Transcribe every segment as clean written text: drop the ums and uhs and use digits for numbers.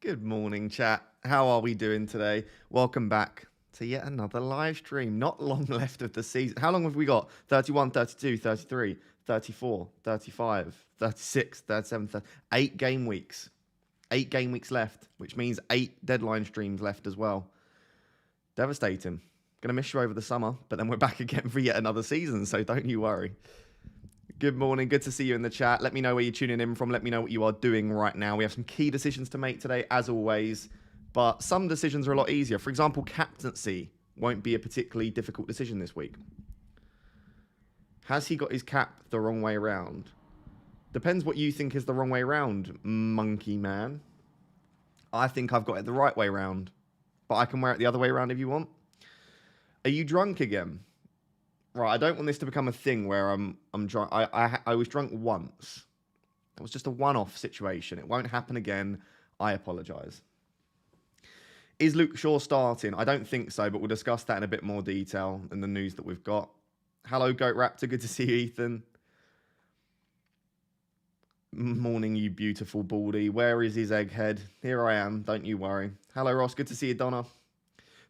Good morning, chat. How are we doing today? Welcome back to yet another live stream. Not long left of the season. How long have we got? 31, 32, 33, 34, 35, 36, 37, 8 game weeks. 8 game weeks left, which means 8 deadline streams left as well. Devastating. Gonna miss you over the summer, but then we're back again for yet another season, so don't you worry. Good morning. Good to see you in the chat. Let me know where you're tuning in from. Let me know what you are doing right now. We have some key decisions to make today, as always, but some decisions are a lot easier. For example, captaincy won't be a particularly difficult decision this week. Has he got his cap the wrong way around? Depends what you think is the wrong way around, monkey man. I think I've got it the right way around, but I can wear it the other way around if you want. Are you drunk again? Right, I don't want this to become a thing where I'm drunk. I was drunk once. It was just a one-off situation. It won't happen again. I apologise. Is Luke Shaw starting? I don't think so, but we'll discuss that in a bit more detail in the news that we've got. Hello, Goat Raptor. Good to see you, Ethan. Morning, you beautiful baldy. Where is his egghead? Here I am. Don't you worry. Hello, Ross. Good to see you, Donna.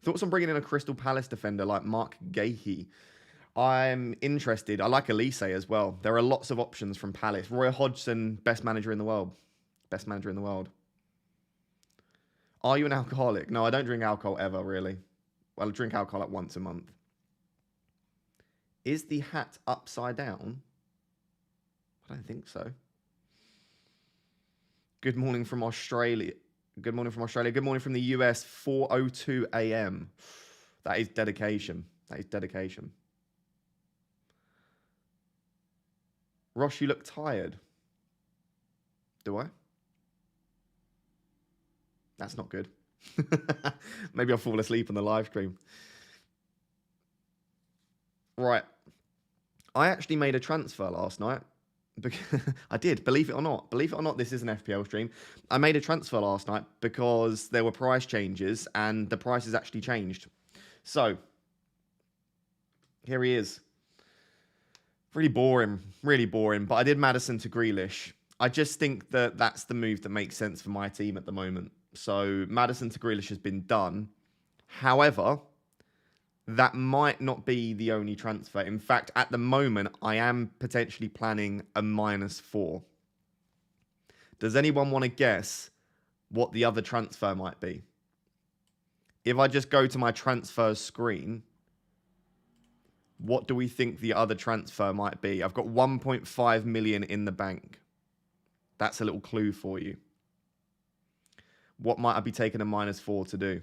Thoughts on bringing in a Crystal Palace defender like Mark Gahey? I'm interested. I like Elise as well. There are lots of options from Palace. Roy Hodgson, best manager in the world. Best manager in the world. Are you an alcoholic? No, I don't drink alcohol ever, really. Well, I drink alcohol like once a month. Is the hat upside down? I don't think so. Good morning from Australia. Good morning from Australia. Good morning from the US. 4:02 a.m. That is dedication. That is dedication. Ross, you look tired. Do I? That's not good. Maybe I'll fall asleep on the live stream. Right. I actually made a transfer last night. I did, believe it or not. Believe it or not, this is an FPL stream. I made a transfer last night because there were price changes and the prices actually changed. So, here he is. Really boring, but I did Maddison to Grealish. I just think that that's the move that makes sense for my team at the moment. So Maddison to Grealish has been done. However, that might not be the only transfer. In fact, at the moment, I am potentially planning a -4. Does anyone want to guess what the other transfer might be? If I just go to my transfer screen, what do we think the other transfer might be? I've got 1.5 million in the bank. That's a little clue for you. What might I be taking a -4 to do?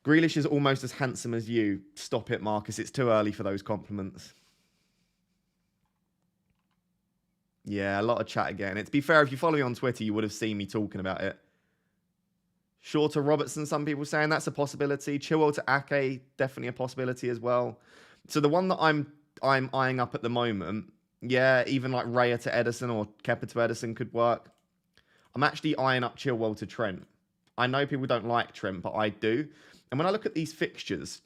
Grealish is almost as handsome as you. Stop it, Marcus. It's too early for those compliments. Yeah, a lot of chat again. To be fair, if you follow me on Twitter, you would have seen me talking about it. Shorter Robertson, some people saying that's a possibility. Chilwell to Ake, definitely a possibility as well. So the one that I'm eyeing up at the moment, yeah, even like Raya to Edison or Kepa to Edison could work. I'm actually eyeing up Chilwell to Trent. I know people don't like Trent, but I do. And when I look at these fixtures,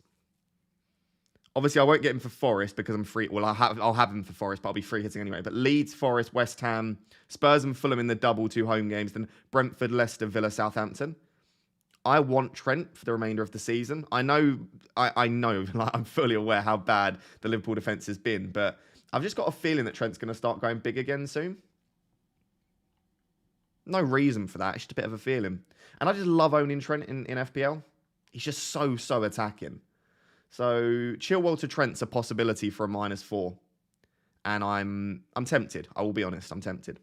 obviously I won't get him for Forest because I'm free. Well, I'll have him for Forest, but I'll be free hitting anyway. But Leeds, Forest, West Ham, Spurs and Fulham in the double 2 home games, then Brentford, Leicester, Villa, Southampton. I want Trent for the remainder of the season. I know, like, I'm fully aware how bad the Liverpool defence has been, but I've just got a feeling that Trent's going to start going big again soon. No reason for that. It's just a bit of a feeling. And I just love owning Trent in FPL. He's just so attacking. So Chilwell to Trent's a possibility for a -4. And I'm tempted. I will be honest. I'm tempted.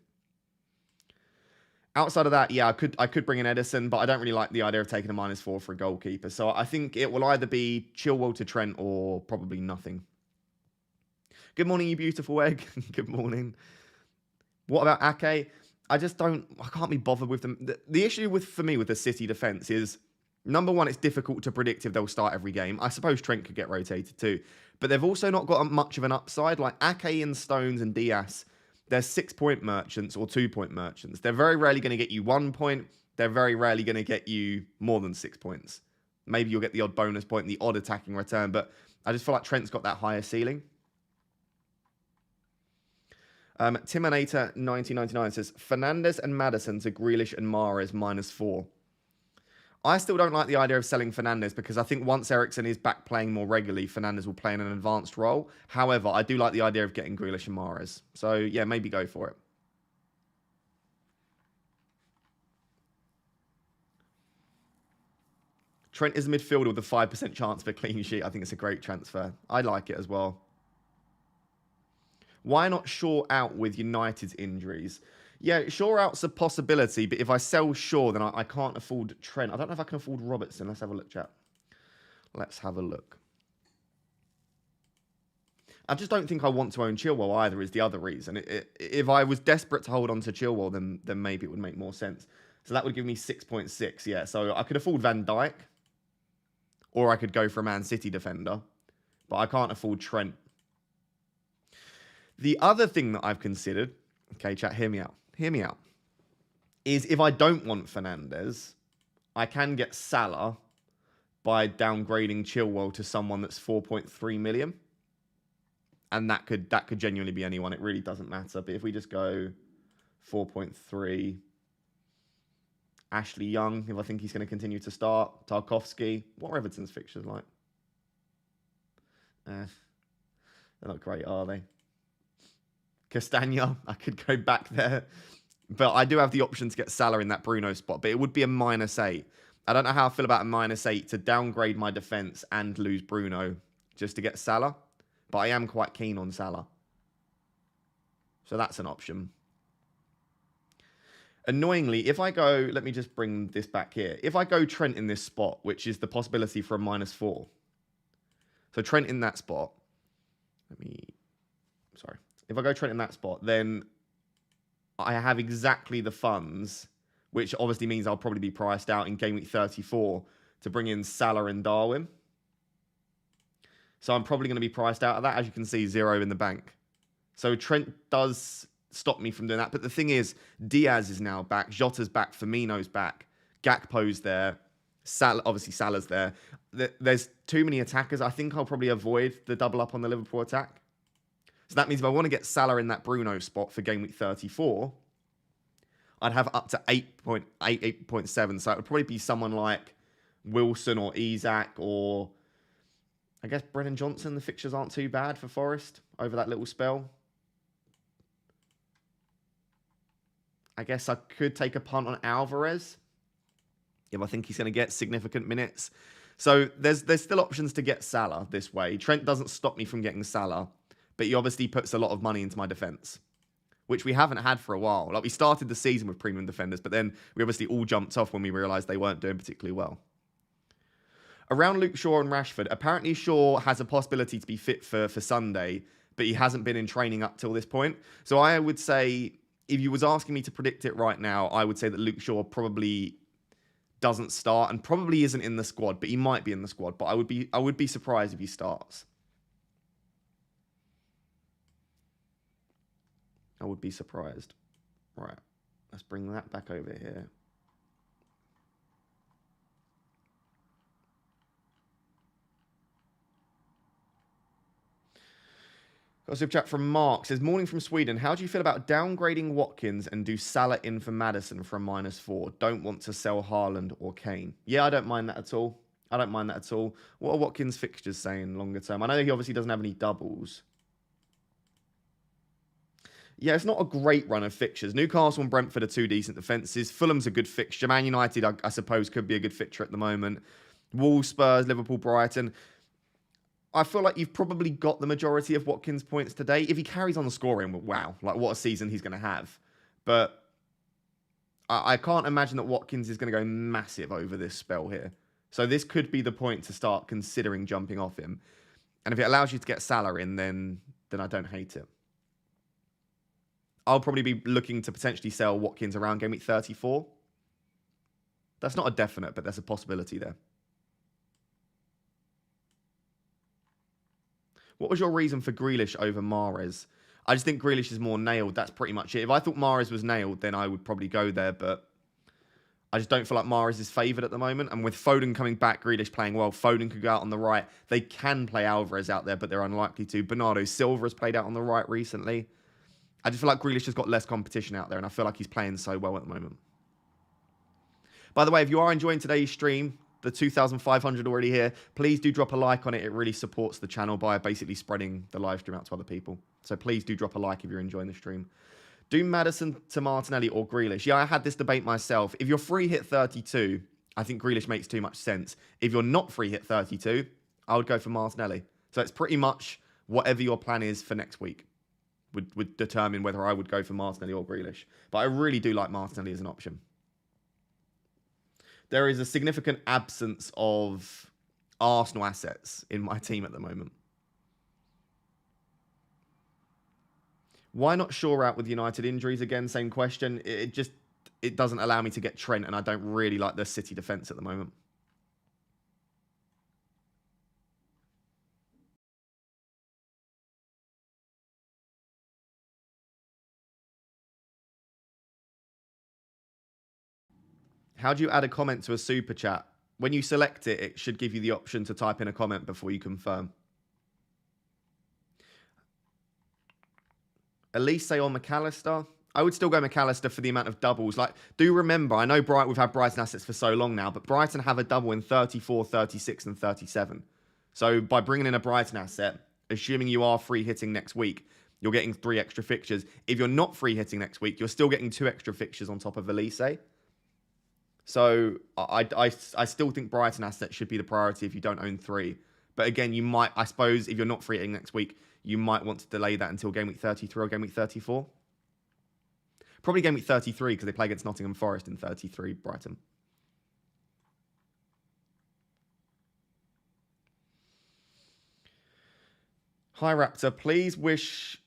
Outside of that, yeah, I could bring in Edison, but I don't really like the idea of taking a -4 for a goalkeeper. So I think it will either be Chilwell to Trent or probably nothing. Good morning, you beautiful egg. Good morning. What about Ake? I can't be bothered with them. The issue for me with the City defence is, number one, it's difficult to predict if they'll start every game. I suppose Trent could get rotated too. But they've also not got much of an upside. Like Ake and Stones and Diaz, they're 6-point merchants or 2-point merchants. They're very rarely going to get you 1 point. They're very rarely going to get you more than 6 points. Maybe you'll get the odd bonus point, the odd attacking return. But I just feel like Trent's got that higher ceiling. Timinator 1999 says, Fernandes and Maddison to Grealish and Mahrez -4. I still don't like the idea of selling Fernandes because I think once Eriksen is back playing more regularly, Fernandes will play in an advanced role. However, I do like the idea of getting Grealish and Mahrez. So, yeah, maybe go for it. Trent is a midfielder with a 5% chance of a clean sheet. I think it's a great transfer. I like it as well. Why not Shaw out with United's injuries? Yeah, Shaw out's a possibility, but if I sell Shaw, then I can't afford Trent. I don't know if I can afford Robertson. Let's have a look, chat. Let's have a look. I just don't think I want to own Chilwell either, is the other reason. If I was desperate to hold on to Chilwell, then maybe it would make more sense. So that would give me 6.6, yeah. So I could afford Van Dijk, or I could go for a Man City defender, but I can't afford Trent. The other thing that I've considered, okay, chat, hear me out, is if I don't want Fernandes, I can get Salah by downgrading Chilwell to someone that's 4.3 million. And that could genuinely be anyone. It really doesn't matter. But if we just go 4.3, Ashley Young, if I think he's going to continue to start, Tarkowski, what are Everton's fixtures like? They're not great, are they? Castagna, I could go back there. But I do have the option to get Salah in that Bruno spot, but it would be a -8. I don't know how I feel about a -8 to downgrade my defence and lose Bruno just to get Salah. But I am quite keen on Salah. So that's an option. Annoyingly, if I go, let me just bring this back here. If I go Trent in this spot, which is the possibility for a -4. So Trent in that spot. If I go Trent in that spot, then I have exactly the funds, which obviously means I'll probably be priced out in game week 34 to bring in Salah and Darwin. So I'm probably going to be priced out of that. As you can see, 0 in the bank. So Trent does stop me from doing that. But the thing is, Diaz is now back. Jota's back. Firmino's back. Gakpo's there. Obviously, Salah's there. There's too many attackers. I think I'll probably avoid the double up on the Liverpool attack. So that means if I want to get Salah in that Bruno spot for game week 34, I'd have up to 8.7. So it would probably be someone like Wilson or Isak or I guess Brennan Johnson. The fixtures aren't too bad for Forest over that little spell. I guess I could take a punt on Alvarez if I think he's going to get significant minutes. So there's still options to get Salah this way. Trent doesn't stop me from getting Salah, but he obviously puts a lot of money into my defence, which we haven't had for a while. Like, we started the season with premium defenders, but then we obviously all jumped off when we realised they weren't doing particularly well. Around Luke Shaw and Rashford, apparently Shaw has a possibility to be fit for Sunday, but he hasn't been in training up till this point. So I would say, if you was asking me to predict it right now, I would say that Luke Shaw probably doesn't start and probably isn't in the squad, but he might be in the squad. But I would be surprised if he starts. I would be surprised. Right, let's bring that back over here. Got a super chat from Mark. Says, morning from Sweden. How do you feel about downgrading Watkins and do Salah in for Maddison from -4? Don't want to sell Haaland or Kane. Yeah, I don't mind that at all. I don't mind that at all. What are Watkins' fixtures saying longer term? I know he obviously doesn't have any doubles. Yeah, it's not a great run of fixtures. Newcastle and Brentford are two decent defences. Fulham's a good fixture. Man United, I suppose, could be a good fixture at the moment. Wolves, Spurs, Liverpool, Brighton. I feel like you've probably got the majority of Watkins' points today. If he carries on the scoring, wow, like what a season he's going to have. But I can't imagine that Watkins is going to go massive over this spell here. So this could be the point to start considering jumping off him. And if it allows you to get Salah in, then I don't hate it. I'll probably be looking to potentially sell Watkins around game week 34. That's not a definite, but there's a possibility there. What was your reason for Grealish over Mahrez? I just think Grealish is more nailed. That's pretty much it. If I thought Mahrez was nailed, then I would probably go there, but I just don't feel like Mahrez is favoured at the moment. And with Foden coming back, Grealish playing well, Foden could go out on the right. They can play Alvarez out there, but they're unlikely to. Bernardo Silva has played out on the right recently. I just feel like Grealish has got less competition out there, and I feel like he's playing so well at the moment. By the way, if you are enjoying today's stream, the 2,500 already here, please do drop a like on it. It really supports the channel by basically spreading the live stream out to other people. So please do drop a like if you're enjoying the stream. Do Maddison to Martinelli or Grealish? Yeah, I had this debate myself. If you're free hit 32, I think Grealish makes too much sense. If you're not free hit 32, I would go for Martinelli. So it's pretty much whatever your plan is for next week would determine whether I would go for Martinelli or Grealish. But I really do like Martinelli as an option. There is a significant absence of Arsenal assets in my team at the moment. Why not Shaw out with United injuries again? Same question. It doesn't allow me to get Trent, and I don't really like the City defence at the moment. How do you add a comment to a super chat? When you select it, it should give you the option to type in a comment before you confirm. Elise or McAllister? I would still go McAllister for the amount of doubles. Like, do remember, I know we've had Brighton assets for so long now, but Brighton have a double in 34, 36, and 37. So by bringing in a Brighton asset, assuming you are free hitting next week, you're getting 3 extra fixtures. If you're not free hitting next week, you're still getting 2 extra fixtures on top of Elise. So I still think Brighton assets should be the priority if you don't own 3. But again, you might, I suppose, if you're not free hitting next week, you might want to delay that until game week 33 or game week 34. Probably game week 33 because they play against Nottingham Forest in 33, Brighton. Hi Raptor, please wish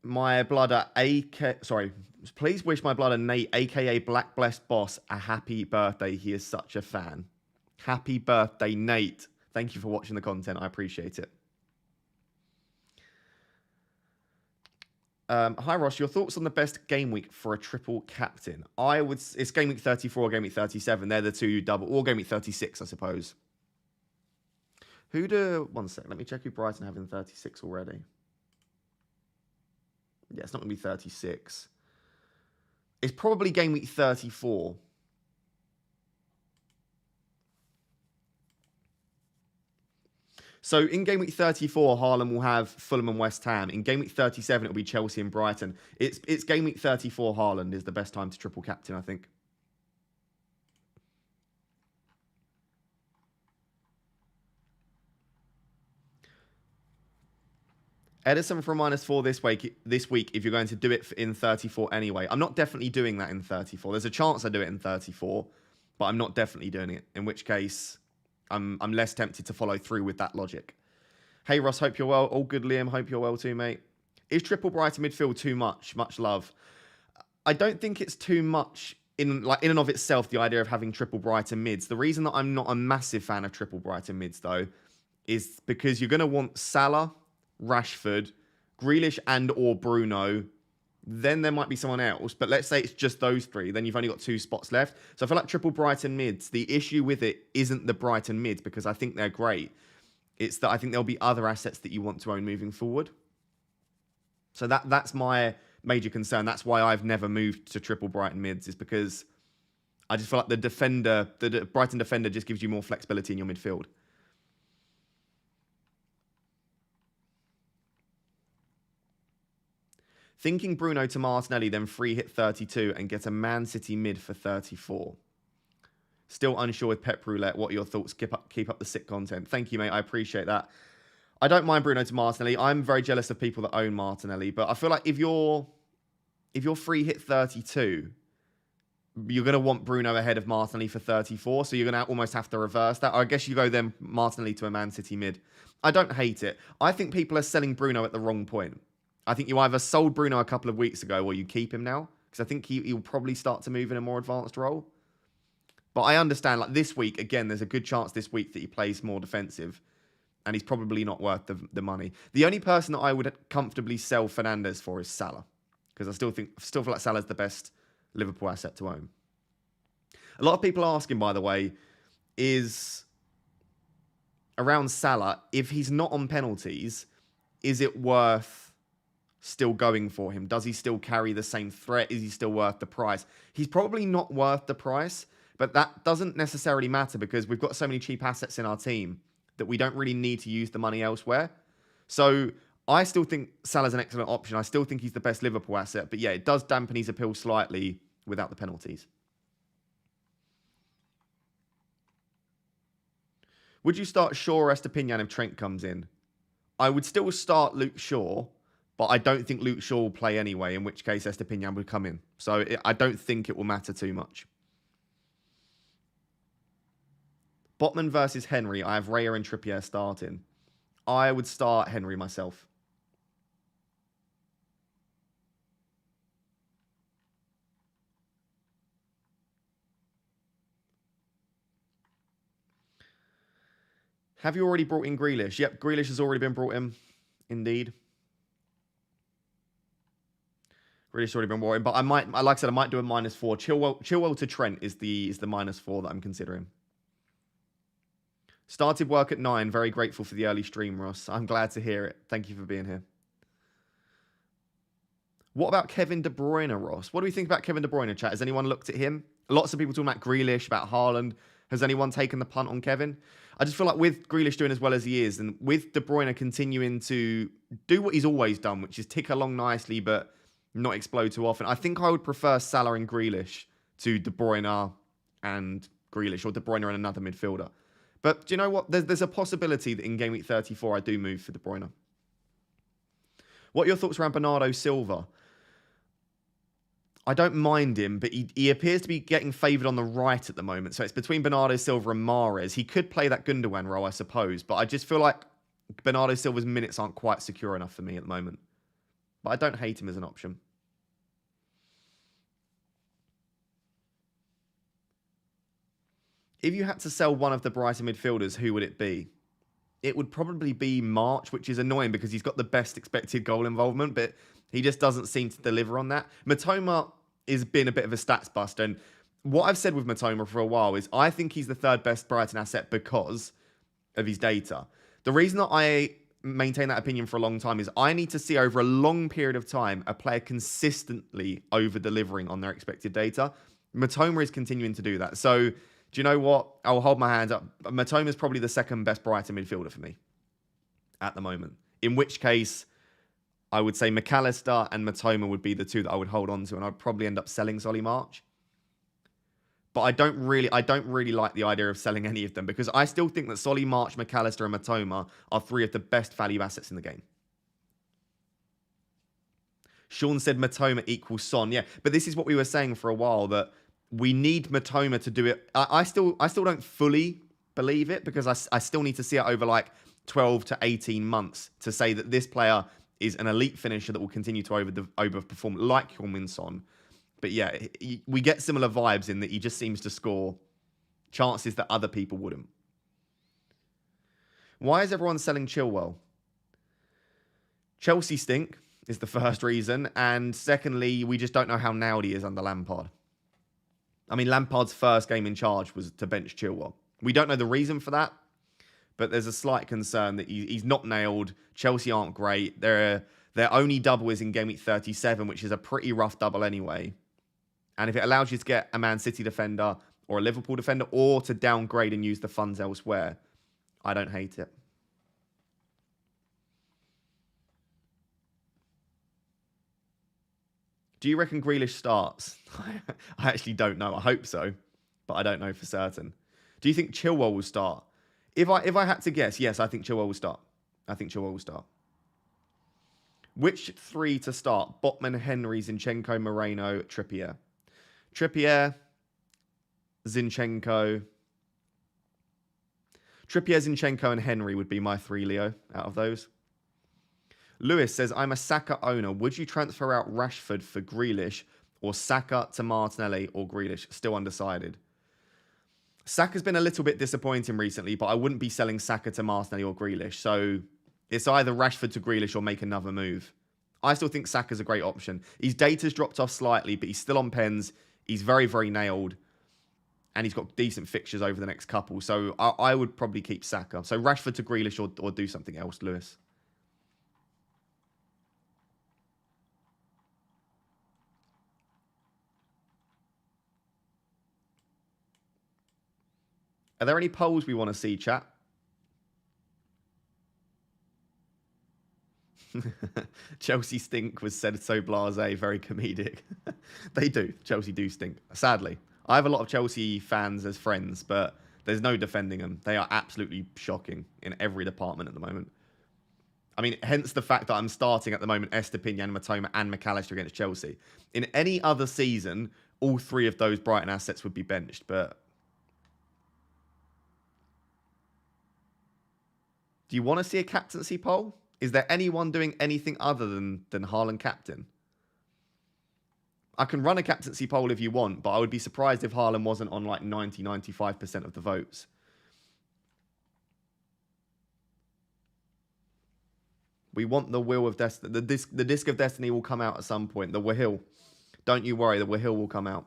my blooder please wish my blooder Nate, aka Black Blessed Boss, a happy birthday. He is such a fan. Happy birthday, Nate. Thank you for watching the content. I appreciate it. Hi Ross, your thoughts on the best game week for a triple captain? It's game week 34 or game week 37. They're the 2 double, or game week 36, I suppose. One sec, let me check who Brighton have in 36 already. Yeah, it's not going to be 36. It's probably game week 34. So in game week 34, Haaland will have Fulham and West Ham. In game week 37, it'll be Chelsea and Brighton. It's game week 34, Haaland is the best time to triple captain, I think. Edison for a -4 this week if you're going to do it in 34 anyway. I'm not definitely doing that in 34. There's a chance I do it in 34, but I'm not definitely doing it, in which case I'm less tempted to follow through with that logic. Hey Ross, hope you're well. All good, Liam. Hope you're well too, mate. Is triple Brighton midfield too much? Much love. I don't think it's too much in and of itself, the idea of having triple Brighton mids. The reason that I'm not a massive fan of triple Brighton mids, though, is because you're going to want Salah, Rashford, Grealish and or Bruno. Then there might be someone else, but let's say it's just those 3. Then you've only got 2 spots left. So I feel like triple Brighton mids, the issue with it isn't the Brighton mids because I think they're great. It's that I think there'll be other assets that you want to own moving forward. So that's my major concern. That's why I've never moved to triple Brighton mids, is because I just feel like the Brighton defender just gives you more flexibility in your midfield. Thinking Bruno to Martinelli, then free hit 32 and get a Man City mid for 34. Still unsure with Pep Roulette. What are your thoughts? Keep up the sick content. Thank you, mate. I appreciate that. I don't mind Bruno to Martinelli. I'm very jealous of people that own Martinelli, but I feel like if you're free hit 32, you're going to want Bruno ahead of Martinelli for 34, so you're going to almost have to reverse that. Or I guess you go then Martinelli to a Man City mid. I don't hate it. I think people are selling Bruno at the wrong point. I think you either sold Bruno a couple of weeks ago or you keep him now, because I think he'll probably start to move in a more advanced role. But I understand, like this week, again, there's a good chance this week that he plays more defensive, and he's probably not worth the money. The only person that I would comfortably sell Fernandes for is Salah, because I still feel like Salah's the best Liverpool asset to own. A lot of people are asking, by the way, is around Salah, if he's not on penalties, is it worth still going for him? Does he still carry the same threat? Is he still worth the price? He's probably not worth the price, but that doesn't necessarily matter because we've got so many cheap assets in our team that we don't really need to use the money elsewhere. So I still think Salah's an excellent option. I still think he's the best Liverpool asset. But yeah, it does dampen his appeal slightly without the penalties. Would you start Shaw or Estepinian if Trent comes in? I would still start Luke Shaw, but I don't think Luke Shaw will play anyway, in which case Estepinian would come in. So I don't think it will matter too much. Botman versus Henry. I have Raya and Trippier starting. I would start Henry myself. Have you already brought in Grealish? Yep, Grealish has already been brought in. Indeed. Grealish has already been brought in. But I might, like I said, I might do a -4. Chilwell to Trent is the -4 that I'm considering. Started work at 9. Very grateful for the early stream, Ross. I'm glad to hear it. Thank you for being here. What about Kevin De Bruyne, Ross? What do we think about Kevin De Bruyne, chat? Has anyone looked at him? Lots of people talking about Grealish, about Haaland. Has anyone taken the punt on Kevin? I just feel like with Grealish doing as well as he is, and with De Bruyne continuing to do what he's always done, which is tick along nicely but not explode too often, I think I would prefer Salah and Grealish to De Bruyne and Grealish, or De Bruyne and another midfielder. But do you know what? There's a possibility that in Game Week 34 I do move for De Bruyne. What are your thoughts around Bernardo Silva? I don't mind him, but he appears to be getting favoured on the right at the moment. So it's between Bernardo Silva and Mahrez. He could play that Gundogan role, I suppose. But I just feel like Bernardo Silva's minutes aren't quite secure enough for me at the moment. But I don't hate him as an option. If you had to sell one of the Brighton midfielders, who would it be? It would probably be March, which is annoying because he's got the best expected goal involvement, but he just doesn't seem to deliver on that. Matoma has been a bit of a stats bust, and what I've said with Matoma for a while is I think he's the third best Brighton asset because of his data. The reason that I maintain that opinion for a long time is I need to see over a long period of time a player consistently over-delivering on their expected data. Matoma is continuing to do that. So do you know what? I'll hold my hands up. Matoma is probably the second best Brighton midfielder for me at the moment. In which case, I would say McAllister and Matoma would be the two that I would hold on to, and I'd probably end up selling Solly March. But I don't really like the idea of selling any of them because I still think that Solly March, McAllister, and Matoma are three of the best value assets in the game. Sean said Matoma equals Son. Yeah, but this is what we were saying for a while, that we need Matoma to do it. I still don't fully believe it because I still need to see it over like 12 to 18 months to say that this player is an elite finisher that will continue to overperform like Heung-min Son. But yeah, we get similar vibes in that he just seems to score chances that other people wouldn't. Why is everyone selling Chilwell? Chelsea stink is the first reason. And secondly, we just don't know how nailed he is under Lampard. I mean, Lampard's first game in charge was to bench Chilwell. We don't know the reason for that, but there's a slight concern that he's not nailed. Chelsea aren't great. Their only double is in Game Week 37, which is a pretty rough double anyway. And if it allows you to get a Man City defender or a Liverpool defender or to downgrade and use the funds elsewhere, I don't hate it. Do you reckon Grealish starts? I actually don't know. I hope so, but I don't know for certain. Do you think Chilwell will start? If I had to guess, yes, I think Chilwell will start. I think Chilwell will start. Which three to start? Botman, Henry, Zinchenko, Moreno, Trippier. Trippier, Zinchenko. Trippier, Zinchenko, and Henry would be my three, Leo, out of those. Lewis says, I'm a Saka owner. Would you transfer out Rashford for Grealish or Saka to Martinelli or Grealish? Still undecided. Saka's been a little bit disappointing recently, but I wouldn't be selling Saka to Martinelli or Grealish. So it's either Rashford to Grealish or make another move. I still think Saka's a great option. His data's dropped off slightly, but he's still on pens. He's very, very nailed. And he's got decent fixtures over the next couple. So I would probably keep Saka. So Rashford to Grealish or do something else, Lewis. Are there any polls we want to see, chat? Chelsea stink was said so blasé, very comedic. They do. Chelsea do stink, sadly. I have a lot of Chelsea fans as friends, but there's no defending them. They are absolutely shocking in every department at the moment. I mean, hence the fact that I'm starting at the moment Estepinian, Matoma, and McAllister against Chelsea. In any other season, all three of those Brighton assets would be benched, but... Do you want to see a captaincy poll? Is there anyone doing anything other than Haaland captain? I can run a captaincy poll if you want, but I would be surprised if Haaland wasn't on like 90, 95% of the votes. We want the wheel of destiny. The disc of destiny will come out at some point. The Wahil. Don't you worry, the Wahil will come out.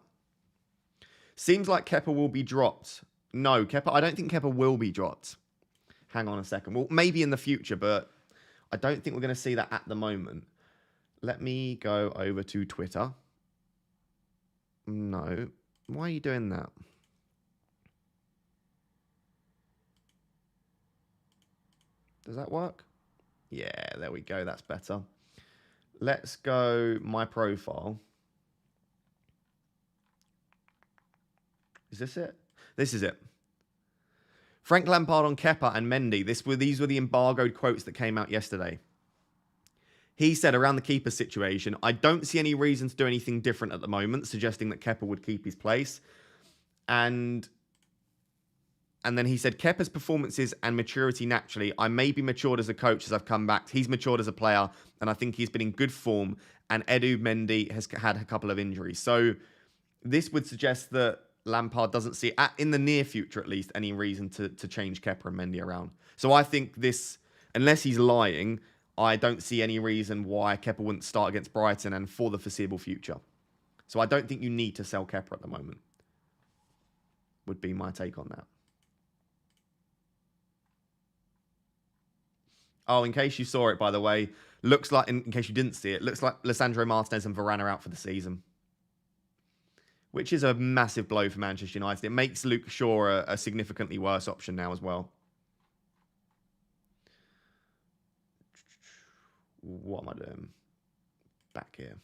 Seems like Kepa will be dropped. No, Kepa. I don't think Kepa will be dropped. Hang on a second. Well, maybe in the future, but I don't think we're going to see that at the moment. Let me go over to Twitter. No. Why are you doing that? Does that work? Yeah, there we go. That's better. Let's go my profile. Is this it? This is it. Frank Lampard on Kepa and Mendy. These were the embargoed quotes that came out yesterday. He said around the keeper situation, I don't see any reason to do anything different at the moment, suggesting that Kepa would keep his place. And then he said, Kepa's performances and maturity naturally. I may be matured as a coach as I've come back. He's matured as a player, and I think he's been in good form. And Edu Mendy has had a couple of injuries. So this would suggest that Lampard doesn't see, in the near future at least, any reason to change Kepa and Mendy around. So I think this, unless he's lying, I don't see any reason why Kepa wouldn't start against Brighton and for the foreseeable future. So I don't think you need to sell Kepa at the moment, would be my take on that. Oh, in case you saw it, by the way, looks like, in case you didn't see it, looks like Lisandro Martinez and Varane are out for the season, which is a massive blow for Manchester United. It makes Luke Shaw a significantly worse option now as well. What am I doing? Back here.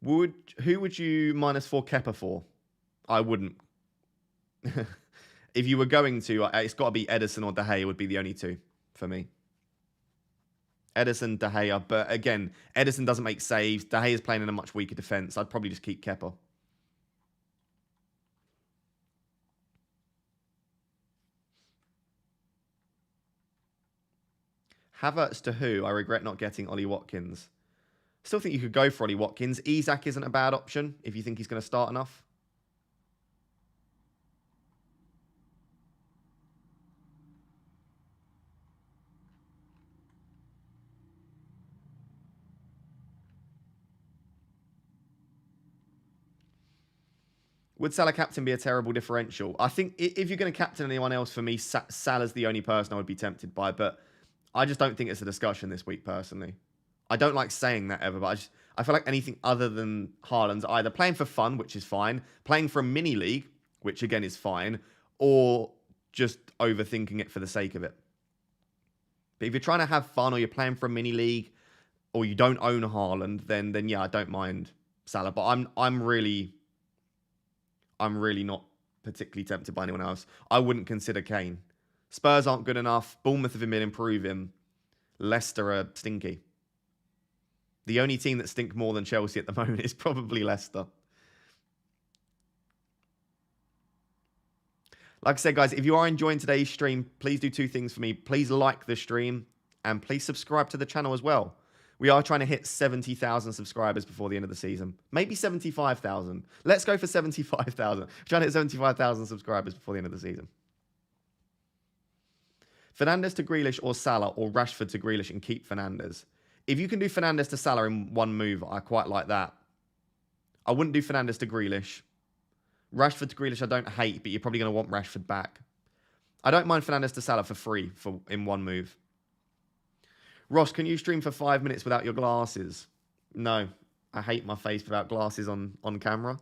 Who would you -4 Kepa for? I wouldn't. If you were going to, it's got to be Ederson or De Gea would be the only two for me. Ederson, De Gea. But again, Ederson doesn't make saves. De Gea is playing in a much weaker defence. I'd probably just keep Kepa. Havertz to who? I regret not getting Ollie Watkins. Still think you could go for Ollie Watkins. Isak isn't a bad option if you think he's going to start enough. Would Salah captain be a terrible differential? I think if you're going to captain anyone else, for me, Salah's the only person I would be tempted by. But I just don't think it's a discussion this week, personally. I don't like saying that ever, but I feel like anything other than Haaland's either playing for fun, which is fine, playing for a mini league, which again is fine, or just overthinking it for the sake of it. But if you're trying to have fun, or you're playing for a mini league, or you don't own Haaland, then yeah, I don't mind Salah. But I'm really not particularly tempted by anyone else. I wouldn't consider Kane. Spurs aren't good enough. Bournemouth have been improving. Leicester are stinky. The only team that stink more than Chelsea at the moment is probably Leicester. Like I said, guys, if you are enjoying today's stream, please do two things for me. Please like the stream and please subscribe to the channel as well. We are trying to hit 70,000 subscribers before the end of the season. Maybe 75,000. Let's go for 75,000. Trying to hit 75,000 subscribers before the end of the season. Fernandes to Grealish or Salah, or Rashford to Grealish and keep Fernandes. If you can do Fernandes to Salah in one move, I quite like that. I wouldn't do Fernandes to Grealish. Rashford to Grealish I don't hate, but you're probably going to want Rashford back. I don't mind Fernandes to Salah for free in one move. Ross, can you stream for 5 minutes without your glasses? No, I hate my face without glasses on camera.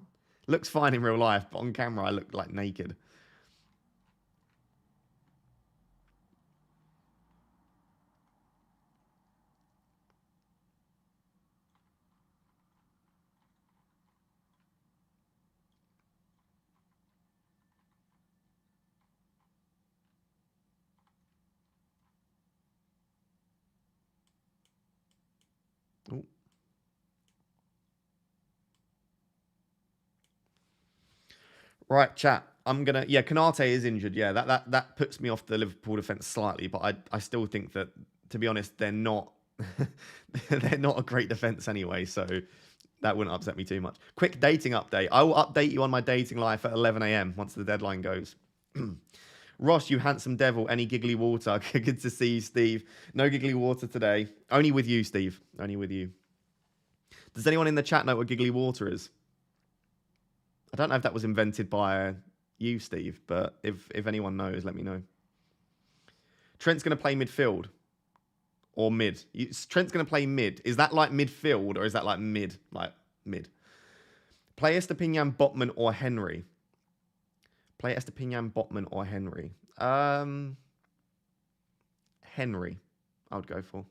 Looks fine in real life, but on camera I look like naked. Ooh. Right, chat. I'm gonna. Yeah, Kanate is injured. Yeah, that puts me off the Liverpool defense slightly, but I still think that, to be honest, they're not they're not a great defense anyway. So that wouldn't upset me too much. Quick dating update. I will update you on my dating life at 11 a.m. once the deadline goes. Ross, you handsome devil. Any giggly water? Good to see you, Steve. No giggly water today. Only with you, Steve. Only with you. Does anyone in the chat know what giggly water is? I don't know if that was invented by you, Steve, but if anyone knows, let me know. Trent's going to play midfield or mid. Trent's going to play mid. Is that like midfield or is that like mid? Like mid. Play Estepinian, Botman or Henry? Play Estepinian, Botman or Henry? Henry, I would go for.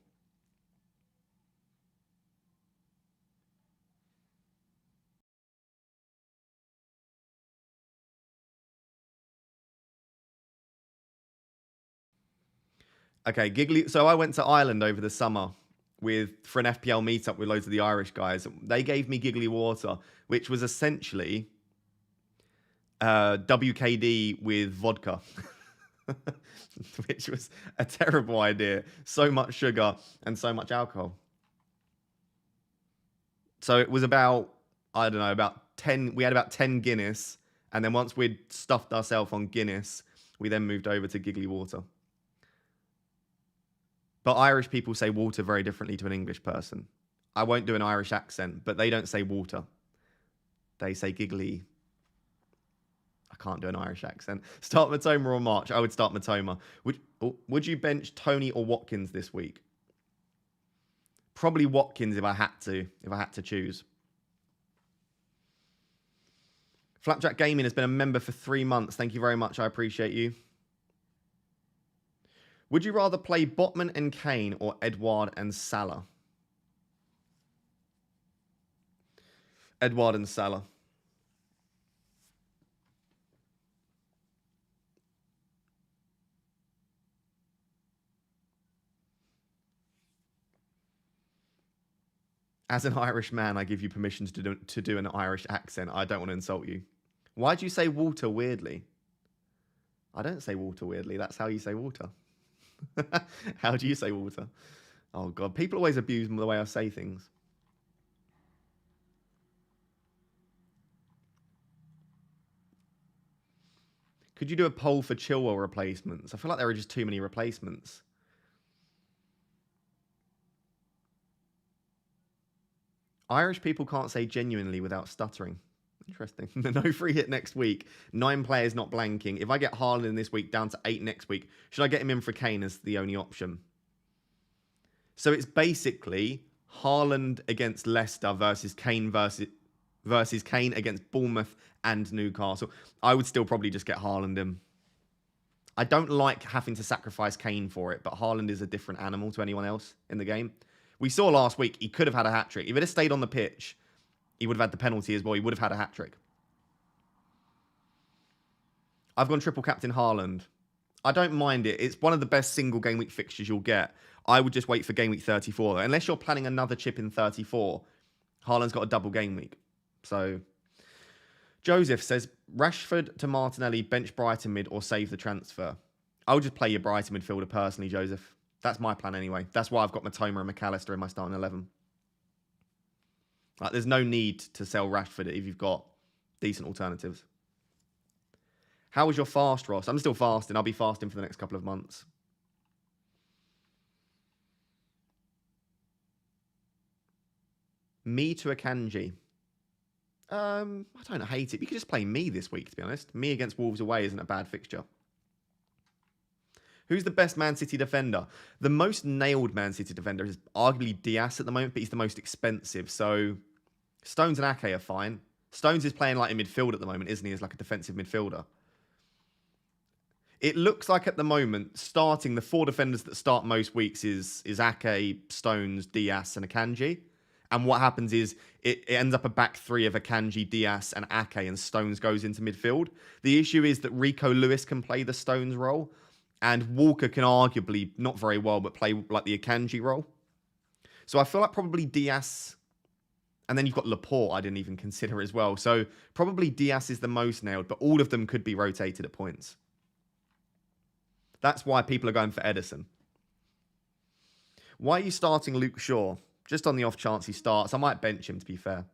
Okay, giggly. So I went to Ireland over the summer for an FPL meetup with loads of the Irish guys. They gave me giggly water, which was essentially WKD with vodka, which was a terrible idea. So much sugar and so much alcohol. So it was about, I don't know, about 10. We had about 10 Guinness. And then once we'd stuffed ourselves on Guinness, we then moved over to giggly water. But Irish people say water very differently to an English person. I won't do an Irish accent, but they don't say water. They say giggly. I can't do an Irish accent. Start Matoma or March? I would start Matoma. Would you bench Tony or Watkins this week? Probably Watkins if I had to choose. Flapjack Gaming has been a member for 3 months. Thank you very much. I appreciate you. Would you rather play Botman and Kane or Edouard and Salah? Edouard and Salah. As an Irish man, I give you permission to do an Irish accent. I don't want to insult you. Why do you say water weirdly? I don't say water weirdly. That's how you say water. How do you say water? Oh, God. People always abuse the way I say things. Could you do a poll for Chilwell replacements? I feel like there are just too many replacements. Irish people can't say genuinely without stuttering. Interesting. No free hit next week. 9 players not blanking. If I get Haaland in this week down to 8 next week, should I get him in for Kane as the only option? So it's basically Haaland against Leicester versus Kane versus Kane against Bournemouth and Newcastle. I would still probably just get Haaland in. I don't like having to sacrifice Kane for it, but Haaland is a different animal to anyone else in the game. We saw last week he could have had a hat-trick. If it had stayed on the pitch, he would have had the penalty as well. He would have had a hat-trick. I've gone triple captain Haaland. I don't mind it. It's one of the best single game week fixtures you'll get. I would just wait for game week 34, though. Unless you're planning another chip in 34, Haaland's got a double game week. So, Joseph says, Rashford to Martinelli, bench Brighton mid, or save the transfer. I would just play your Brighton midfielder personally, Joseph. That's my plan anyway. That's why I've got Matoma and McAllister in my starting 11. Like, there's no need to sell Rashford if you've got decent alternatives. How was your fast, Ross? I'm still fasting. I'll be fasting for the next couple of months. Me to Akanji. I don't hate it. You could just play me this week, to be honest. Me against Wolves away isn't a bad fixture. Who's the best Man City defender? The most nailed Man City defender is arguably Diaz at the moment, but he's the most expensive. So Stones and Ake are fine. Stones is playing like in midfield at the moment, isn't he? As like a defensive midfielder. It looks like at the moment, starting the 4 defenders that start most weeks is Ake, Stones, Diaz, and Akanji. And what happens is it ends up a back 3 of Akanji, Diaz, and Ake, and Stones goes into midfield. The issue is that Rico Lewis can play the Stones role, and Walker can arguably, not very well, but play like the Akanji role. So I feel like probably Diaz, and then you've got Laporte I didn't even consider as well. So probably Diaz is the most nailed, but all of them could be rotated at points. That's why people are going for Edison. Why are you starting Luke Shaw? Just on the off chance he starts. I might bench him, to be fair.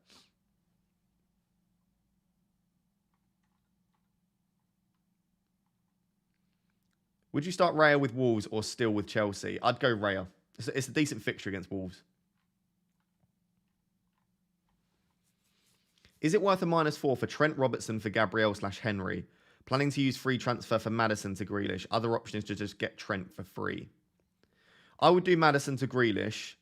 Would you start Raya with Wolves or still with Chelsea? I'd go Raya. It's a decent fixture against Wolves. Is it worth a -4 for Trent Robertson for Gabriel/Henry? Planning to use free transfer for Maddison to Grealish. Other option is to just get Trent for free. I would do Maddison to Grealish.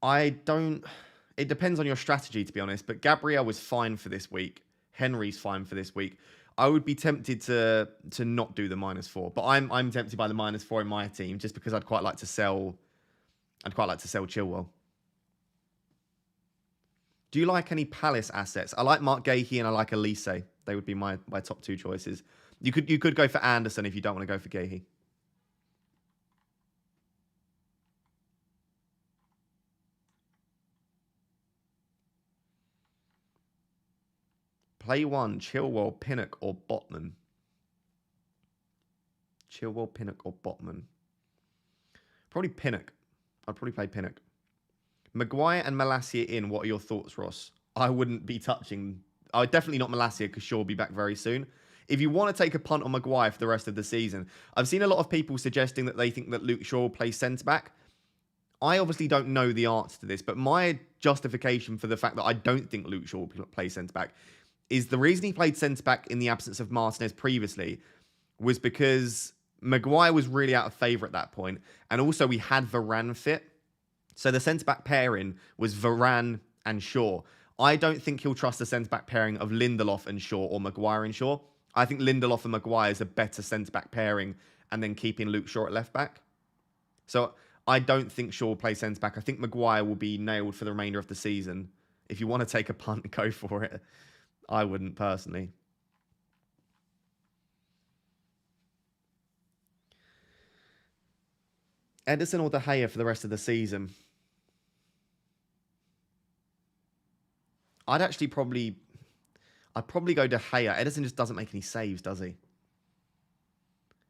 It depends on your strategy, to be honest, but Gabriel was fine for this week. Henry's fine for this week. I would be tempted to not do the -4, but I'm tempted by the -4 in my team just because I'd quite like to sell Chilwell. Do you like any Palace assets? I like Mark Gahey and I like Elise. They would be my top 2 choices. You could go for Anderson if you don't want to go for Gahey. Play 1, Chilwell, Pinnock, or Botman. Chilwell, Pinnock, or Botman. Probably Pinnock. I'd probably play Pinnock. Maguire and Malacia in. What are your thoughts, Ross? I wouldn't be touching. I would definitely not Malacia because Shaw will be back very soon. If you want to take a punt on Maguire for the rest of the season, I've seen a lot of people suggesting that they think that Luke Shaw will play centre-back. I obviously don't know the answer to this, but my justification for the fact that I don't think Luke Shaw will play centre-back is the reason he played centre-back in the absence of Martinez previously was because Maguire was really out of favour at that point, and also we had Varane fit. So the centre-back pairing was Varane and Shaw. I don't think he'll trust the centre-back pairing of Lindelof and Shaw or Maguire and Shaw. I think Lindelof and Maguire is a better centre-back pairing, and then keeping Luke Shaw at left-back. So I don't think Shaw will play centre-back. I think Maguire will be nailed for the remainder of the season. If you want to take a punt, go for it. I wouldn't personally. Edison or De Gea for the rest of the season? I'd probably go De Gea. Edison just doesn't make any saves, does he?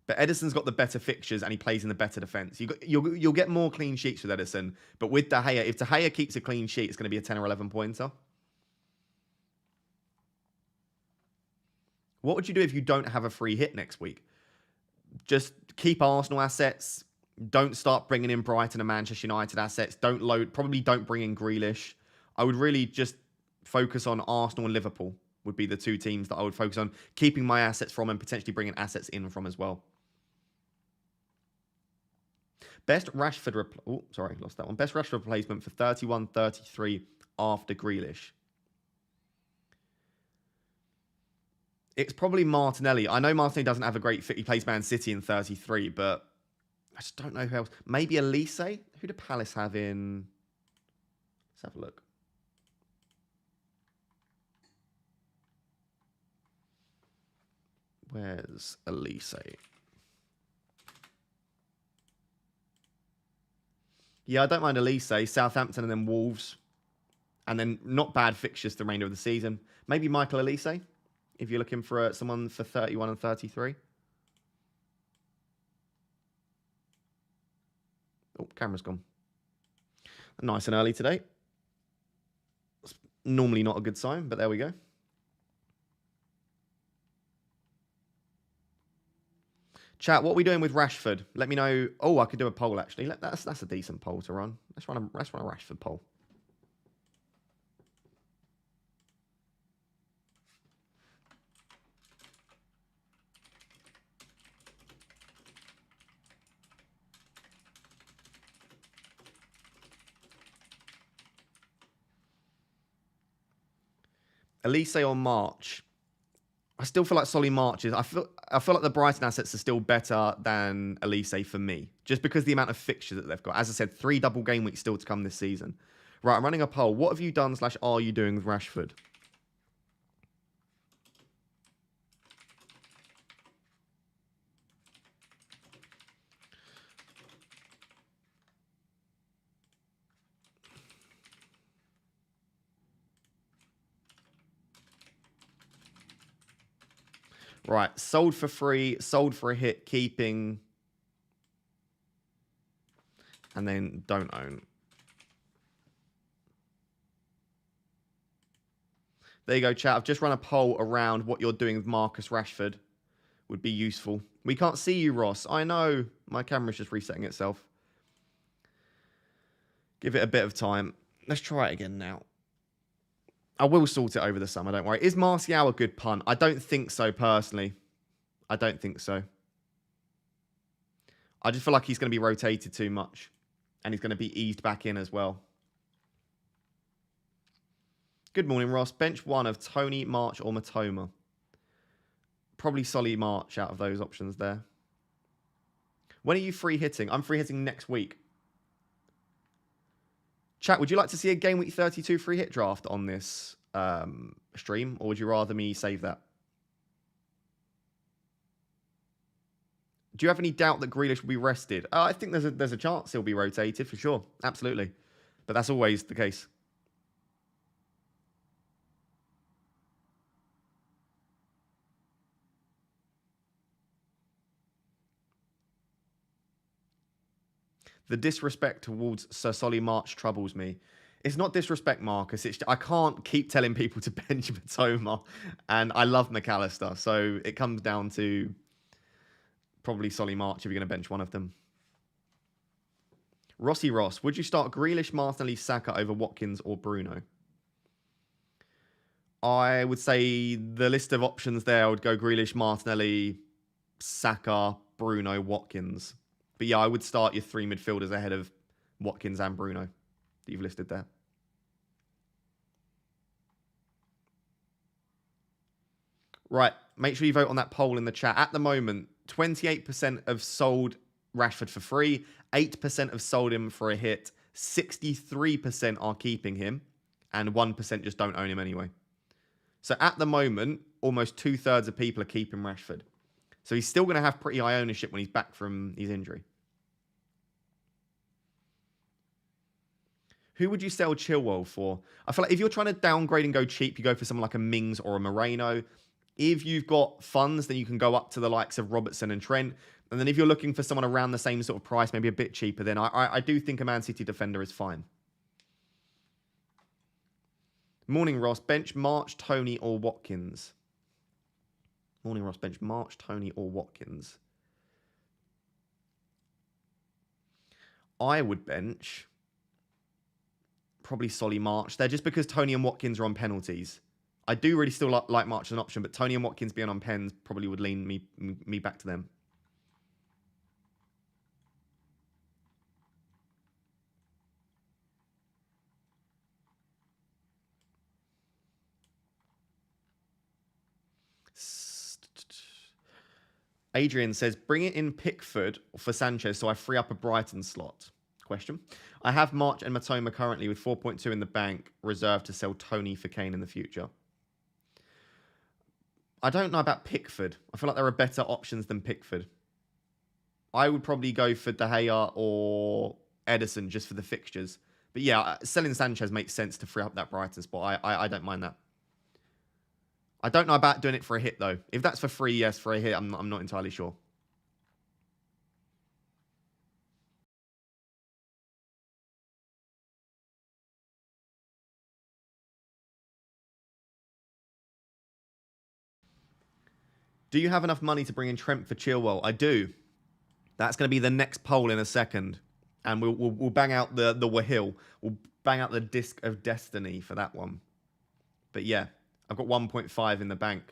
But Edison's got the better fixtures and he plays in the better defence. You'll get more clean sheets with Edison. But with De Gea, if De Gea keeps a clean sheet, it's going to be a 10 or 11 pointer. What would you do if you don't have a free hit next week? Just keep Arsenal assets. Don't start bringing in Brighton and Manchester United assets. Probably don't bring in Grealish. I would really just focus on Arsenal and Liverpool would be the 2 teams that I would focus on keeping my assets from and potentially bringing assets in from as well. Best Rashford... lost that one. Best Rashford replacement for 31-33 after Grealish. It's probably Martinelli. I know Martinelli doesn't have a great fit. He plays Man City in 33, but I just don't know who else. Maybe Elise? Who do Palace have in... Let's have a look. Where's Elise? Yeah, I don't mind Elise. Southampton and then Wolves. And then not bad fixtures the remainder of the season. Maybe Michael Elise, if you're looking for someone for 31 and 33. Oh, camera's gone. Nice and early today. It's normally not a good sign, but there we go. Chat, what are we doing with Rashford? Let me know. Oh, I could do a poll, actually. That's a decent poll to run. Let's run a Rashford poll. Elise or March. I still feel like Solly March is... I feel like the Brighton assets are still better than Elise for me. Just because the amount of fixtures that they've got. As I said, 3 double game weeks still to come this season. Right, I'm running a poll. What have you done / are you doing with Rashford? Right, sold for free, sold for a hit, keeping, and then don't own. There you go, chat. I've just run a poll around what you're doing with Marcus Rashford. Would be useful. We can't see you, Ross. I know. My camera's just resetting itself. Give it a bit of time. Let's try it again now. I will sort it over the summer, don't worry. Is Martial a good punt? I don't think so, personally. I don't think so. I just feel like he's going to be rotated too much. And he's going to be eased back in as well. Good morning, Ross. Bench 1 of Tony, March, or Matoma. Probably Solly March out of those options there. When are you free hitting? I'm free hitting next week. Chat, would you like to see a Game Week 32 free hit draft on this stream? Or would you rather me save that? Do you have any doubt that Grealish will be rested? I think there's a chance he'll be rotated for sure. Absolutely. But that's always the case. The disrespect towards Sir Solly March troubles me. It's not disrespect, Marcus. I can't keep telling people to bench Matoma. And I love McAllister. So it comes down to probably Solly March if you're going to bench one of them. Rossi Ross, would you start Grealish, Martinelli, Saka over Watkins or Bruno? I would say the list of options there, I would go Grealish, Martinelli, Saka, Bruno, Watkins. But yeah, I would start your 3 midfielders ahead of Watkins and Bruno that you've listed there. Right, make sure you vote on that poll in the chat. At the moment, 28% have sold Rashford for free, 8% have sold him for a hit, 63% are keeping him, and 1% just don't own him anyway. So at the moment, almost 2/3 of people are keeping Rashford. So he's still going to have pretty high ownership when he's back from his injury. Who would you sell Chilwell for? I feel like if you're trying to downgrade and go cheap, you go for someone like a Mings or a Moreno. If you've got funds, then you can go up to the likes of Robertson and Trent. And then if you're looking for someone around the same sort of price, maybe a bit cheaper, then I do think a Man City defender is fine. Morning, Ross. Bench March, Tony, or Watkins? Morning, Ross. Bench March, Tony, or Watkins? I would bench probably Solly March there, just because Tony and Watkins are on penalties. I do really still like March as an option, but Tony and Watkins being on pens probably would lean me back to them. Adrian says, bring it in Pickford for Sanchez so I free up a Brighton slot. Question. I have March and Matoma currently with 4.2 in the bank, reserved to sell Tony for Kane in the future. I don't know about Pickford. I feel like there are better options than Pickford. I would probably go for De Gea or Edison just for the fixtures. But yeah, selling Sanchez makes sense to free up that Brighton spot. I don't mind that. I don't know about doing it for a hit, though. If that's for free, yes, for a hit, I'm not entirely sure. Do you have enough money to bring in Trent for Chilwell? I do. That's going to be the next poll in a second. And we'll bang out the Wahil. We'll bang out the Disc of Destiny for that one. But yeah, I've got 1.5 in the bank.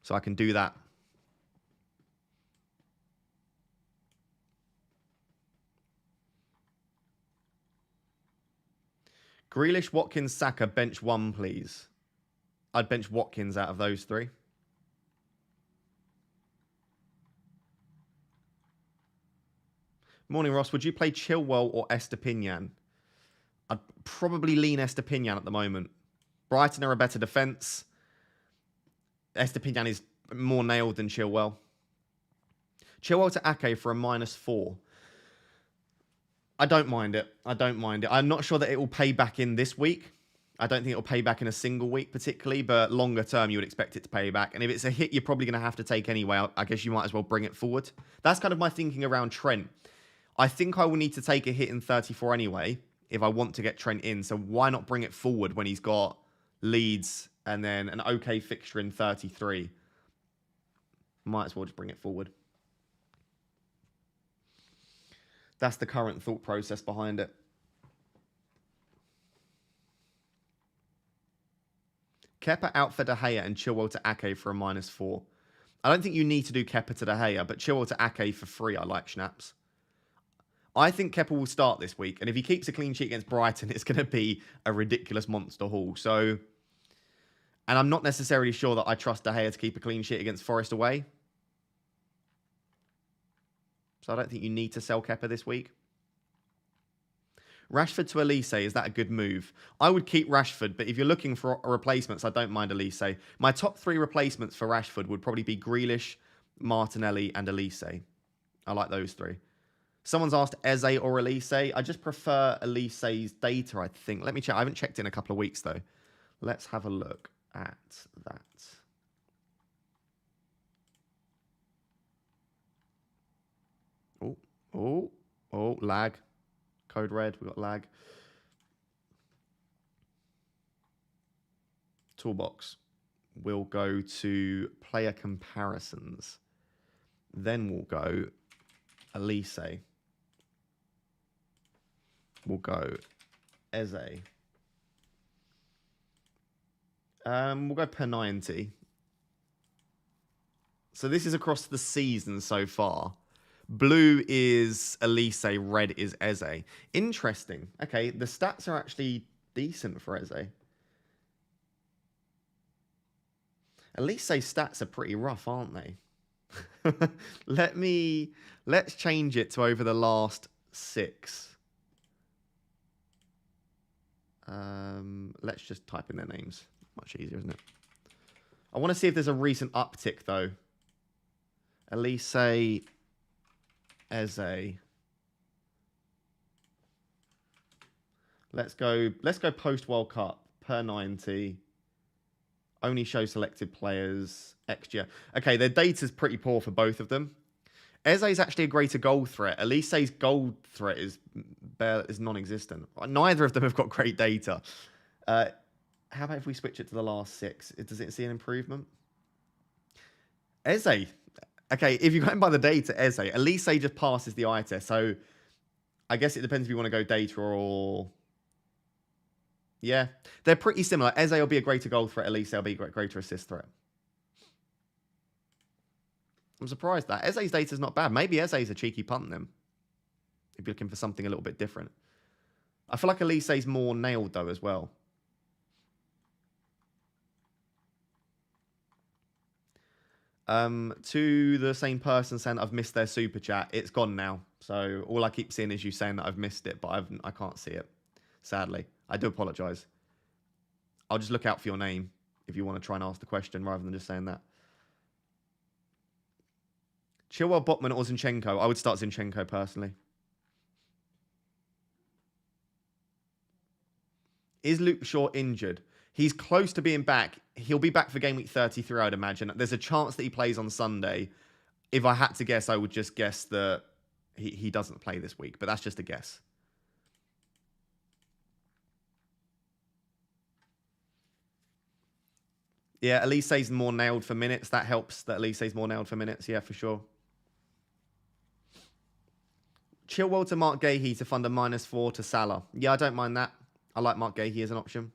So I can do that. Grealish, Watkins, Saka, bench 1, please. I'd bench Watkins out of those 3. Morning, Ross. Would you play Chilwell or Estepinian? I'd probably lean Estepinian at the moment. Brighton are a better defence. Estepinian is more nailed than Chilwell. Chilwell to Ake for a -4. I don't mind it. I don't mind it. I'm not sure that it will pay back in this week. I don't think it will pay back in a single week particularly, but longer term, you would expect it to pay back. And if it's a hit, you're probably going to have to take anyway. I guess you might as well bring it forward. That's kind of my thinking around Trent. I think I will need to take a hit in 34 anyway if I want to get Trent in. So why not bring it forward when he's got Leeds and then an okay fixture in 33? Might as well just bring it forward. That's the current thought process behind it. Kepa out for De Gea and Chilwell to Ake for a -4. I don't think you need to do Kepa to De Gea, but Chilwell to Ake for free, I like Schnaps. I think Kepa will start this week, and if he keeps a clean sheet against Brighton, it's going to be a ridiculous monster haul. So, and I'm not necessarily sure that I trust De Gea to keep a clean sheet against Forest away. So I don't think you need to sell Kepa this week. Rashford to Elise, is that a good move? I would keep Rashford, but if you're looking for replacements, I don't mind Elise. My top 3 replacements for Rashford would probably be Grealish, Martinelli, and Elise. I like those 3. Someone's asked Eze or Elise. I just prefer Elise's data, I think. Let me check. I haven't checked in a couple of weeks, though. Let's have a look at that. Oh, lag. Code red, we got lag. Toolbox. We'll go to player comparisons. Then we'll go Elise. We'll go Eze. We'll go per 90. So this is across the season so far. Blue is Elise, red is Eze. Interesting. Okay, the stats are actually decent for Eze. Elise's stats are pretty rough, aren't they? Let's change it to over the last 6. Let's just type in their names. Much easier, isn't it? I want to see if there's a recent uptick, though. Elise, Eze. Let's go post World Cup per 90. Only show selected players. XG. Okay, their data's pretty poor for both of them. Eze's actually a greater goal threat. Elise's goal threat is non-existent. Neither of them have got great data. How about if we switch it to the last 6? Does it see an improvement? Eze. Okay, if you're going by the data, Eze. Elise just passes the eye test. So I guess it depends if you want to go data or... Yeah, they're pretty similar. Eze will be a greater goal threat. Elise will be a greater assist threat. I'm surprised that. Eze's data's not bad. Maybe Eze's a cheeky punt then. If you're looking for something a little bit different. I feel like Elise's more nailed though as well. To the same person saying I've missed their super chat. It's gone now. So all I keep seeing is you saying that I've missed it, but I can't see it. Sadly. I do apologise. I'll just look out for your name if you want to try and ask the question rather than just saying that. Chilwell, Botman or Zinchenko? I would start Zinchenko personally. Is Luke Shaw injured? He's close to being back. He'll be back for game week 33, I'd imagine. There's a chance that he plays on Sunday. If I had to guess, I would just guess that he doesn't play this week. But that's just a guess. Yeah, Elise's more nailed for minutes. That helps that Elise's more nailed for minutes. Yeah, for sure. Chilwell to Mark Gahey to fund a -4 to Salah. Yeah, I don't mind that. I like Mark Gahey as an option.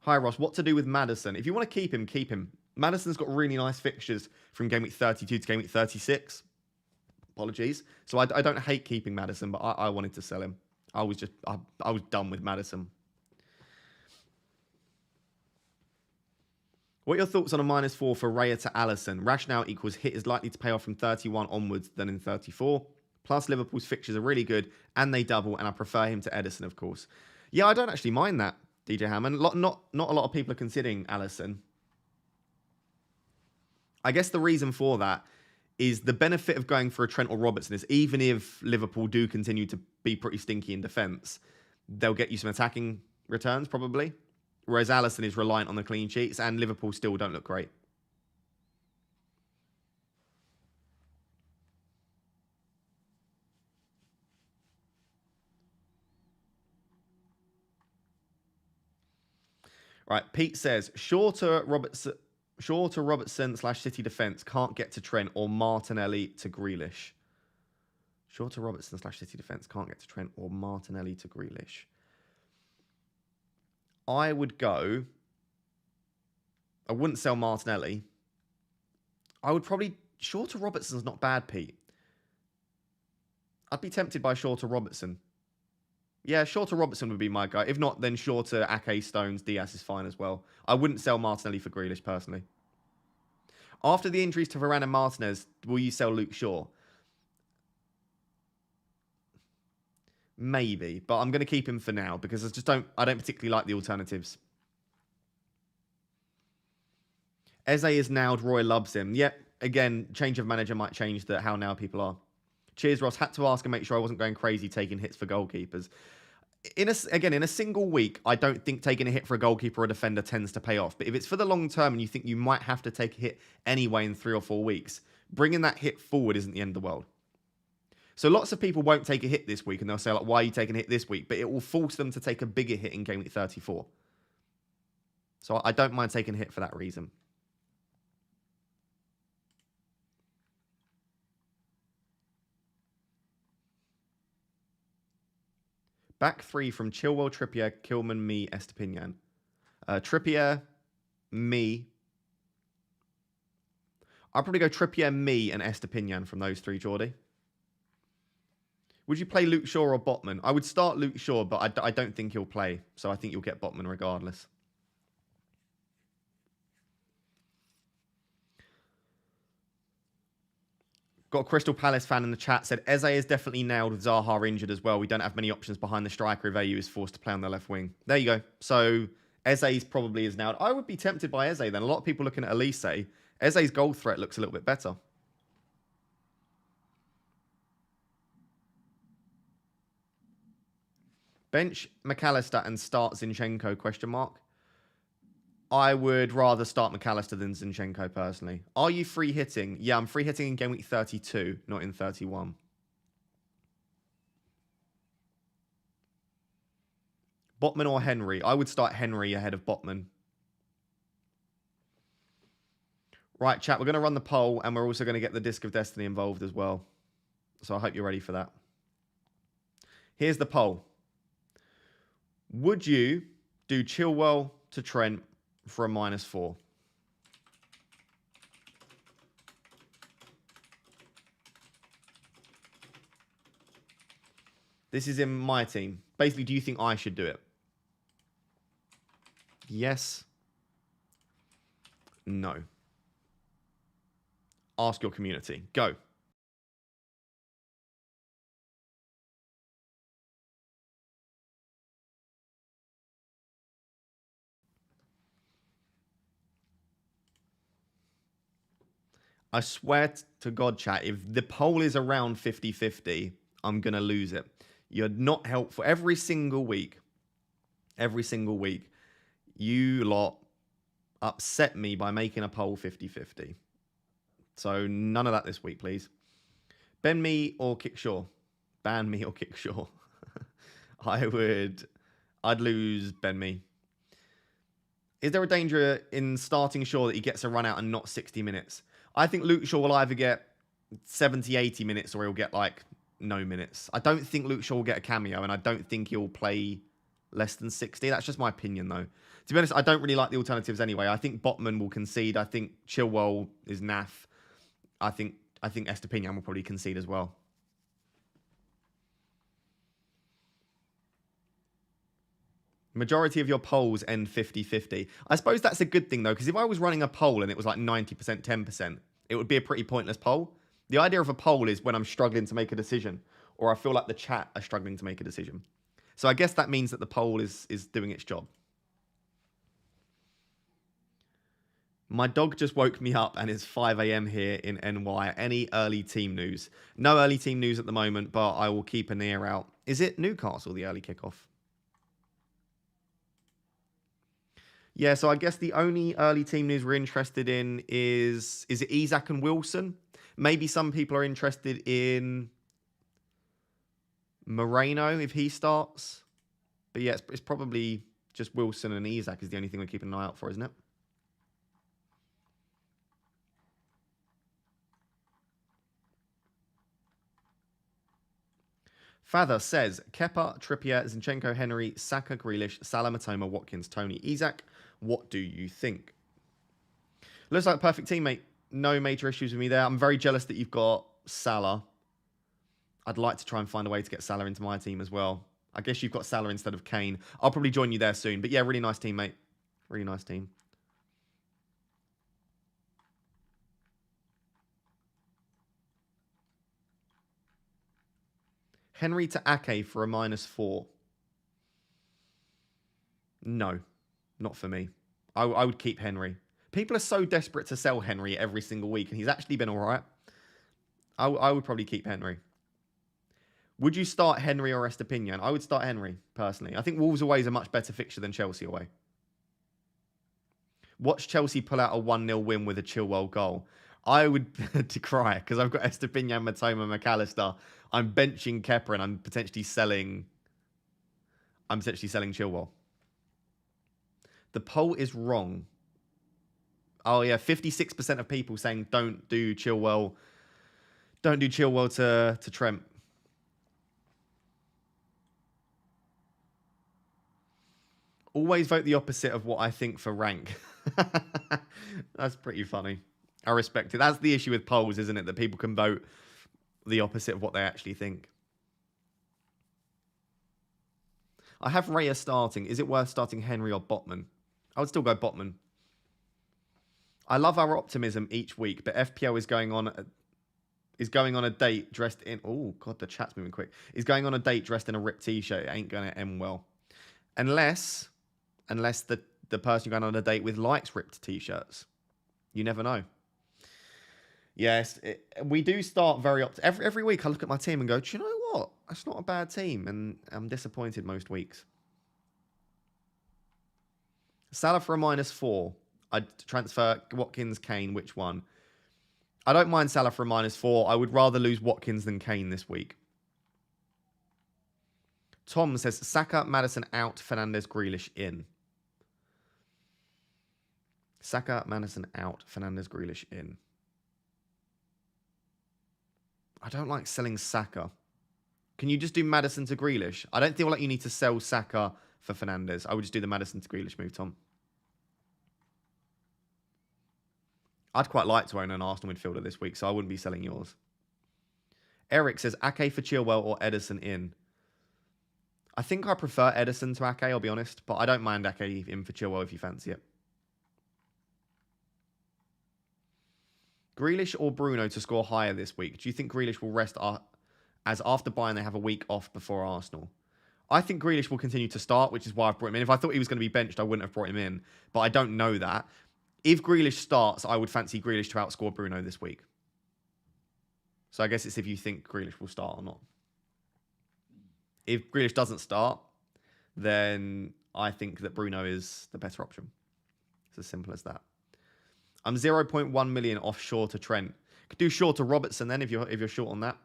Hi, Ross. What to do with Maddison? If you want to keep him, keep him. Maddison's got really nice fixtures from game week 32 to game week 36. Apologies. So I don't hate keeping Maddison, but I wanted to sell him. I was done with Maddison. What are your thoughts on a -4 for Raya to Alisson? Rationale equals hit is likely to pay off from 31 onwards than in 34. Plus, Liverpool's fixtures are really good and they double, and I prefer him to Edison, of course. Yeah, I don't actually mind that, DJ Hammond. Not a lot of people are considering Alisson. I guess the reason for that is the benefit of going for a Trent or Robertson is even if Liverpool do continue to be pretty stinky in defence, they'll get you some attacking returns probably. Whereas Alisson is reliant on the clean sheets and Liverpool still don't look great. Right, Pete says, shorter Robertson / City defence can't get to Trent or Martinelli to Grealish. Shorter Robertson / City defence can't get to Trent or Martinelli to Grealish. I would go... I wouldn't sell Martinelli. I would probably... Shorter Robertson's not bad, Pete. I'd be tempted by Shorter Robertson. Yeah, Shorter Robertson would be my guy. If not, then Shorter, Ake, Stones, Diaz is fine as well. I wouldn't sell Martinelli for Grealish, personally. After the injuries to Varane and Martinez, will you sell Luke Shaw? Maybe, but I'm going to keep him for now because I don't particularly like the alternatives. Eze is nailed. Roy loves him. Yep. Again, change of manager might change how now people are. Cheers, Ross. Had to ask and make sure I wasn't going crazy taking hits for goalkeepers. In a single week, I don't think taking a hit for a goalkeeper or a defender tends to pay off. But if it's for the long term and you think you might have to take a hit anyway in 3 or 4 weeks, bringing that hit forward isn't the end of the world. So lots of people won't take a hit this week and they'll say, like, why are you taking a hit this week? But it will force them to take a bigger hit in game week 34. So I don't mind taking a hit for that reason. Back 3 from Chilwell, Trippier, Kilman, me, Estepinian. Trippier, me. I'll probably go Trippier, me, and Estepinian from those 3, Geordie. Would you play Luke Shaw or Botman? I would start Luke Shaw, but I don't think he'll play. So I think you'll get Botman regardless. Got a Crystal Palace fan in the chat, said Eze is definitely nailed with Zaha injured as well. We don't have many options behind the striker if AU is forced to play on the left wing. There you go. So Eze's probably is nailed. I would be tempted by Eze then. A lot of people looking at Elise. Eze's goal threat looks a little bit better. Bench McAllister and start Zinchenko, ? I would rather start McAllister than Zinchenko, personally. Are you free hitting? Yeah, I'm free hitting in game week 32, not in 31. Botman or Henry? I would start Henry ahead of Botman. Right, chat, we're going to run the poll, and we're also going to get the Disc of Destiny involved as well. So I hope you're ready for that. Here's the poll. Would you do Chilwell to Trent for a -4? This is in my team. Basically, do you think I should do it? Yes. No. Ask your community. Go. I swear to God, chat, if the poll is around 50-50, I'm going to lose it. You're not helpful. Every single week, you lot upset me by making a poll 50-50. So none of that this week, please. Ben me or Kickshaw? Ban me or Kickshaw? I'd lose Ben me. Is there a danger in starting Shaw that he gets a run out and not 60 minutes? I think Luke Shaw will either get 70, 80 minutes or he'll get like no minutes. I don't think Luke Shaw will get a cameo and I don't think he'll play less than 60. That's just my opinion though. To be honest, I don't really like the alternatives anyway. I think Botman will concede. I think Chilwell is naff. I think I think Estepinian will probably concede as well. Majority of your polls end 50-50. I suppose that's a good thing, though, because if I was running a poll and it was like 90%, 10%, it would be a pretty pointless poll. The idea of a poll is when I'm struggling to make a decision, or I feel like the chat are struggling to make a decision. So I guess that means that the poll is doing its job. My dog just woke me up and it's 5 a.m. here in NY. Any early team news? No early team news at the moment, but I will keep an ear out. Is it Newcastle, the early kickoff? Yeah, so I guess the only early team news we're interested in is it Isak and Wilson? Maybe some people are interested in Moreno if he starts. But yeah, it's probably just Wilson and Isak is the only thing we're keeping an eye out for, isn't it? Father says, Kepa, Trippier, Zinchenko, Henry, Saka, Grealish, Salah, Matoma, Watkins, Tony, Isak. What do you think? Looks like a perfect teammate. No major issues with me there. I'm very jealous that you've got Salah. I'd like to try and find a way to get Salah into my team as well. I guess you've got Salah instead of Kane. I'll probably join you there soon. But yeah, really nice team, mate. Really nice team. Henry to Ake for a -4. No, not for me. I would keep Henry. People are so desperate to sell Henry every single week, and he's actually been all right. I would probably keep Henry. Would you start Henry or Estepinian? I would start Henry, personally. I think Wolves away is a much better fixture than Chelsea away. Watch Chelsea pull out a 1-0 win with a Chilwell goal. I would decry because I've got Estepinian, Matoma, McAllister. I'm benching Kepa and I'm potentially selling Chilwell. The poll is wrong. Oh yeah, 56% of people saying don't do Chilwell. Don't do Chilwell to Trent. Always vote the opposite of what I think for rank. That's pretty funny. I respect it. That's the issue with polls, isn't it? That people can vote the opposite of what they actually think. I have Raya starting. Is it worth starting Henry or Botman? I would still go Botman. I love our optimism each week, but FPL is going on a date dressed in... Oh, God, the chat's moving quick. Is going on a date dressed in a ripped t-shirt. It ain't going to end well. Unless the person you're going on a date with likes ripped t-shirts. You never know. Yes, we do start very every week I look at my team and go, do you know what? That's not a bad team. And I'm disappointed most weeks. Salah for a -4. I'd transfer Watkins, Kane. Which one? I don't mind Salah for a -4. I would rather lose Watkins than Kane this week. Tom says, Saka, Maddison out, Fernandes, Grealish in. Saka, Maddison out, Fernandes, Grealish in. I don't like selling Saka. Can you just do Maddison to Grealish? I don't feel like you need to sell Saka for Fernandes. I would just do the Maddison to Grealish move, Tom. I'd quite like to own an Arsenal midfielder this week, so I wouldn't be selling yours. Eric says, Ake for Chilwell or Ederson in. I think I prefer Ederson to Ake, I'll be honest, but I don't mind Ake in for Chilwell if you fancy it. Grealish or Bruno to score higher this week? Do you think Grealish will rest as after Bayern they have a week off before Arsenal? I think Grealish will continue to start, which is why I've brought him in. If I thought he was going to be benched, I wouldn't have brought him in, but I don't know that. If Grealish starts, I would fancy Grealish to outscore Bruno this week. So I guess it's if you think Grealish will start or not. If Grealish doesn't start, then I think that Bruno is the better option. It's as simple as that. I'm 0.1 million off Shaw to Trent. Could do Shaw to Robertson then if you're short on that.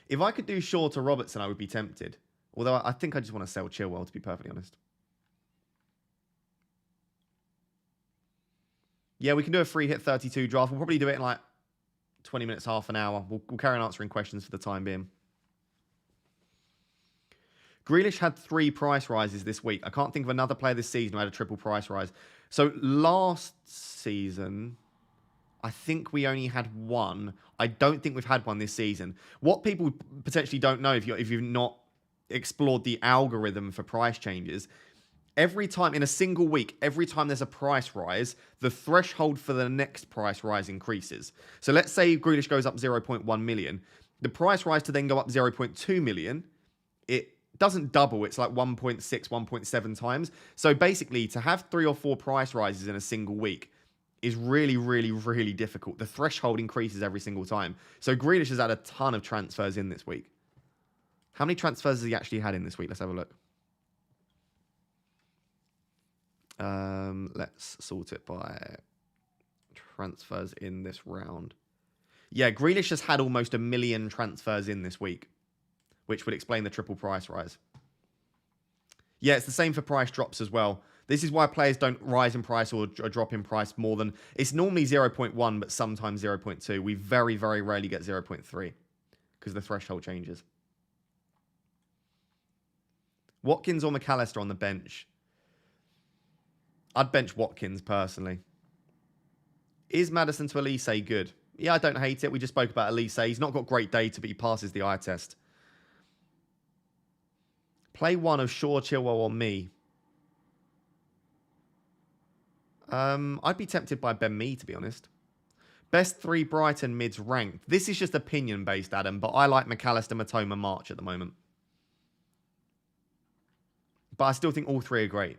If I could do Shaw to Robertson, I would be tempted. Although I think I just want to sell Chilwell, to be perfectly honest. Yeah, we can do a free hit 32 draft. We'll probably do it in like 20 minutes, half an hour. We'll carry on answering questions for the time being. Grealish had 3 price rises this week. I can't think of another player this season who had a triple price rise. So last season, I think we only had one. I don't think we've had one this season. What people potentially don't know, if you've not explored the algorithm for price changes, every time in a single week, every time there's a price rise, the threshold for the next price rise increases. So let's say Grealish goes up 0.1 million. The price rise to then go up 0.2 million, it doesn't double. It's like 1.6, 1.7 times. So basically, to have 3 or 4 price rises in a single week is really, really, really difficult. The threshold increases every single time. So Grealish has had a ton of transfers in this week. How many transfers has he actually had in this week? Let's have a look. Let's sort it by transfers in this round. Yeah, Grealish has had almost 1 million transfers in this week, which would explain the triple price rise. Yeah, it's the same for price drops as well. This is why players don't rise in price or drop in price more than... It's normally 0.1, but sometimes 0.2. We very, very rarely get 0.3 because the threshold changes. Watkins or McAllister on the bench? I'd bench Watkins, personally. Is Maddison to Elise good? Yeah, I don't hate it. We just spoke about Elise. He's not got great data, but he passes the eye test. Play one of Shaw, Chilwell, or me. I'd be tempted by Ben Mee, to be honest. Best 3 Brighton mids ranked. This is just opinion-based, Adam, but I like McAllister, Matoma, March at the moment. But I still think all 3 are great.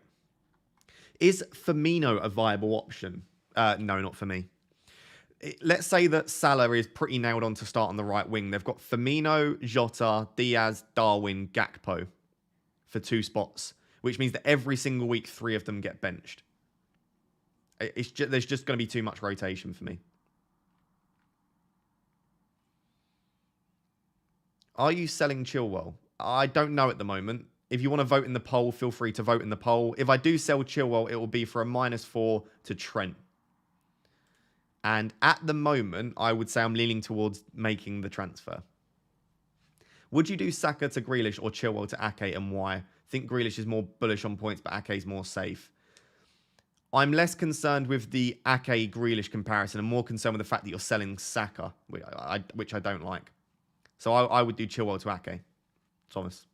Is Firmino a viable option? No, not for me. Let's say that Salah is pretty nailed on to start on the right wing. They've got Firmino, Jota, Diaz, Darwin, Gakpo for 2 spots, which means that every single week 3 of them get benched. There's just going to be too much rotation for me. Are you selling Chilwell? I don't know at the moment. If you want to vote in the poll, feel free to vote in the poll. If I do sell Chilwell, it will be for a -4 to Trent. And at the moment, I would say I'm leaning towards making the transfer. Would you do Saka to Grealish or Chilwell to Ake, and why? I think Grealish is more bullish on points, but Ake is more safe. I'm less concerned with the Ake-Grealish comparison and more concerned with the fact that you're selling Saka, which I don't like. So I would do Chilwell to Ake. Thomas.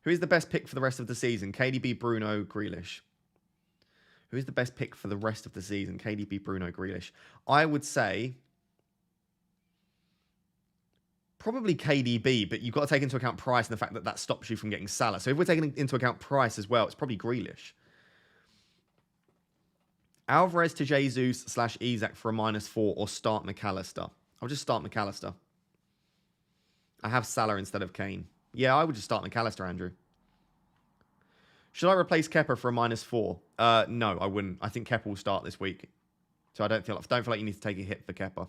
Who is the best pick for the rest of the season? KDB, Bruno, Grealish. Who is the best pick for the rest of the season? KDB, Bruno, Grealish. I would say... probably KDB, but you've got to take into account price and the fact that that stops you from getting Salah. So if we're taking into account price as well, it's probably Grealish. Alvarez to Jesus / Isak for a -4 or start McAllister. I'll just start McAllister. I have Salah instead of Kane. Yeah, I would just start McAllister, Andrew. Should I replace Kepa for a -4? No, I wouldn't. I think Kepa will start this week. So I don't feel like you need to take a hit for Kepa.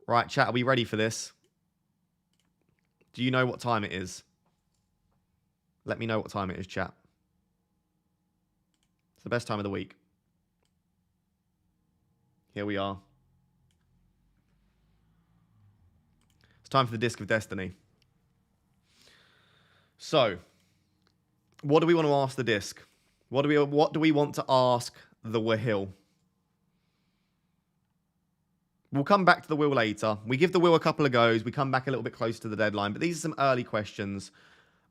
Right, chat, are we ready for this? Do you know what time it is? Let me know what time it is, chat. It's the best time of the week. Here we are. It's time for the Disc of Destiny. So, what do we want to ask the Disc? What do we want to ask the Wheel? We'll come back to the wheel later. We give the wheel a couple of goes. We come back a little bit closer to the deadline. But these are some early questions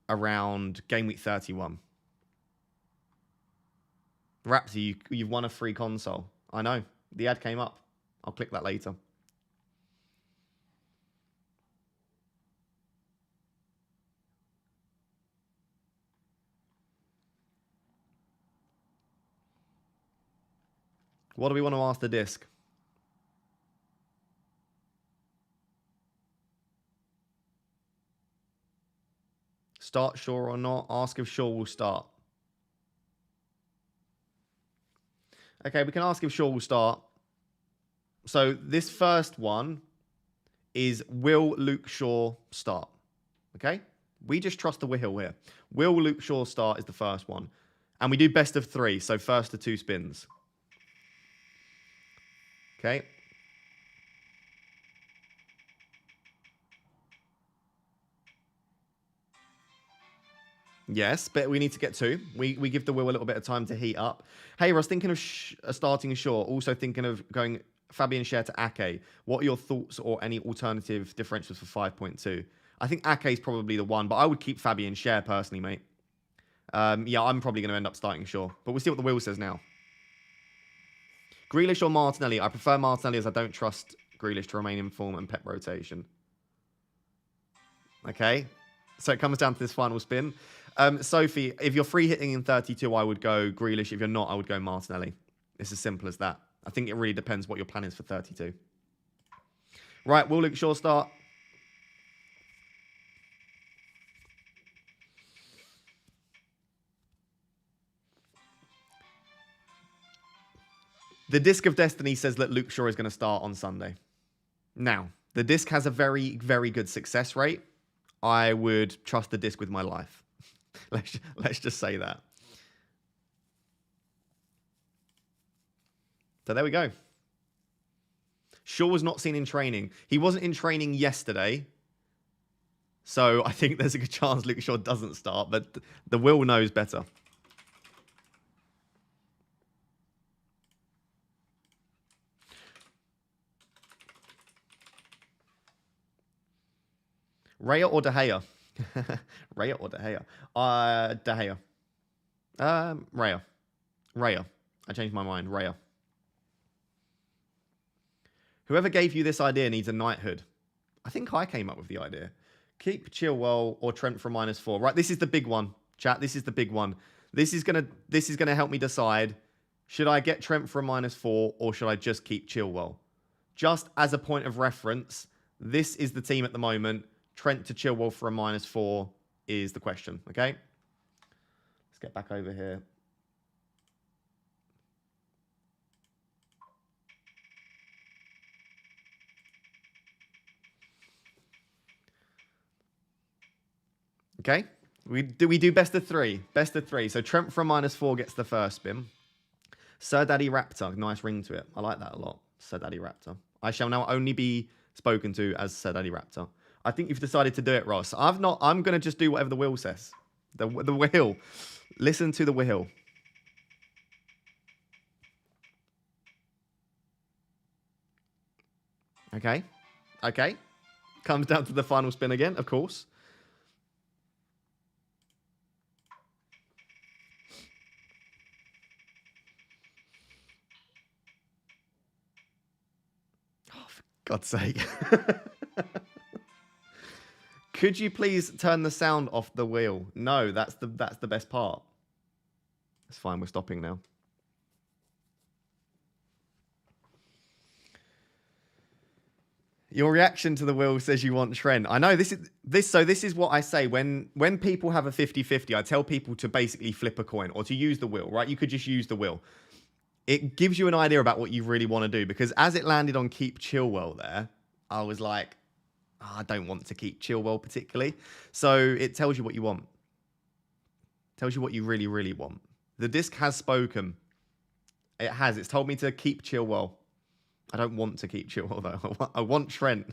around Game Week 31. Rapsy, you've won a free console. I know. The ad came up. I'll click that later. What do we want to ask the Disc? Start Shaw or not? Ask if Shaw will start. Okay, we can ask if Shaw will start. So this first one is, will Luke Shaw start? Okay? We just trust the wheel here. Will Luke Shaw start is the first one. And we do best of 3, so first to 2 spins. Okay. Yes, but we need to get 2. We give the wheel a little bit of time to heat up. Hey, Ross, thinking of starting Shaw. Also thinking of going Fabian Schär to Ake. What are your thoughts or any alternative differentials for 5.2? I think Ake is probably the one, but I would keep Fabian Schär personally, mate. Yeah, I'm probably going to end up starting Shaw. But we'll see what the wheel says now. Grealish or Martinelli? I prefer Martinelli as I don't trust Grealish to remain in form and Pep rotation. Okay. So it comes down to this final spin. Sophie, if you're free hitting in 32, I would go Grealish. If you're not, I would go Martinelli. It's as simple as that. I think it really depends what your plan is for 32. Right, will Luke Shaw start? The Disc of Destiny says that Luke Shaw is going to start on Sunday. Now, the Disc has a very, very good success rate. I would trust the Disc with my life. Let's just say that. So there we go. Shaw was not seen in training. He wasn't in training yesterday. So I think there's a good chance Luke Shaw doesn't start, but the Will knows better. Raya or De Gea? Raya or De Gea? De Gea. Raya. Raya. I changed my mind. Raya. Whoever gave you this idea needs a knighthood. I think I came up with the idea. Keep Chilwell or Trent for -4. Right, this is the big one, chat. This is the big one. This is gonna help me decide. Should I get Trent for a -4 or should I just keep Chilwell? Just as a point of reference, this is the team at the moment. Trent to Chilwell for a -4 is the question, okay? Let's get back over here. Okay, we do best of 3. Best of 3. So Trent for a -4 gets the first spin. Sir Daddy Raptor, nice ring to it. I like that a lot. Sir Daddy Raptor. I shall now only be spoken to as Sir Daddy Raptor. I think you've decided to do it, Ross. I've not. I'm going to just do whatever the wheel says. The wheel. Listen to the wheel. Okay. Okay. Comes down to the final spin again, of course. Oh, for God's sake. Could you please turn the sound off the wheel? No, that's the best part. It's fine, we're stopping now. Your reaction to the wheel says you want Trent. I know this is what I say when people have a 50-50, I tell people to basically flip a coin or to use the wheel, right? You could just use the wheel. It gives you an idea about what you really want to do because as it landed on keep Chilwell there, I was like, oh, I don't want to keep Chilwell particularly. So it tells you what you want. Tells you what you really, really want. The disc has spoken. It has. It's told me to keep Chilwell. I don't want to keep Chilwell, though. I want Trent.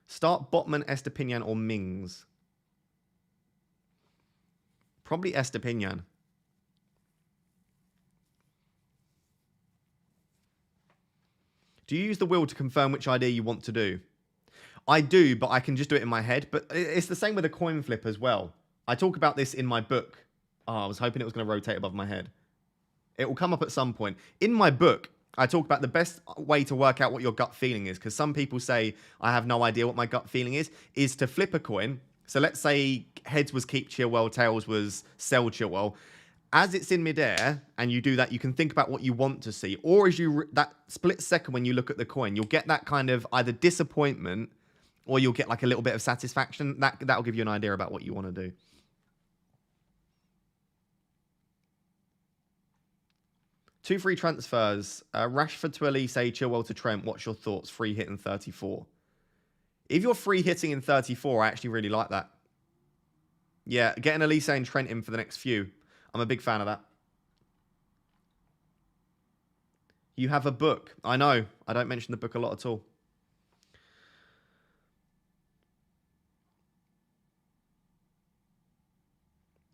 Start Botman, Estepinian, or Mings. Probably Estepinian. Do you use the wheel to confirm which idea you want to do? I do, but I can just do it in my head. But it's the same with a coin flip as well. I talk about this in my book. Oh, I was hoping it was going to rotate above my head. It will come up at some point. In my book, I talk about the best way to work out what your gut feeling is. Because some people say, I have no idea what my gut feeling is to flip a coin. So let's say heads was keep Chilwell, tails was sell Chilwell. As it's in midair and you do that, you can think about what you want to see. Or as you that split second when you look at the coin, you'll get that kind of either disappointment or you'll get like a little bit of satisfaction. That'll give you an idea about what you want to do. Two free transfers. Rashford to Elise, Chilwell to Trent. What's your thoughts? Free hit in 34. If you're free hitting in 34, I actually really like that. Yeah, getting Elise and Trent in for the next few. I'm a big fan of that. You have a book. I know. I don't mention the book a lot at all.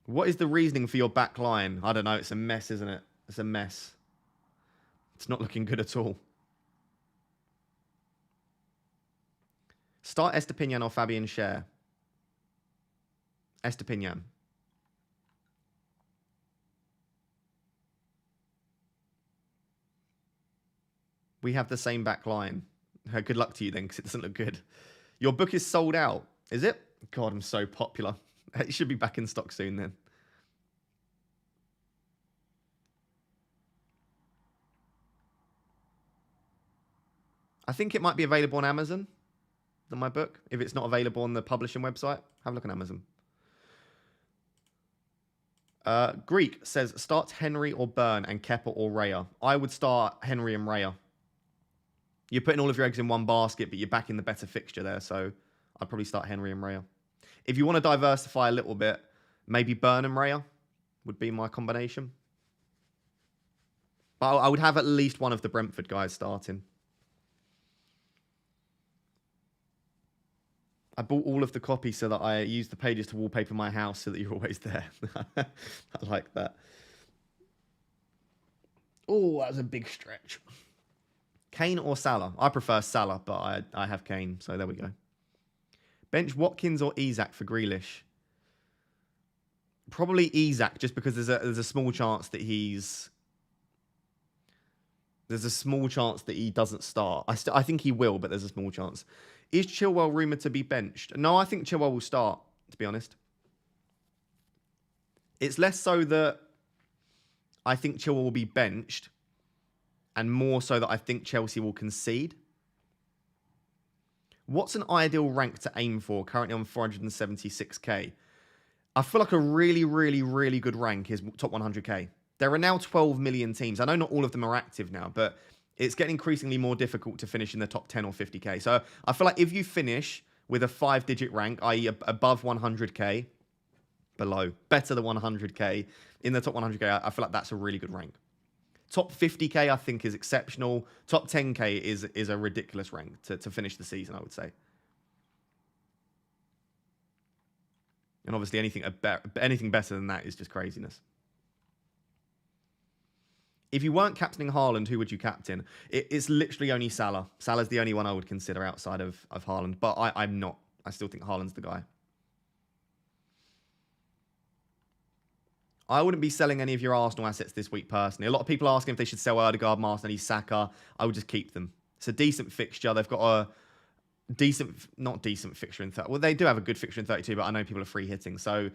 What is the reasoning for your back line? I don't know. It's a mess, isn't it? It's a mess. It's not looking good at all. Start Estepinian or Fabian Schär. Estepinian. We have the same back line. Good luck to you then, because it doesn't look good. Your book is sold out. Is it? God, I'm so popular. It should be back in stock soon then. I think it might be available on Amazon, my book. If it's not available on the publishing website, have a look on Amazon. Greek says, start Henry or Burn and Kepa or Raya. I would start Henry and Raya. You're putting all of your eggs in one basket, but you're backing the better fixture there. So I'd probably start Henry and Raya. If you want to diversify a little bit, maybe Burn and Raya would be my combination. But I would have at least one of the Brentford guys starting. I bought all of the copies so that I use the pages to wallpaper my house so that you're always there. I like that. Oh, that was a big stretch. Kane or Salah? I prefer Salah, but I have Kane, so there we go. Bench Watkins or Isak for Grealish? Probably Isak, just because there's a small chance that he's... There's a small chance that he doesn't start. I think he will, but there's a small chance. Is Chilwell rumoured to be benched? No, I think Chilwell will start, to be honest. It's less so that I think Chilwell will be benched, and more so that I think Chelsea will concede. What's an ideal rank to aim for? Currently on 476k. I feel like a really, really, really good rank is top 100k. There are now 12 million teams. I know not all of them are active now, but it's getting increasingly more difficult to finish in the top 10 or 50k. So I feel like if you finish with a 5-digit rank, i.e. above 100k, below, better than 100k, in the top 100k, I feel like that's a really good rank. Top 50k, I think, is exceptional. Top 10k is a ridiculous rank to finish the season, I would say. And obviously anything better than that is just craziness. If you weren't captaining Haaland, who would you captain? It's literally only Salah. Salah's the only one I would consider outside of Haaland, but I'm not. I still think Haaland's the guy. I wouldn't be selling any of your Arsenal assets this week personally. A lot of people asking if they should sell Odegaard, Martinelli, Saka. I would just keep them. It's a decent fixture. They've got a not decent fixture in 30. Well, they do have a good fixture in 32, but I know people are free hitting. So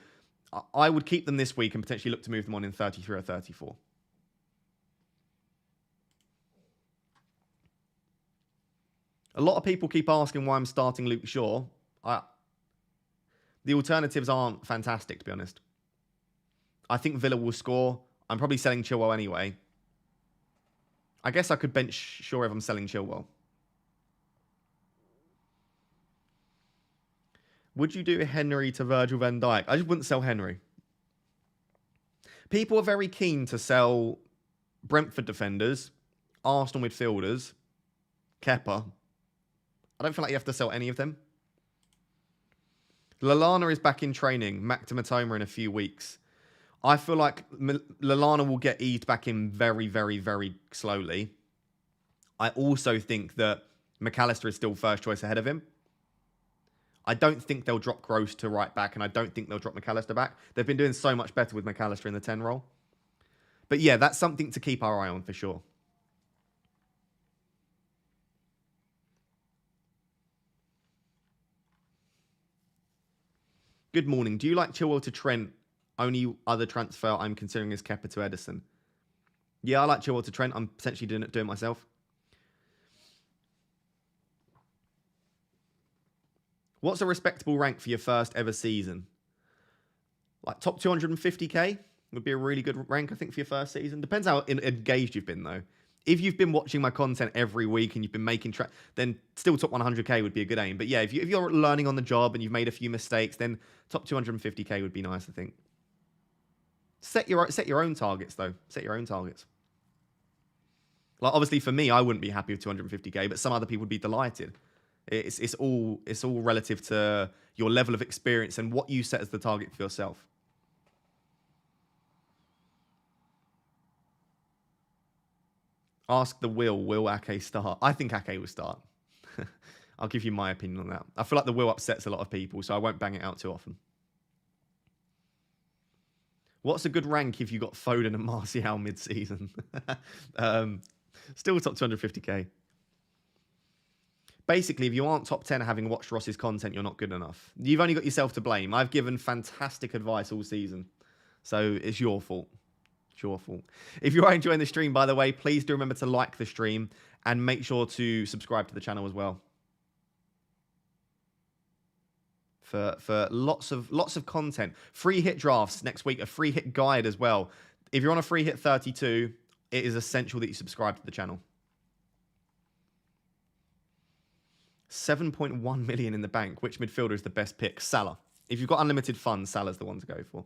I would keep them this week and potentially look to move them on in 33 or 34. A lot of people keep asking why I'm starting Luke Shaw. The alternatives aren't fantastic, to be honest. I think Villa will score. I'm probably selling Chilwell anyway. I guess I could bench Shaw if I'm selling Chilwell. Would you do Henry to Virgil van Dijk? I just wouldn't sell Henry. People are very keen to sell Brentford defenders, Arsenal midfielders, Kepa. I don't feel like you have to sell any of them. Lallana is back in training. Mac to Matoma in a few weeks. I feel like Lallana will get eased back in very, very, very slowly. I also think that McAllister is still first choice ahead of him. I don't think they'll drop Gross to right back, and I don't think they'll drop McAllister back. They've been doing so much better with McAllister in the 10 role. But yeah, that's something to keep our eye on for sure. Good morning. Do you like Chilwell to Trent? Only other transfer I'm considering is Kepa to Edison. Yeah, I like Chilwell to Trent. I'm potentially doing it myself. What's a respectable rank for your first ever season? Like top 250k would be a really good rank, I think, for your first season. Depends how engaged you've been, though. If you've been watching my content every week and you've been making then still top 100k would be a good aim. But yeah, if you're learning on the job and you've made a few mistakes, then top 250k would be nice, I think. Set your own targets, though. Set your own targets. Like, obviously, for me, I wouldn't be happy with 250k, but some other people would be delighted. It's all relative to your level of experience and what you set as the target for yourself. Ask the will Ake start? I think Ake will start. I'll give you my opinion on that. I feel like the will upsets a lot of people, so I won't bang it out too often. What's a good rank if you got Foden and Martial mid-season? Still top 250k. Basically, if you aren't top 10 having watched Ross's content, you're not good enough. You've only got yourself to blame. I've given fantastic advice all season. So it's your fault. It's your fault. If you are enjoying the stream, by the way, please do remember to like the stream and make sure to subscribe to the channel as well. For lots of content. Free hit drafts next week, a free hit guide as well. If you're on a free hit 32, it is essential that you subscribe to the channel. 7.1 million in the bank. Which midfielder is the best pick? Salah. If you've got unlimited funds, Salah's the one to go for.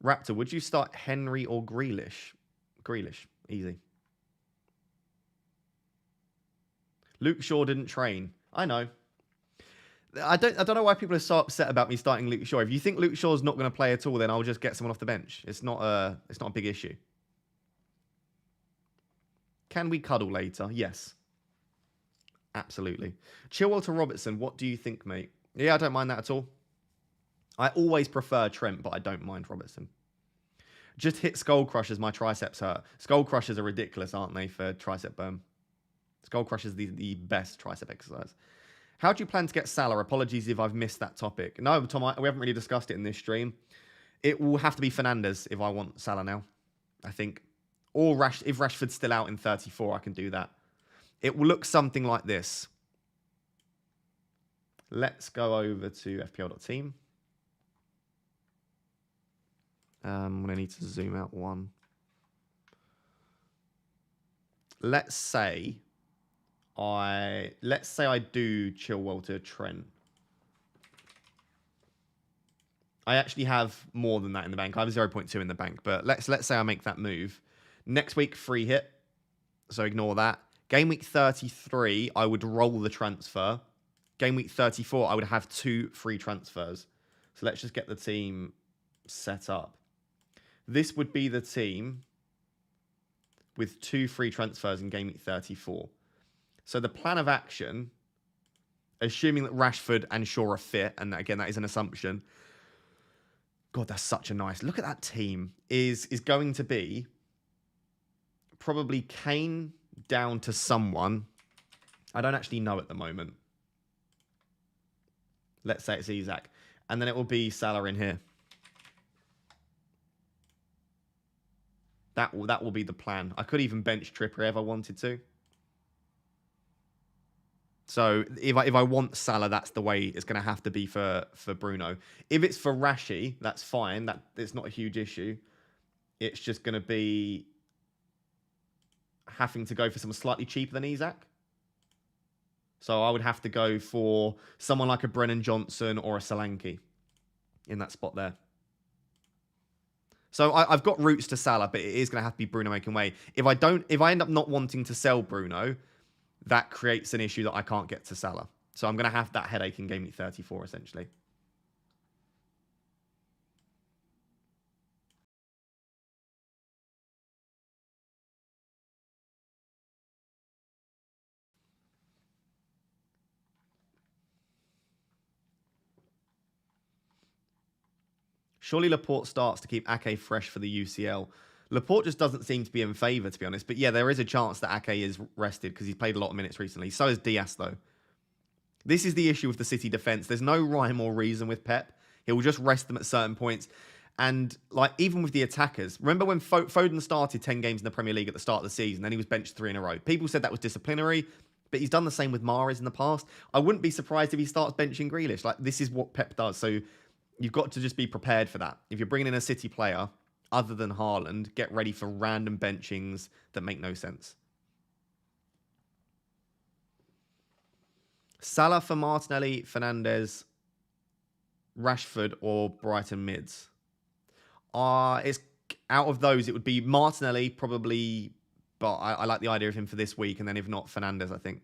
Raptor, would you start Henry or Grealish? Grealish. Easy. Luke Shaw didn't train. I know. I don't know why people are so upset about me starting Luke Shaw. If you think Luke Shaw's not going to play at all, then I'll just get someone off the bench. It's not a big issue. Can we cuddle later? Yes. Absolutely. Chilwell to Robertson, what do you think, mate? Yeah, I don't mind that at all. I always prefer Trent, but I don't mind Robertson. Just hit Skull Crushers, my triceps hurt. Skull Crushers are ridiculous, aren't they, for tricep burn? Skull Crushers is the best tricep exercise. How do you plan to get Salah? Apologies if I've missed that topic. No, Tom, we haven't really discussed it in this stream. It will have to be Fernandes if I want Salah now, I think. Or if Rashford's still out in 34, I can do that. It will look something like this. Let's go over to FPL.team. I'm going to need to zoom out one. Let's say I do Chilwell to Trent. I actually have more than that in the bank. I have 0.2 in the bank, but let's say I make that move. Next week, free hit. So ignore that. Game week 33, I would roll the transfer. Game week 34, I would have 2 free transfers. So let's just get the team set up. This would be the team with 2 free transfers in game week 34. So the plan of action, assuming that Rashford and Shaw are fit, and again, that is an assumption. God, that's such a nice... Look at that team. Is going to be probably Kane down to someone. I don't actually know at the moment. Let's say it's Isaac. And then it will be Salah in here. That will be the plan. I could even bench Trippier if I wanted to. So if I want Salah, that's the way it's going to have to be for Bruno. If it's for Rashi, that's fine. It's not a huge issue. It's just going to be having to go for someone slightly cheaper than Isaac. So I would have to go for someone like a Brennan Johnson or a Solanke in that spot there. So I've got routes to Salah, but it is going to have to be Bruno making way. If I end up not wanting to sell Bruno, that creates an issue that I can't get to Salah. So I'm going to have that headache in game week 34, essentially. Surely Laporte starts to keep Ake fresh for the UCL. Laporte just doesn't seem to be in favour, to be honest. But yeah, there is a chance that Ake is rested because he's played a lot of minutes recently. So is Diaz, though. This is the issue with the City defence. There's no rhyme or reason with Pep. He'll just rest them at certain points. And like even with the attackers, remember when Foden started 10 games in the Premier League at the start of the season, then he was benched 3 in a row. People said that was disciplinary, but he's done the same with Mahrez in the past. I wouldn't be surprised if he starts benching Grealish. Like this is what Pep does. So you've got to just be prepared for that. If you're bringing in a City player other than Haaland, get ready for random benchings that make no sense. Salah for Martinelli, Fernandes, Rashford, or Brighton mids. It's out of those, it would be Martinelli probably, but I like the idea of him for this week, and then if not, Fernandes, I think.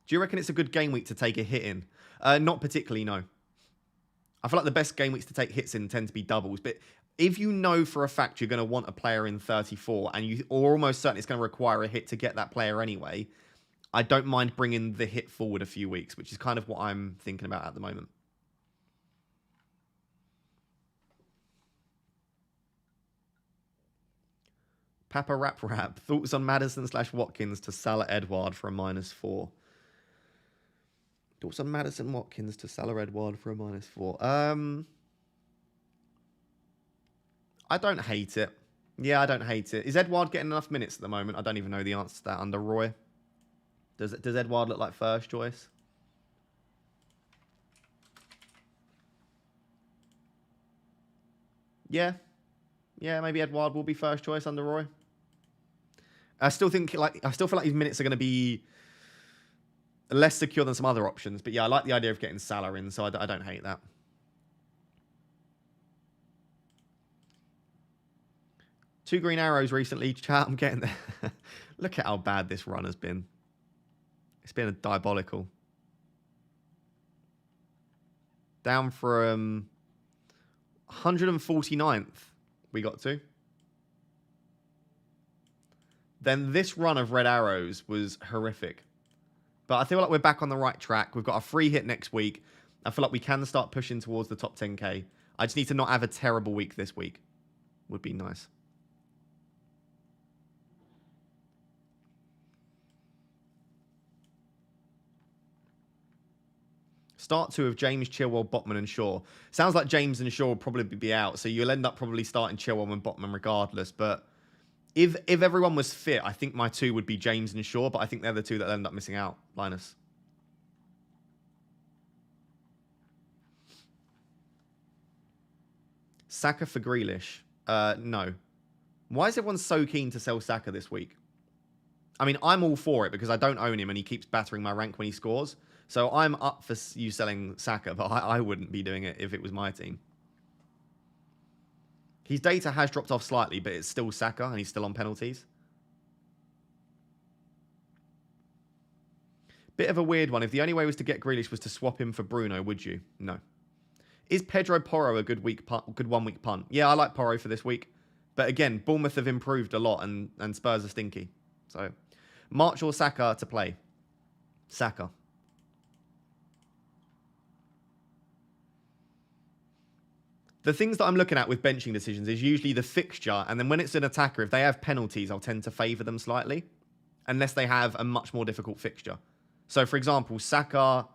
Do you reckon it's a good game week to take a hit in? Not particularly, no. I feel like the best game weeks to take hits in tend to be doubles, but if you know for a fact you're going to want a player in 34 and you're almost certain it's going to require a hit to get that player anyway, I don't mind bringing the hit forward a few weeks, which is kind of what I'm thinking about at the moment. Papa Rap Rap. Thoughts on Maddison/Watkins to Salah Edouard for a -4? Thoughts on Maddison Watkins to Salah Edouard for a -4? I don't hate it. Yeah, I don't hate it. Is Edouard getting enough minutes at the moment? I don't even know the answer to that under Roy. Does Edouard look like first choice? Yeah. Yeah, maybe Edouard will be first choice under Roy. I still feel like his minutes are going to be less secure than some other options. But yeah, I like the idea of getting Salah in, so I don't hate that. Two green arrows recently. Chat, I'm getting there. Look at how bad this run has been. It's been a diabolical. Down from 149th we got to. Then this run of red arrows was horrific. But I feel like we're back on the right track. We've got a free hit next week. I feel like we can start pushing towards the top 10k. I just need to not have a terrible week this week. Would be nice. Start 2 of James, Chilwell, Botman and Shaw. Sounds like James and Shaw will probably be out, so you'll end up probably starting Chilwell and Botman regardless. But if everyone was fit, I think my 2 would be James and Shaw, but I think they're the 2 that end up missing out, Linus. Saka for Grealish? No. Why is everyone so keen to sell Saka this week? I mean, I'm all for it because I don't own him and he keeps battering my rank when he scores. So I'm up for you selling Saka, but I wouldn't be doing it if it was my team. His data has dropped off slightly, but it's still Saka and he's still on penalties. Bit of a weird one. If the only way was to get Grealish was to swap him for Bruno, would you? No. Is Pedro Porro a good 1 week punt? Yeah, I like Porro for this week. But again, Bournemouth have improved a lot and Spurs are stinky. So, March or Saka to play? Saka. The things that I'm looking at with benching decisions is usually the fixture, and then when it's an attacker, if they have penalties, I'll tend to favour them slightly, unless they have a much more difficult fixture. So, for example, Saka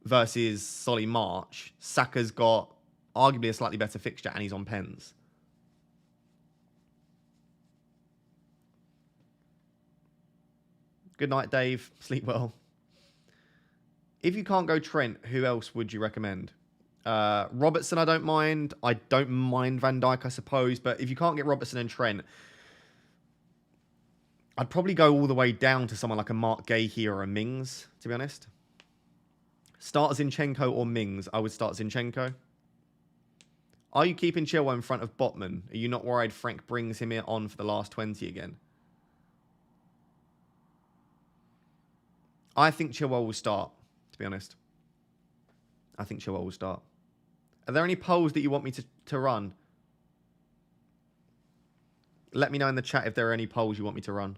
versus Solly March, Saka's got arguably a slightly better fixture, and he's on pens. Good night, Dave. Sleep well. If you can't go Trent, who else would you recommend? Robertson, I don't mind. I don't mind Van Dijk, I suppose. But if you can't get Robertson and Trent, I'd probably go all the way down to someone like a Mark Gahey or a Mings, to be honest. Start Zinchenko or Mings? I would start Zinchenko. Are you keeping Chilwell in front of Botman? Are you not worried Frank brings him on for the last 20 again? I think Chilwell will start, to be honest. I think Chilwell will start. Are there any polls that you want me to run? Let me know in the chat if there are any polls you want me to run.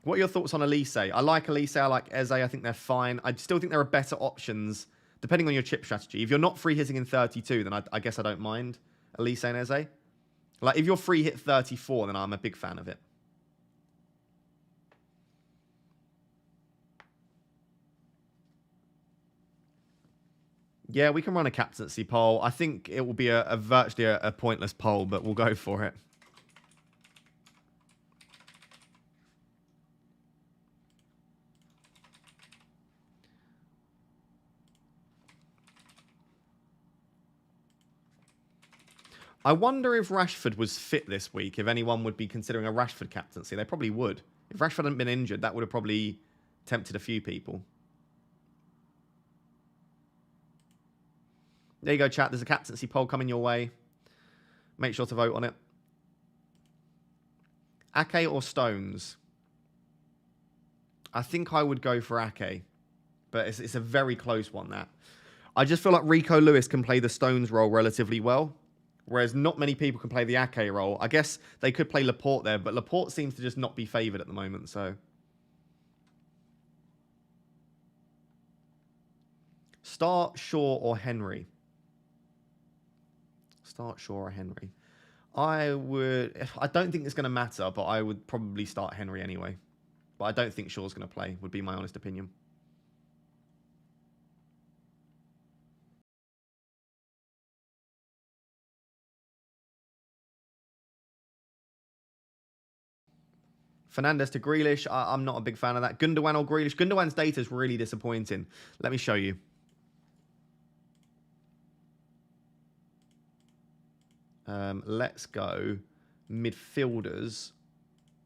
What are your thoughts on Elise? I like Elise. I like Eze. I think they're fine. I still think there are better options, depending on your chip strategy. If you're not free hitting in 32, then I guess I don't mind Elise and Eze. Like, if you're free hit 34, then I'm a big fan of it. Yeah, we can run a captaincy poll. I think it will be virtually a pointless poll, but we'll go for it. I wonder if Rashford was fit this week, if anyone would be considering a Rashford captaincy. They probably would. If Rashford hadn't been injured, that would have probably tempted a few people. There you go, chat. There's a captaincy poll coming your way. Make sure to vote on it. Ake or Stones? I think I would go for Ake, but it's a very close one, that. I just feel like Rico Lewis can play the Stones role relatively well, whereas not many people can play the Ake role. I guess they could play Laporte there, but Laporte seems to just not be favoured at the moment, so... Start Shaw or Henry? Start Shaw or Henry? I don't think it's going to matter, but I would probably start Henry anyway. But I don't think Shaw's going to play, would be my honest opinion. Fernandes to Grealish. I'm not a big fan of that. Gundogan or Grealish. Gundogan's data is really disappointing. Let me show you. Let's go midfielders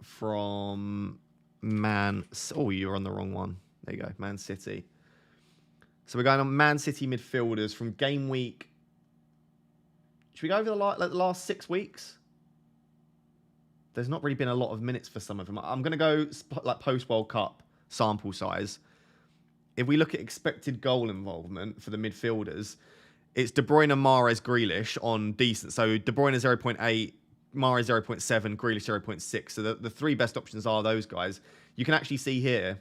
from Man... Oh, you're on the wrong one. There you go, Man City. So we're going on Man City midfielders from game week... Should we go over the last 6 weeks? There's not really been a lot of minutes for some of them. I'm going to go like post-World Cup sample size. If we look at expected goal involvement for the midfielders... It's De Bruyne, Mahrez, Grealish on decent. So De Bruyne 0.8, Mahrez 0.7, Grealish 0.6. So the 3 best options are those guys. You can actually see here,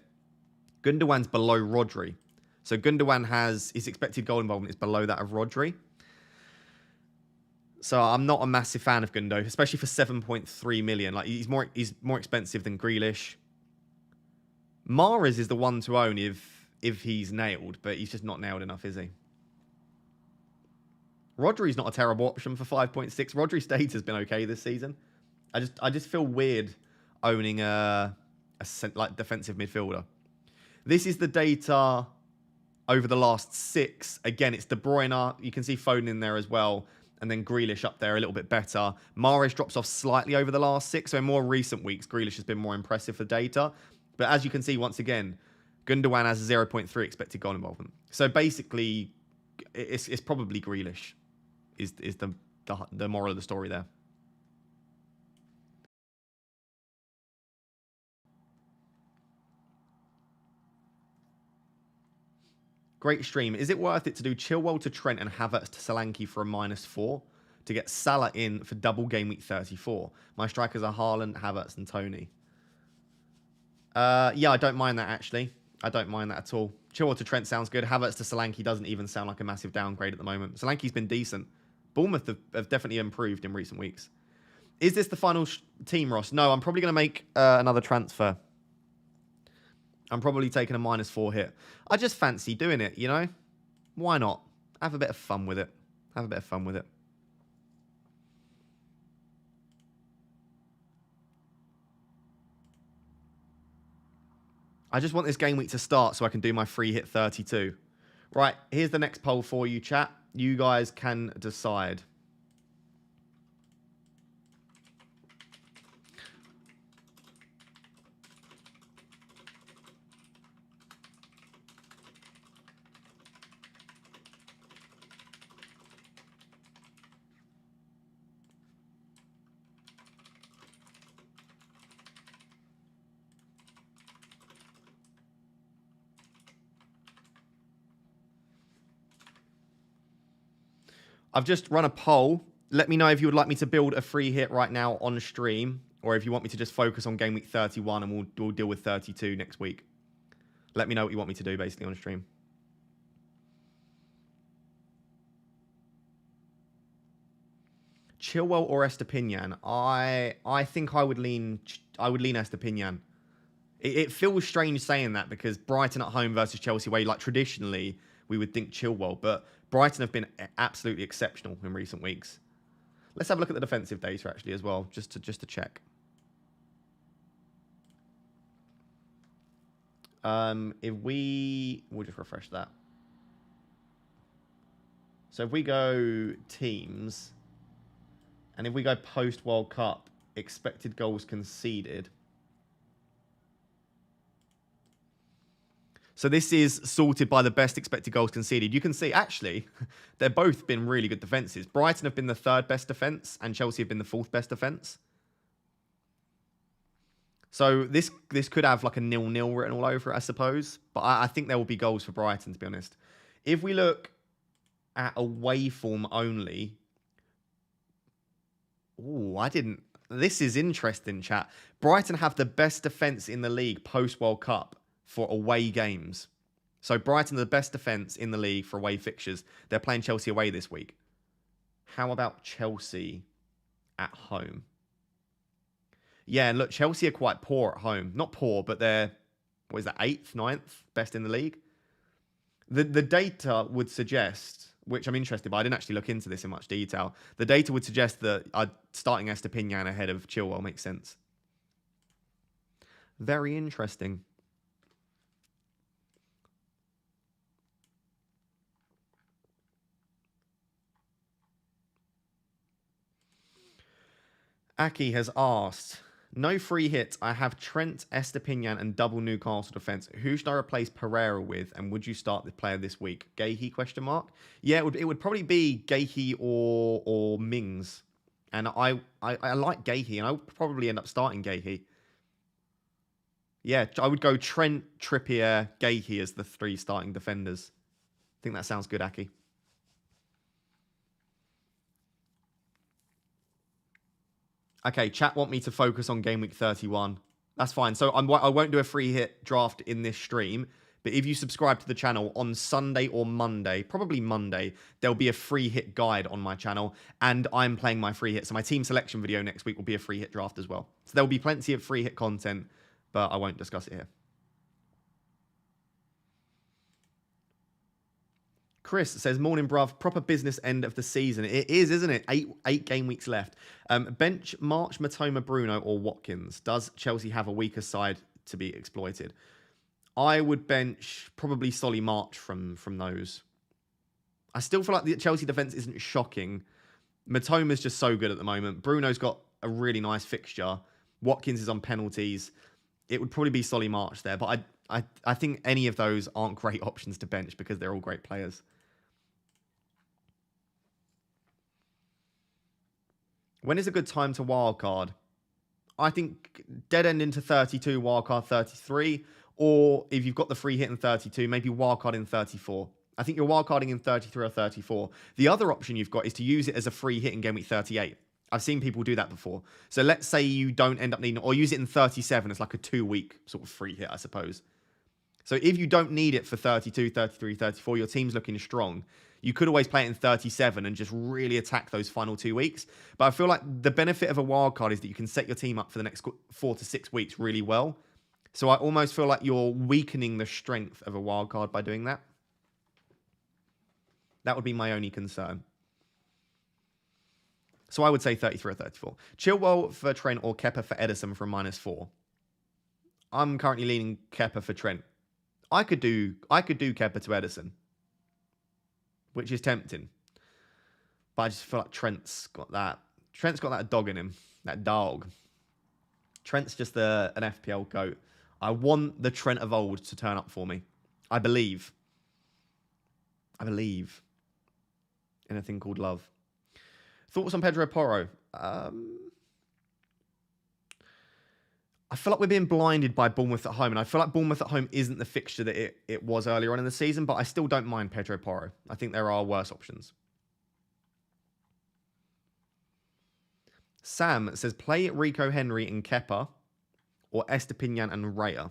Gundogan's below Rodri. So Gundogan his expected goal involvement is below that of Rodri. So I'm not a massive fan of Gundo, especially for 7.3 million. Like he's more expensive than Grealish. Mahrez is the one to own if he's nailed, but he's just not nailed enough, is he? Rodri's not a terrible option for 5.6. Rodri's data has been okay this season. I just feel weird owning a like defensive midfielder. This is the data over the last 6. Again, it's De Bruyne. You can see Foden in there as well. And then Grealish up there a little bit better. Mahrez drops off slightly over the last 6. So in more recent weeks, Grealish has been more impressive for data. But as you can see, once again, Gundogan has a 0.3 expected goal involvement. So basically, it's probably Grealish. Is the moral of the story there. Great stream. Is it worth it to do Chilwell to Trent and Havertz to Solanke for a -4 to get Salah in for double game week 34? My strikers are Haaland, Havertz, and Tony. Yeah, I don't mind that actually. I don't mind that at all. Chilwell to Trent sounds good. Havertz to Solanke doesn't even sound like a massive downgrade at the moment. Solanke's been decent. Bournemouth have definitely improved in recent weeks. Is this the final team, Ross? No, I'm probably going to make another transfer. I'm probably taking a -4 hit. I just fancy doing it, you know? Why not? Have a bit of fun with it. Have a bit of fun with it. I just want this game week to start so I can do my free hit 32. Right, here's the next poll for you, chat. You guys can decide. I've just run a poll. Let me know if you would like me to build a free hit right now on stream, or if you want me to just focus on game week 31 and we'll deal with 32 next week. Let me know what you want me to do basically on stream. Chilwell or Estepinian? I think I would lean Estepinian. It feels strange saying that because Brighton at home versus Chelsea, where like traditionally we would think Chilwell, but Brighton have been absolutely exceptional in recent weeks. Let's have a look at the defensive data actually as well, just to check. We'll just refresh that. So if we go teams, and if we go post World Cup, expected goals conceded. So this is sorted by the best expected goals conceded. You can see, actually, they've both been really good defences. Brighton have been the 3rd best defence, and Chelsea have been the 4th best defence. So this could have like a 0-0 written all over it, I suppose. But I think there will be goals for Brighton, to be honest. If we look at away form only... Oh, I didn't... This is interesting, chat. Brighton have the best defence in the league post-World Cup for away games. So Brighton are the best defence in the league for away fixtures. They're playing Chelsea away this week. How about Chelsea at home? Yeah, and look, Chelsea are quite poor at home. Not poor, but they're, what is that, 8th, 9th best in the league? The data would suggest, which I'm interested by, I didn't actually look into this in much detail. The data would suggest that starting Estepinian ahead of Chilwell makes sense. Very interesting. Aki has asked, no free hits. I have Trent, Estepinian, and double Newcastle defence. Who should I replace Pereira with? And would you start the player this week? Gahey, question mark? Yeah, it would probably be Gahey or Mings. And I like Gahey, and I would probably end up starting Gahey. Yeah, I would go Trent, Trippier, Gahey as the 3 starting defenders. I think that sounds good, Aki. Okay, chat want me to focus on Game Week 31. That's fine. So I won't do a free hit draft in this stream. But if you subscribe to the channel on Sunday or Monday, probably Monday, there'll be a free hit guide on my channel. And I'm playing my free hit. So my team selection video next week will be a free hit draft as well. So there'll be plenty of free hit content, but I won't discuss it here. Chris says, morning, bruv. Proper business end of the season. It is, isn't it? Eight game weeks left. Bench March, Matoma, Bruno, or Watkins. Does Chelsea have a weaker side to be exploited? I would bench probably Solly March from those. I still feel like the Chelsea defence isn't shocking. Matoma's just so good at the moment. Bruno's got a really nice fixture. Watkins is on penalties. It would probably be Solly March there, but I think any of those aren't great options to bench because they're all great players. When is a good time to wildcard? I think dead end into 32, wildcard 33. Or if you've got the free hit in 32, maybe wildcard in 34. I think you're wildcarding in 33 or 34. The other option you've got is to use it as a free hit in game week 38. I've seen people do that before. So let's say you don't end up needing it, or use it in 37 as like a 2-week sort of free hit, I suppose. So if you don't need it for 32, 33, 34, your team's looking strong, you could always play it in 37 and just really attack those final 2 weeks. But I feel like the benefit of a wildcard is that you can set your team up for the next 4 to 6 weeks really well. So I almost feel like you're weakening the strength of a wildcard by doing that. That would be my only concern. So I would say 33 or 34. Chilwell for Trent or Kepa for Ederson for -4. I'm currently leaning Kepa for Trent. I could do Kepa to Ederson, which is tempting. But I just feel like Trent's got that dog in him. That dog. Trent's just an FPL GOAT. I want the Trent of old to turn up for me. I believe in a thing called love. Thoughts on Pedro Porro? I feel like we're being blinded by Bournemouth at home, and I feel like Bournemouth at home isn't the fixture that it was earlier on in the season, but I still don't mind Pedro Porro. I think there are worse options. Sam says, play Rico Henry and Kepa or Estepinian and Raya.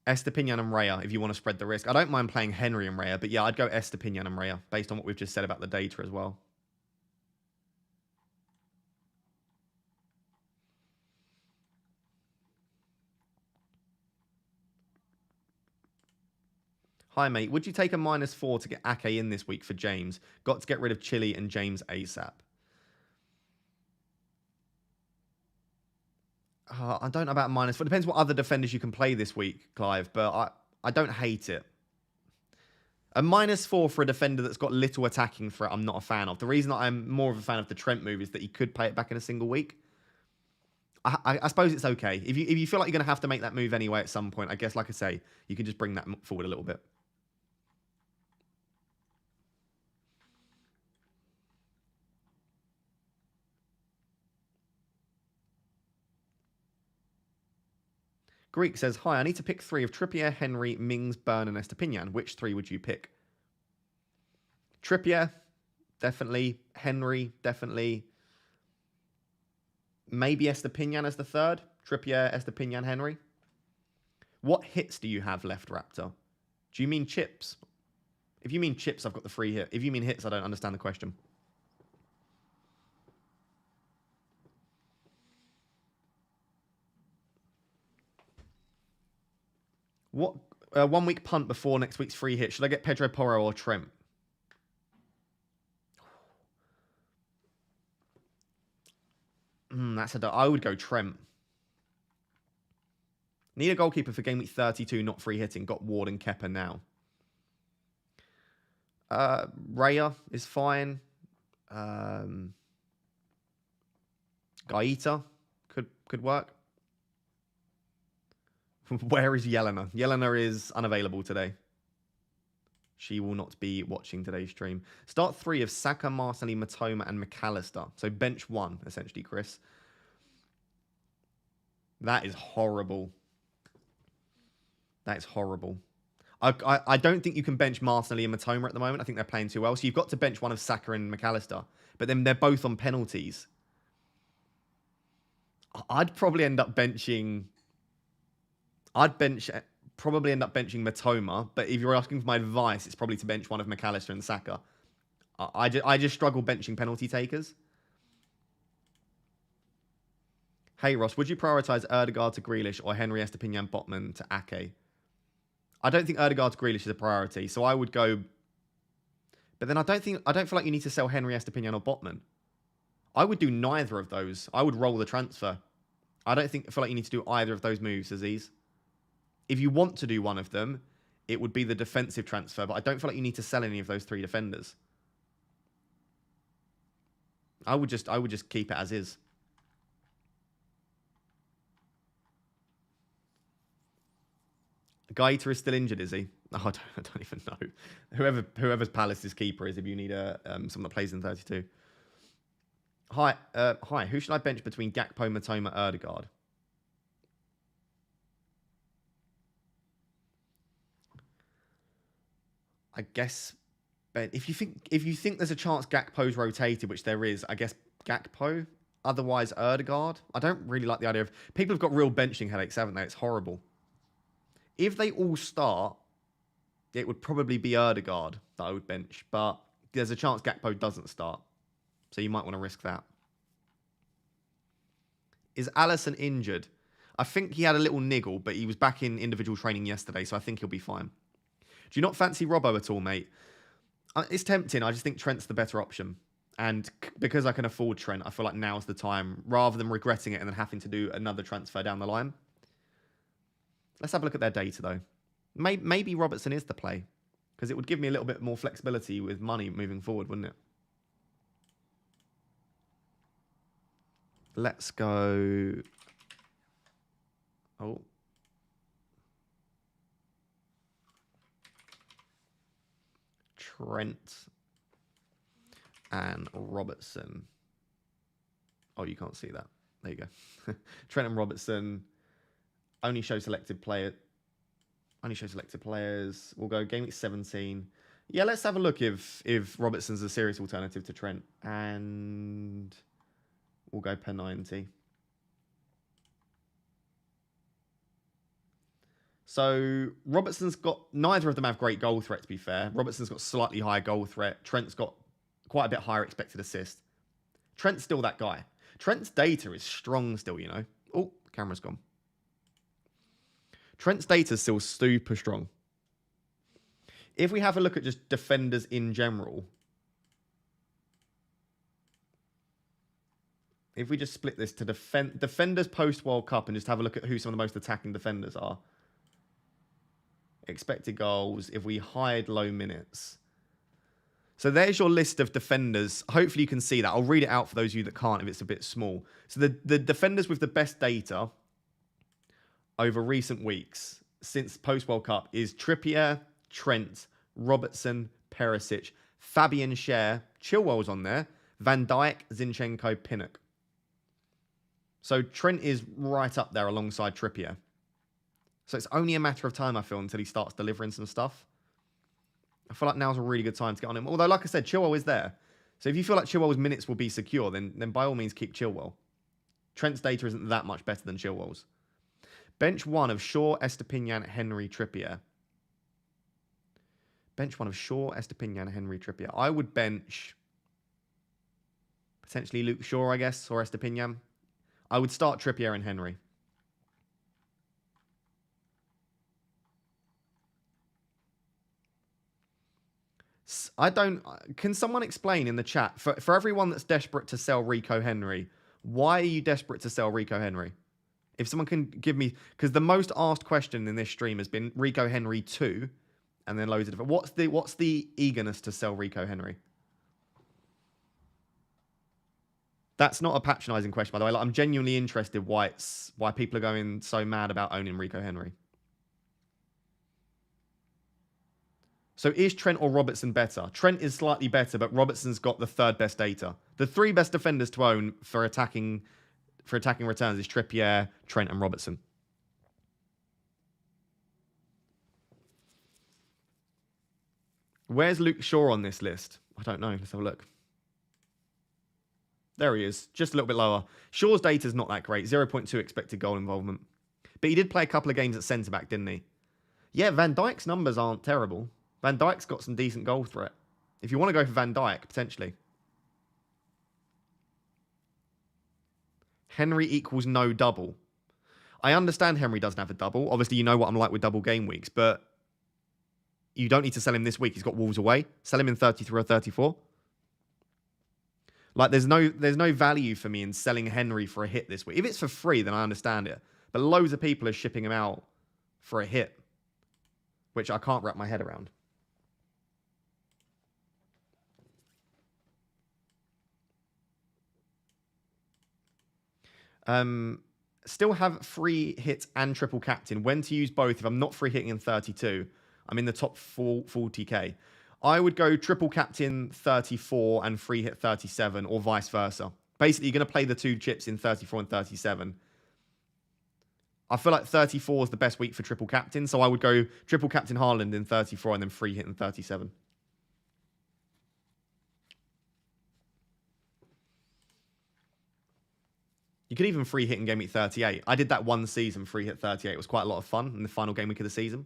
Estepinian and Raya, if you want to spread the risk. I don't mind playing Henry and Raya, but yeah, I'd go Estepinian and Raya based on what we've just said about the data as well. Hi, mate. Would you take a -4 to get Ake in this week for James? Got to get rid of Chile and James ASAP. I don't know about -4. It depends what other defenders you can play this week, Clive, but I don't hate it. A -4 for a defender that's got little attacking threat, I'm not a fan of. The reason that I'm more of a fan of the Trent move is that he could pay it back in a single week. I suppose it's okay. If you feel like you're going to have to make that move anyway at some point, I guess, like I say, you can just bring that forward a little bit. Greek says, hi, I need to pick 3 of Trippier, Henry, Mings, Burn, and Estepinian. Which 3 would you pick? Trippier, definitely. Henry, definitely. Maybe Estepinian as the 3rd. Trippier, Estepinian, Henry. What hits do you have left, Raptor? Do you mean chips? If you mean chips, I've got the 3 hit. If you mean hits, I don't understand the question. What 1 week punt before next week's free hit? Should I get Pedro Porro or Trent? I would go Trent. Need a goalkeeper for game week 32, not free hitting. Got Ward and Kepa now. Raya is fine. Gaeta could work. Where is Yelena? Yelena is unavailable today. She will not be watching today's stream. Start 3 of Saka, Martinelli, Matoma, and McAllister. So bench 1, essentially, Chris. That is horrible. That is horrible. I don't think you can bench Martinelli and Matoma at the moment. I think they're playing too well. So you've got to bench one of Saka and McAllister. But then they're both on penalties. I'd probably end up benching... probably end up benching Matoma, but if you're asking for my advice, it's probably to bench one of McAllister and Saka. I just struggle benching penalty takers. Hey Ross, would you prioritise Erdegaard to Grealish or Henry Estepinian Botman to Ake? I don't think Erdegaard to Grealish is a priority, so I would go. But then I don't feel like you need to sell Henry Estepinian or Botman. I would do neither of those. I would roll the transfer. I feel like you need to do either of those moves, Aziz. If you want to do one of them, it would be the defensive transfer, but I don't feel like you need to sell any of those 3 defenders. I would just keep it as is. Gaeta is still injured, is he? Oh, I don't even know. Whoever's Palace's keeper is, if you need someone that plays in 32. Hi. Who should I bench between Gakpo, Matoma, Erdegaard? I guess, Ben, if you think there's a chance Gakpo's rotated, which there is, I guess Gakpo. Otherwise, Erdegaard. I don't really like the idea of... People have got real benching headaches, haven't they? It's horrible. If they all start, it would probably be Erdegaard that I would bench. But there's a chance Gakpo doesn't start. So you might want to risk that. Is Alisson injured? I think he had a little niggle, but he was back in individual training yesterday, so I think he'll be fine. Do you not fancy Robbo at all, mate? It's tempting. I just think Trent's the better option. And because I can afford Trent, I feel like now's the time, rather than regretting it and then having to do another transfer down the line. Let's have a look at their data, though. Maybe Robertson is the play, because it would give me a little bit more flexibility with money moving forward, wouldn't it? Let's go... Oh. Trent and Robertson. Oh, you can't see that. There you go. Trent and Robertson only show selected player. Only show selected players. We'll go game week 17. Yeah, let's have a look if Robertson's a serious alternative to Trent, and we'll go per 90. So Robertson's got, neither of them have great goal threat, to be fair. Robertson's got slightly higher goal threat. Trent's got quite a bit higher expected assist. Trent's still that guy. Trent's data is strong still, you know. Oh, camera's gone. Trent's data is still super strong. If we have a look at just defenders in general, if we just split this to defenders post-World Cup and just have a look at who some of the most attacking defenders are. Expected goals, if we hide low minutes. So there's your list of defenders. Hopefully you can see that. I'll read it out for those of you that can't if it's a bit small. So the defenders with the best data over recent weeks since post-World Cup is Trippier, Trent, Robertson, Perisic, Fabian Schär, Chilwell's on there, Van Dijk, Zinchenko, Pinnock. So Trent is right up there alongside Trippier. So it's only a matter of time, I feel, until he starts delivering some stuff. I feel like now's a really good time to get on him. Although, like I said, Chilwell is there. So if you feel like Chilwell's minutes will be secure, then by all means keep Chilwell. Trent's data isn't that much better than Chilwell's. Bench 1 of Shaw, Estepinian, Henry, Trippier. Bench 1 of Shaw, Estepinian, Henry, Trippier. I would bench potentially Luke Shaw, I guess, or Estepinian. I would start Trippier and Henry. Can someone explain in the chat, for everyone that's desperate to sell Rico Henry, why are you desperate to sell Rico Henry? If someone can give me, because the most asked question in this stream has been Rico Henry 2, and then loads of different. What's the eagerness to sell Rico Henry? That's not a patronising question, by the way. Like, I'm genuinely interested why people are going so mad about owning Rico Henry. So is Trent or Robertson better? Trent is slightly better, but Robertson's got the third best data. The 3 best defenders to own for attacking returns is Trippier, Trent, and Robertson. Where's Luke Shaw on this list? I don't know. Let's have a look. There he is. Just a little bit lower. Shaw's data is not that great. 0.2 expected goal involvement. But he did play a couple of games at centre-back, didn't he? Yeah, Van Dijk's numbers aren't terrible. Van Dijk's got some decent goal threat. If you want to go for Van Dijk, potentially. Henry equals no double. I understand Henry doesn't have a double. Obviously, you know what I'm like with double game weeks, but you don't need to sell him this week. He's got Wolves away. Sell him in 33 or 34. Like, there's no value for me in selling Henry for a hit this week. If it's for free, then I understand it. But loads of people are shipping him out for a hit, which I can't wrap my head around. Still have free hit and triple captain. When to use both? If I'm not free hitting in 32, I'm in the top 40k. I would go triple captain 34 and free hit 37, or vice versa. Basically, you're going to play the 2 chips in 34 and 37. I feel like 34 is the best week for triple captain, so I would go triple captain Haaland in 34 and then free hit in 37. You could even free hit in game week 38. I did that one season, free hit 38. It was quite a lot of fun in the final game week of the season.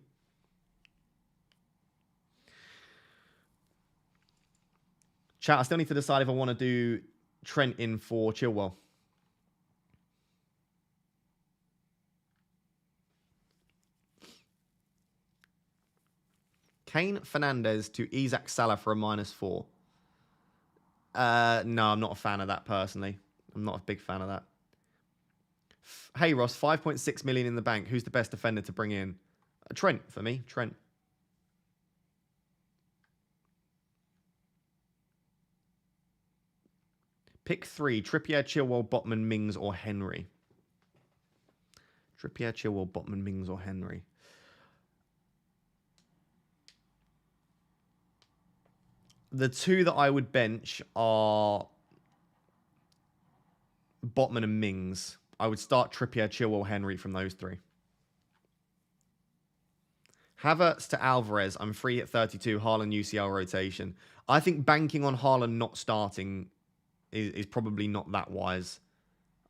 Chat, I still need to decide if I want to do Trent in for Chilwell. Kane Fernandez to Isaac Salah for a -4. No, I'm not a fan of that personally. I'm not a big fan of that. Hey Ross, 5.6 million in the bank. Who's the best defender to bring in? Trent for me. Trent. Pick 3. Trippier, Chilwell, Botman, Mings, or Henry. Trippier, Chilwell, Botman, Mings, or Henry. The 2 that I would bench are Botman and Mings. I would start Trippier, Chilwell, Henry from those 3. Havertz to Alvarez. I'm free at 32. Haaland UCL rotation. I think banking on Haaland not starting is probably not that wise.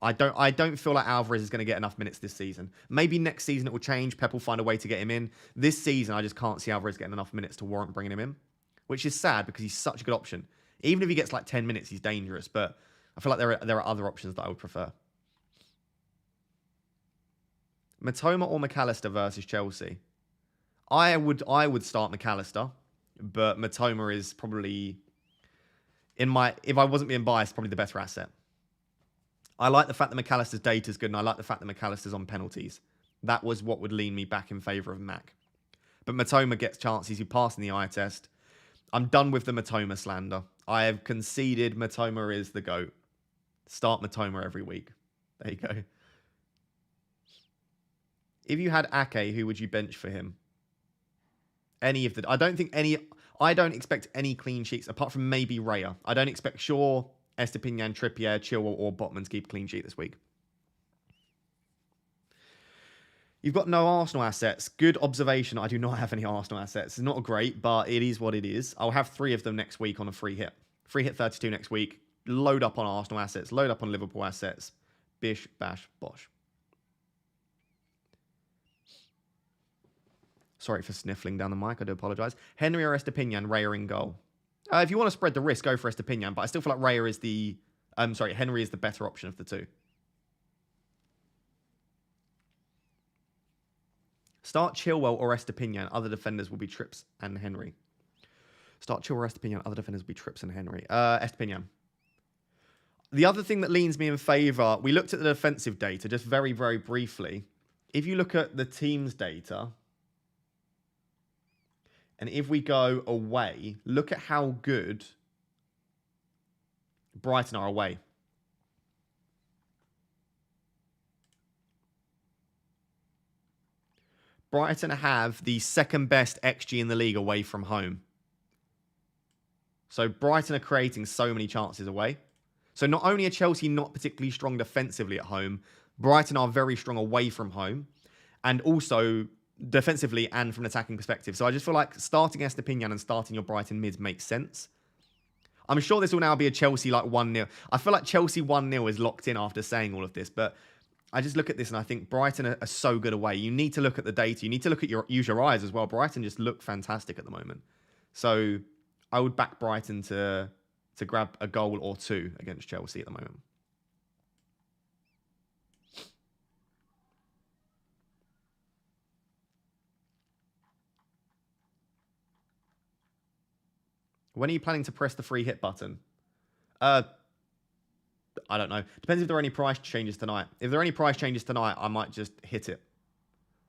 I don't feel like Alvarez is going to get enough minutes this season. Maybe next season it will change. Pep will find a way to get him in. This season, I just can't see Alvarez getting enough minutes to warrant bringing him in, which is sad because he's such a good option. Even if he gets like 10 minutes, he's dangerous. But I feel like there are other options that I would prefer. Matoma or McAllister versus Chelsea? I would start McAllister, but Matoma is probably, if I wasn't being biased, probably the better asset. I like the fact that McAllister's data is good, and I like the fact that McAllister's on penalties. That was what would lean me back in favour of Mac. But Matoma gets chances. You pass in the eye test. I'm done with the Matoma slander. I have conceded Matoma is the GOAT. Start Matoma every week. There you go. If you had Ake, who would you bench for him? Any of the... I don't expect any clean sheets, apart from maybe Raya. I don't expect Shaw, Estepinian, Trippier, Chilwell, or Botman to keep a clean sheet this week. You've got no Arsenal assets. Good observation. I do not have any Arsenal assets. It's not great, but it is what it is. I'll have 3 of them next week on a free hit. Free hit 32 next week. Load up on Arsenal assets. Load up on Liverpool assets. Bish, bash, bosh. Sorry for sniffling down the mic. I do apologise. Henry or Estepinian, Raya in goal. If you want to spread the risk, go for Estepinian. But I still feel like Raya is the... Henry is the better option of the two. Start Chilwell or Estepinian. Other defenders will be Trips and Henry. Start Chilwell or Estepinian. Other defenders will be Trips and Henry. Estepinian. The other thing that leans me in favour, we looked at the defensive data just very, very briefly. If you look at the team's data, and if we go away, look at how good Brighton are away. Brighton have the second best XG in the league away from home. So Brighton are creating so many chances away. So not only are Chelsea not particularly strong defensively at home, Brighton are very strong away from home. And also defensively and from an attacking perspective. So I just feel like starting Estepinian and starting your Brighton mids makes sense. I'm sure this will now be a Chelsea like 1-0. I feel like Chelsea 1-0 is locked in after saying all of this, but I just look at this and I think Brighton are so good away. You need to look at the data. You need to look at use your eyes as well. Brighton just look fantastic at the moment. So I would back Brighton to grab a goal or 2 against Chelsea at the moment. When are you planning to press the free hit button? I don't know. Depends if there are any price changes tonight. If there are any price changes tonight, I might just hit it.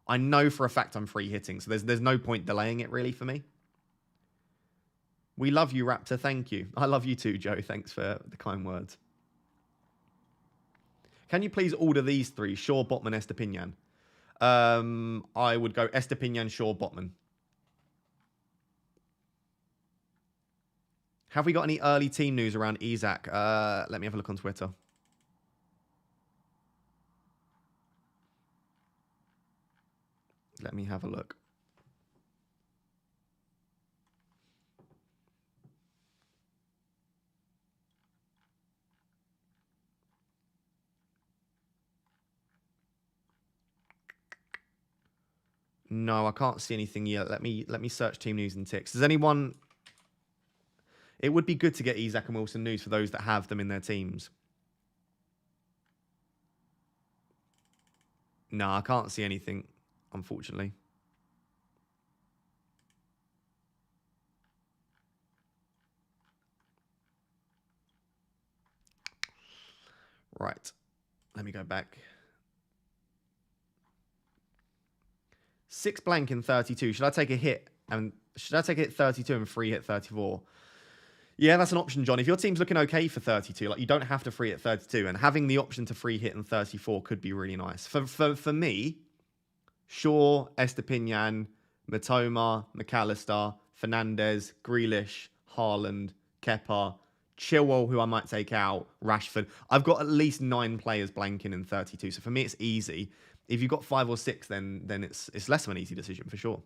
I know for a fact I'm free hitting, so there's no point delaying it really for me. We love you, Raptor. Thank you. I love you too, Joe. Thanks for the kind words. Can you please order these 3? Shaw, Botman, Estepinian. I would go Estepinian, Shaw, Botman. Have we got any early team news around Isak? Let me have a look on Twitter. Let me have a look. No, I can't see anything yet. Let me search team news and ticks. Does anyone... It would be good to get Isak and Wilson news for those that have them in their teams. No, I can't see anything, unfortunately. Right. Let me go back. 6 blank in 32. Should I take a hit? And should I take a hit 32 and free hit 34? Yeah, that's an option, John. If your team's looking okay for 32, like you don't have to free hit 32, and having the option to free hit in 34 could be really nice. For me, Shaw, Estepinian, Matoma, McAllister, Fernandez, Grealish, Haaland, Kepa, Chilwell, who I might take out, Rashford. I've got at least 9 players blanking in 32, so for me it's easy. If you've got 5 or 6, then it's less of an easy decision for sure.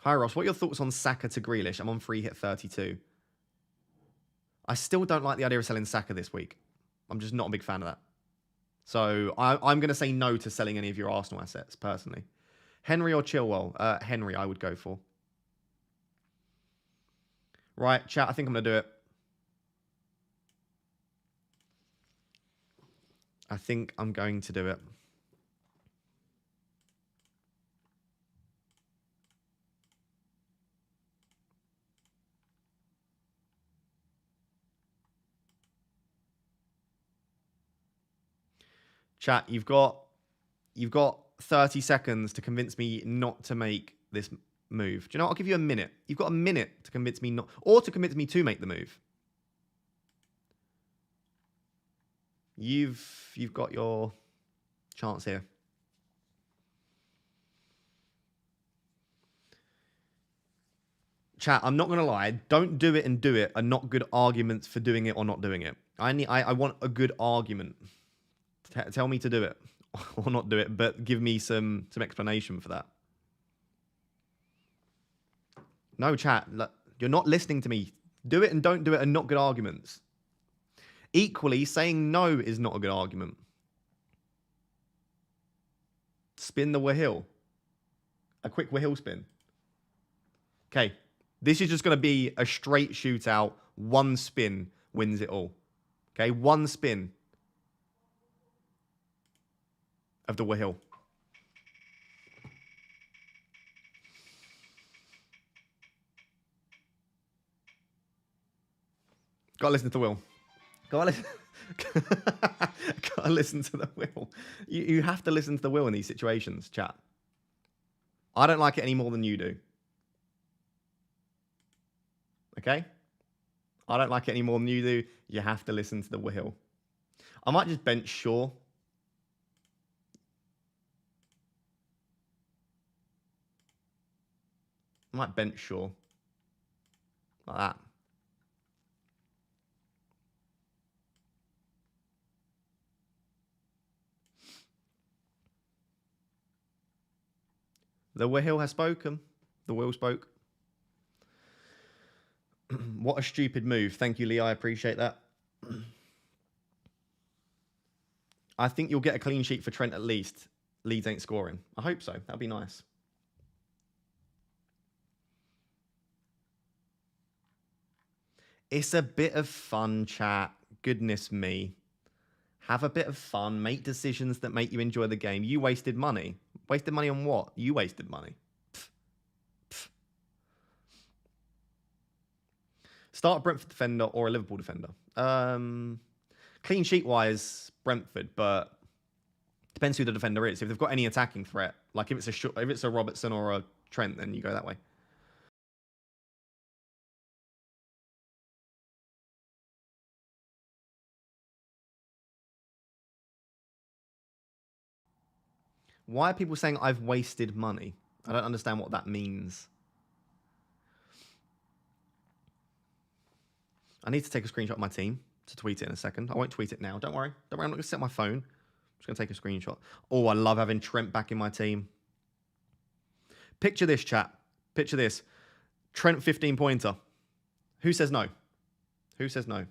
Hi, Ross. What are your thoughts on Saka to Grealish? I'm on free hit 32. I still don't like the idea of selling Saka this week. I'm just not a big fan of that. So I'm going to say no to selling any of your Arsenal assets, personally. Henry or Chilwell? Henry, I would go for. Right, chat. I think I'm going to do it. I think I'm going to do it. Chat, you've got 30 seconds to convince me not to make this move. Do you know what? I'll give you a minute. You've got a minute to convince me not, or to convince me to make the move. You've got your chance here. Chat, I'm not going to lie. Don't do it and do it are not good arguments for doing it or not doing it. I want a good argument. Tell me to do it or not do it, but give me some explanation for that. No, chat. You're not listening to me. Do it and don't do it are not good arguments. Equally, saying no is not a good argument. Spin the Wahil. A quick Wahil spin. Okay. This is just going to be a straight shootout. One spin wins it all. Okay, one spin of the Wahil. Gotta listen to the Will. Gotta listen to the Will. You have to listen to the Will in these situations, chat. I don't like it any more than you do. Okay? I don't like it any more than you do. You have to listen to the Will. I might just bench Shaw. I might bench Shaw. Like that. The Will has spoken. The Will spoke. What a stupid move. Thank you, Lee. I appreciate that. I think you'll get a clean sheet for Trent at least. Leeds ain't scoring. I hope so. That'd be nice. It's a bit of fun, chat. Goodness me. Have a bit of fun. Make decisions that make you enjoy the game. You wasted money. Wasted money on what? You wasted money. Start a Brentford defender or a Liverpool defender. Clean sheet wise, Brentford, but depends who the defender is. If they've got any attacking threat, like if it's a Robertson or a Trent, then you go that way. Why are people saying I've wasted money? I don't understand what that means. I need to take a screenshot of my team to tweet it in a second. I won't tweet it now. Don't worry. Don't worry. I'm not going to set my phone. I'm just going to take a screenshot. Oh, I love having Trent back in my team. Picture this, chat. Picture this. Trent 15-pointer. Who says no? Who says no?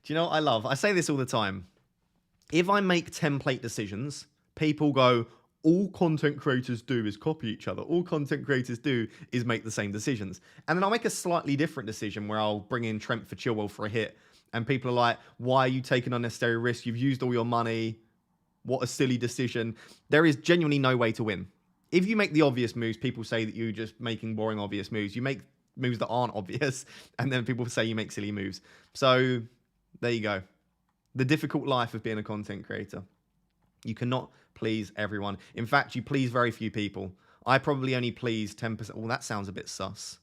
Do you know what I love? I say this all the time. If I make template decisions, people go, all content creators do is copy each other. All content creators do is make the same decisions. And then I'll make a slightly different decision where I'll bring in Trent for Chilwell for a hit. And people are like, why are you taking unnecessary risks? You've used all your money. What a silly decision. There is genuinely no way to win. If you make the obvious moves, people say that you're just making boring obvious moves. You make moves that aren't obvious, and then people say you make silly moves. So there you go. The difficult life of being a content creator. You cannot please everyone. In fact, you please very few people. I probably only please 10%. Well, that sounds a bit sus.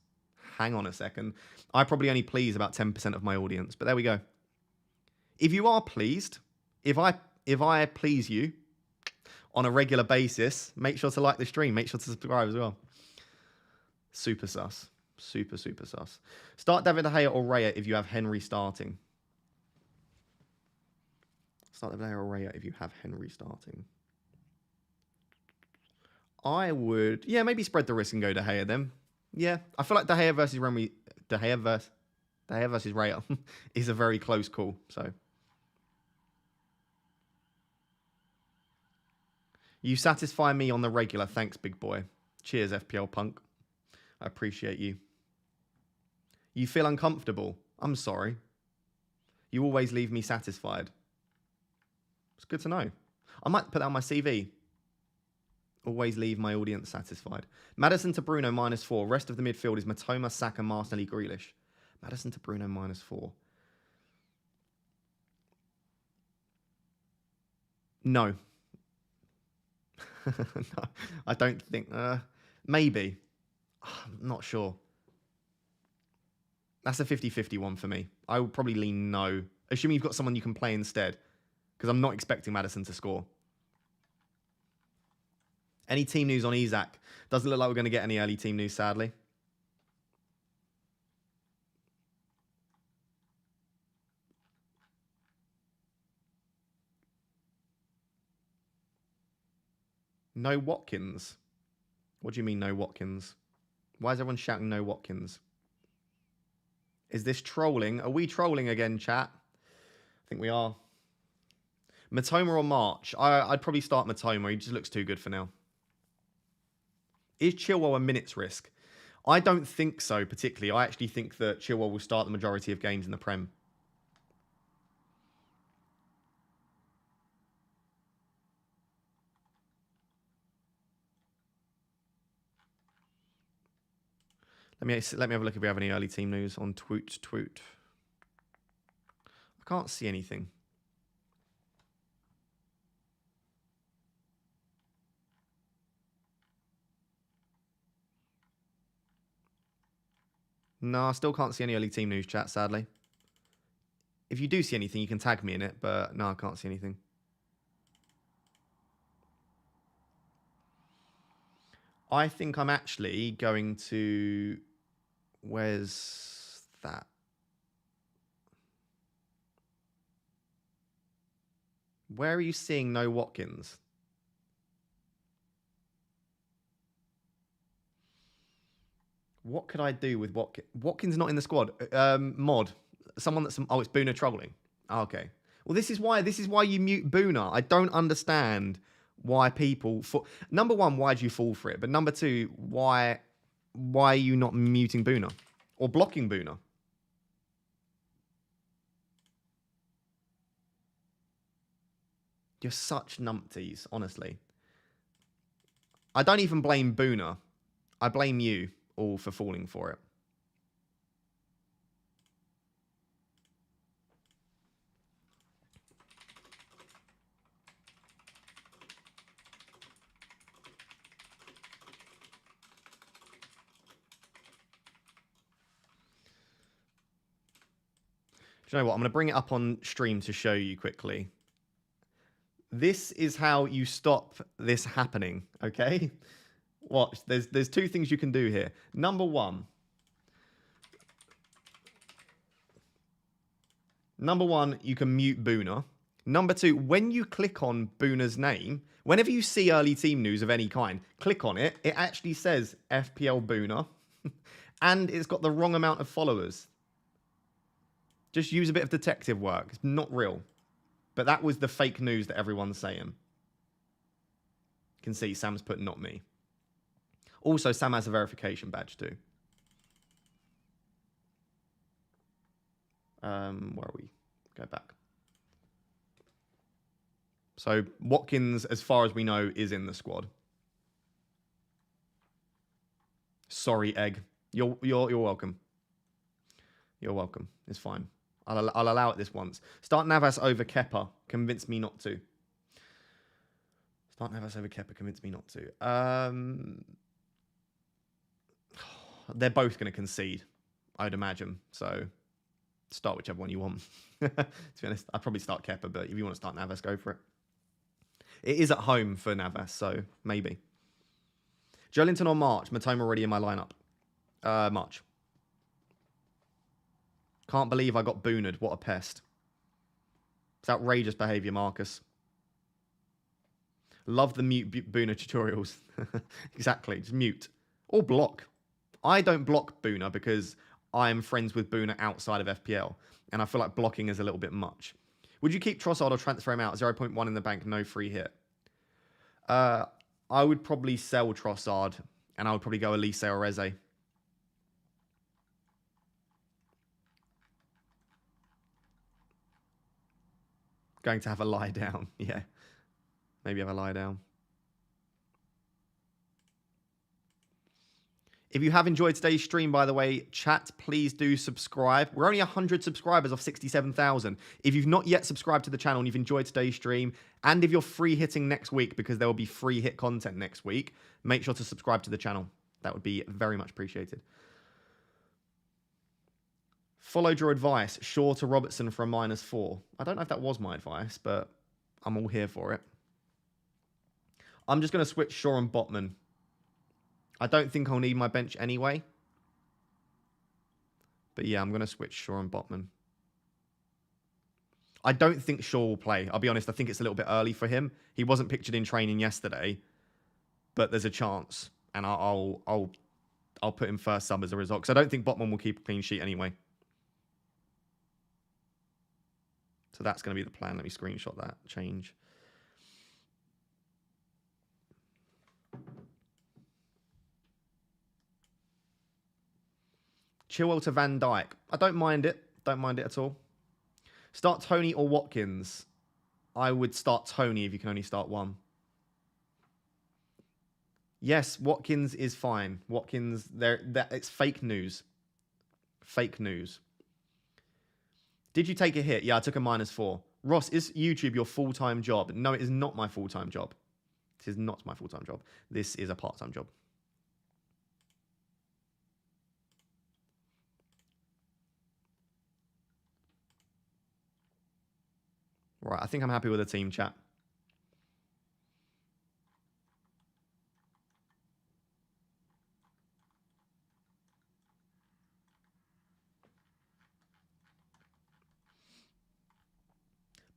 Hang on a second. I probably only please about 10% of my audience, but there we go. If you are pleased, if I please you on a regular basis, make sure to like the stream. Make sure to subscribe as well. Super sus. Super, super sus. Start David De Gea or Raya if you have Henry starting. Start David De Gea or Raya if you have Henry starting. I would, yeah, maybe spread the risk and go De Gea then. Yeah, I feel like De Gea versus Remy, De Gea versus Raya is a very close call. So you satisfy me on the regular. Thanks, big boy. Cheers, FPL Punk. I appreciate you. You feel uncomfortable. I'm sorry. You always leave me satisfied. It's good to know. I might put that on my CV. Always leave my audience satisfied. Maddison to Bruno -4. Rest of the midfield is Matoma, Saka, Martinelli, Grealish. Maddison to Bruno -4. No. No, I don't think. Maybe. I'm not sure. That's a 50-50 one for me. I would probably lean no Assuming you've got someone you can play instead. Because I'm not expecting Maddison to score. Any team news on Isak? Doesn't look like we're going to get any early team news, sadly. No Watkins. What do you mean, no Watkins? Why is everyone shouting no Watkins? Is this trolling? Are we trolling again, chat? I think we are. Matoma or March? I'd probably start Matoma. He just looks too good for now. Is Chilwell a minutes risk? I don't think so, particularly. I actually think that Chilwell will start the majority of games in the Prem. Let me have a look if we have any early team news on Twoot. I can't see anything. No, I still can't see any early team news, chat, sadly. If you do see anything, you can tag me in it, but no, I can't see anything. I think I'm actually going to... Where's that? Where are you seeing no Watkins? What could I do with Watkins? Watkins not in the squad. Mod. Someone that's... Oh, it's Boona trolling. Oh, okay. Well, this is why you mute Boona. I don't understand why people... Number one, why do you fall for it? But number two, why are you not muting Boona? Or blocking Boona? You're such numpties, honestly. I don't even blame Boona. I blame you all for falling for it. Do you know what? I'm going to bring it up on stream to show you quickly. This is how you stop this happening, okay? Watch. There's two things you can do here. Number one, you can mute Boona. Number two, when you click on Boona's name, whenever you see early team news of any kind, click on it. It actually says FPL Boona, and it's got the wrong amount of followers. Just use a bit of detective work. It's not real. But that was the fake news that everyone's saying. You can see Sam's put not me. Also, Sam has a verification badge too. Where are we? Go back. So Watkins, as far as we know, is in the squad. Sorry, Egg. You're welcome. You're welcome. It's fine. I'll allow it this once. Start Navas over Kepa. Convince me not to. Start Navas over Kepa. Convince me not to. They're both going to concede, I'd imagine. So start whichever one you want. To be honest, I'd probably start Kepa, but if you want to start Navas, go for it. It is at home for Navas, so maybe. Joelinton or March? Matoma already in my lineup. March. Can't believe I got Booned. What a pest. It's outrageous behaviour, Marcus. Love the mute Boona tutorials. Exactly. Just mute. Or block. I don't block Boona because I'm friends with Boona outside of FPL. And I feel like blocking is a little bit much. Would you keep Trossard or transfer him out? 0.1 in the bank, no free hit. I would probably sell Trossard. And I would probably go Elise or Eze. Going to have a lie down. Yeah. Maybe have a lie down. If you have enjoyed today's stream, by the way, chat, please do subscribe. We're only 100 subscribers off 67,000. If you've not yet subscribed to the channel and you've enjoyed today's stream, and if you're free hitting next week, because there will be free hit content next week, make sure to subscribe to the channel. That would be very much appreciated. Followed your advice. Shaw to Robertson for a -4. I don't know if that was my advice, but I'm all here for it. I'm just going to switch Shaw and Botman. I don't think I'll need my bench anyway. But yeah, I'm going to switch Shaw and Botman. I don't think Shaw will play. I'll be honest, I think it's a little bit early for him. He wasn't pictured in training yesterday, but there's a chance. And I'll put him first sub as a result. Because I don't think Botman will keep a clean sheet anyway. So that's going to be the plan. Let me screenshot that. Change. Chilwell to Van Dijk. I don't mind it. Don't mind it at all. Start Tony or Watkins. I would start Tony if you can only start one. Yes, Watkins is fine. Watkins, it's fake news. Fake news. Did you take a hit? Yeah, I took a -4. Ross, is YouTube your full-time job? No, it is not my full-time job. This is not my full-time job. This is a part-time job. Right, I think I'm happy with the team chat.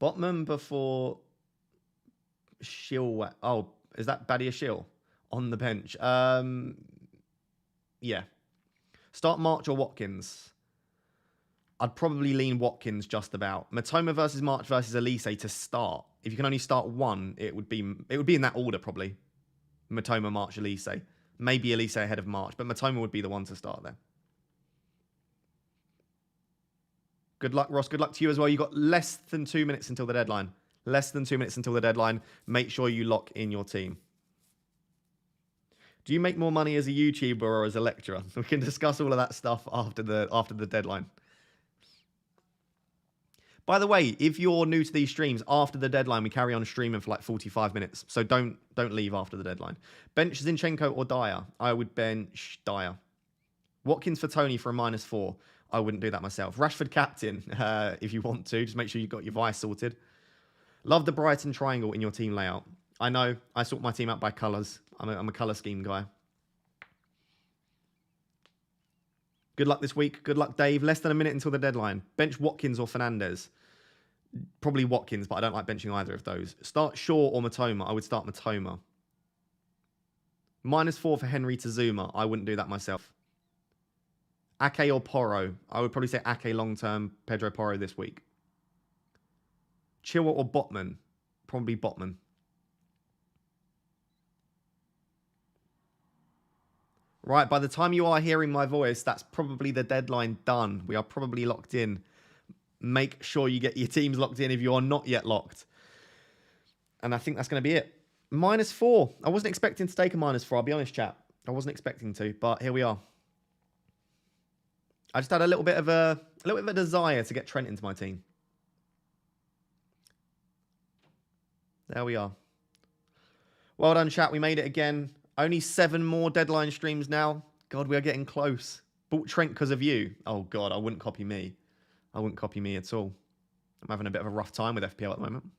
Botman before Shill. Oh, is that Badia Shill on the bench? Yeah. Start March or Watkins? I'd probably lean Watkins just about. Matoma versus March versus Elise to start. If you can only start one, it would be in that order probably. Matoma, March, Elise. Maybe Elise ahead of March, but Matoma would be the one to start there. Good luck, Ross. Good luck to you as well. You've got less than 2 minutes until the deadline. Less than 2 minutes until the deadline. Make sure you lock in your team. Do you make more money as a YouTuber or as a lecturer? We can discuss all of that stuff after the deadline. By the way, if you're new to these streams, after the deadline, we carry on streaming for like 45 minutes. So don't leave after the deadline. Bench Zinchenko or Dyer? I would bench Dyer. Watkins for Tony for a -4. I wouldn't do that myself. Rashford captain, if you want to. Just make sure you've got your vice sorted. Love the Brighton triangle in your team layout. I know. I sort my team out by colours. I'm a colour scheme guy. Good luck this week. Good luck, Dave. Less than a minute until the deadline. Bench Watkins or Fernandez? Probably Watkins, but I don't like benching either of those. Start Shaw or Matoma? I would start Matoma. -4 for Henry to Zuma. I wouldn't do that myself. Ake or Porro? I would probably say Ake long-term, Pedro Porro this week. Chilwell or Botman? Probably Botman. Right, by the time you are hearing my voice, that's probably the deadline done. We are probably locked in. Make sure you get your teams locked in if you are not yet locked. And I think that's going to be it. -4. I wasn't expecting to take a -4, I'll be honest, chat. I wasn't expecting to, but here we are. I just had a little bit of a desire to get Trent into my team. There we are. Well done, chat. We made it again. Only 7 more deadline streams now. God, we are getting close. Bought Trent because of you. Oh, God, I wouldn't copy me. I wouldn't copy me at all. I'm having a bit of a rough time with FPL at the moment.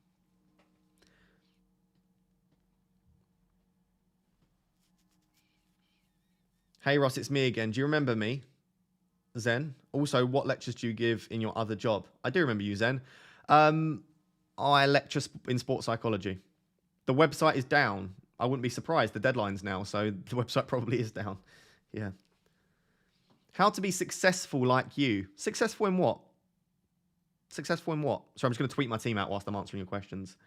Hey, Ross, it's me again. Do you remember me? Zen. Also, what lectures do you give in your other job? I do remember you, Zen. I lecture in sports psychology. The website is down. I wouldn't be surprised. The deadline's now, so the website probably is down. Yeah. How to be successful like you. Successful in what? Successful in what? So I'm just going to tweet my team out whilst I'm answering your questions.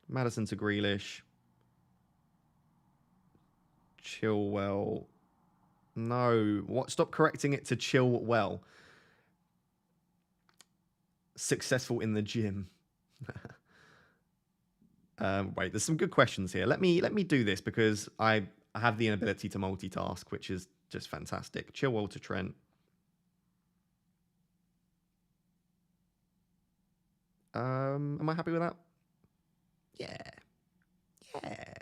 Madison to Grealish. Chilwell. No. What? Stop correcting it to Chilwell. Successful in the gym. Wait, there's some good questions here. Let me do this because I have the inability to multitask, which is just fantastic. Chilwell to Trent. Am I happy with that? Yeah. Yeah.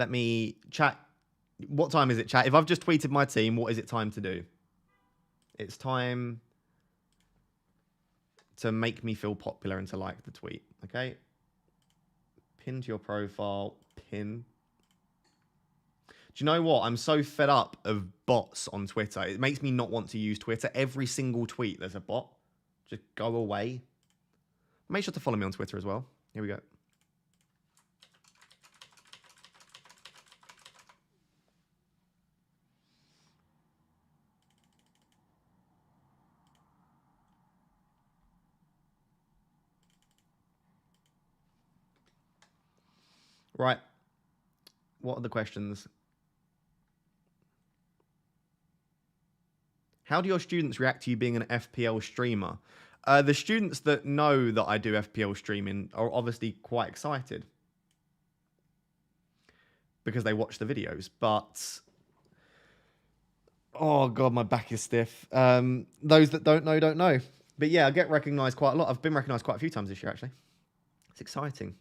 Let me chat. What time is it, chat? If I've just tweeted my team, what is it time to do? It's time to make me feel popular and to like the tweet, okay? Pin to your profile, pin. Do you know what? I'm so fed up of bots on Twitter. It makes me not want to use Twitter. Every single tweet, there's a bot. Just go away. Make sure to follow me on Twitter as well. Here we go. Right. What are the questions? How do your students react to you being an FPL streamer? The students that know that I do FPL streaming are obviously quite excited because they watch the videos. But, oh God, my back is stiff. Those that don't know, don't know. But yeah, I get recognised quite a lot. I've been recognised quite a few times this year, actually. It's exciting.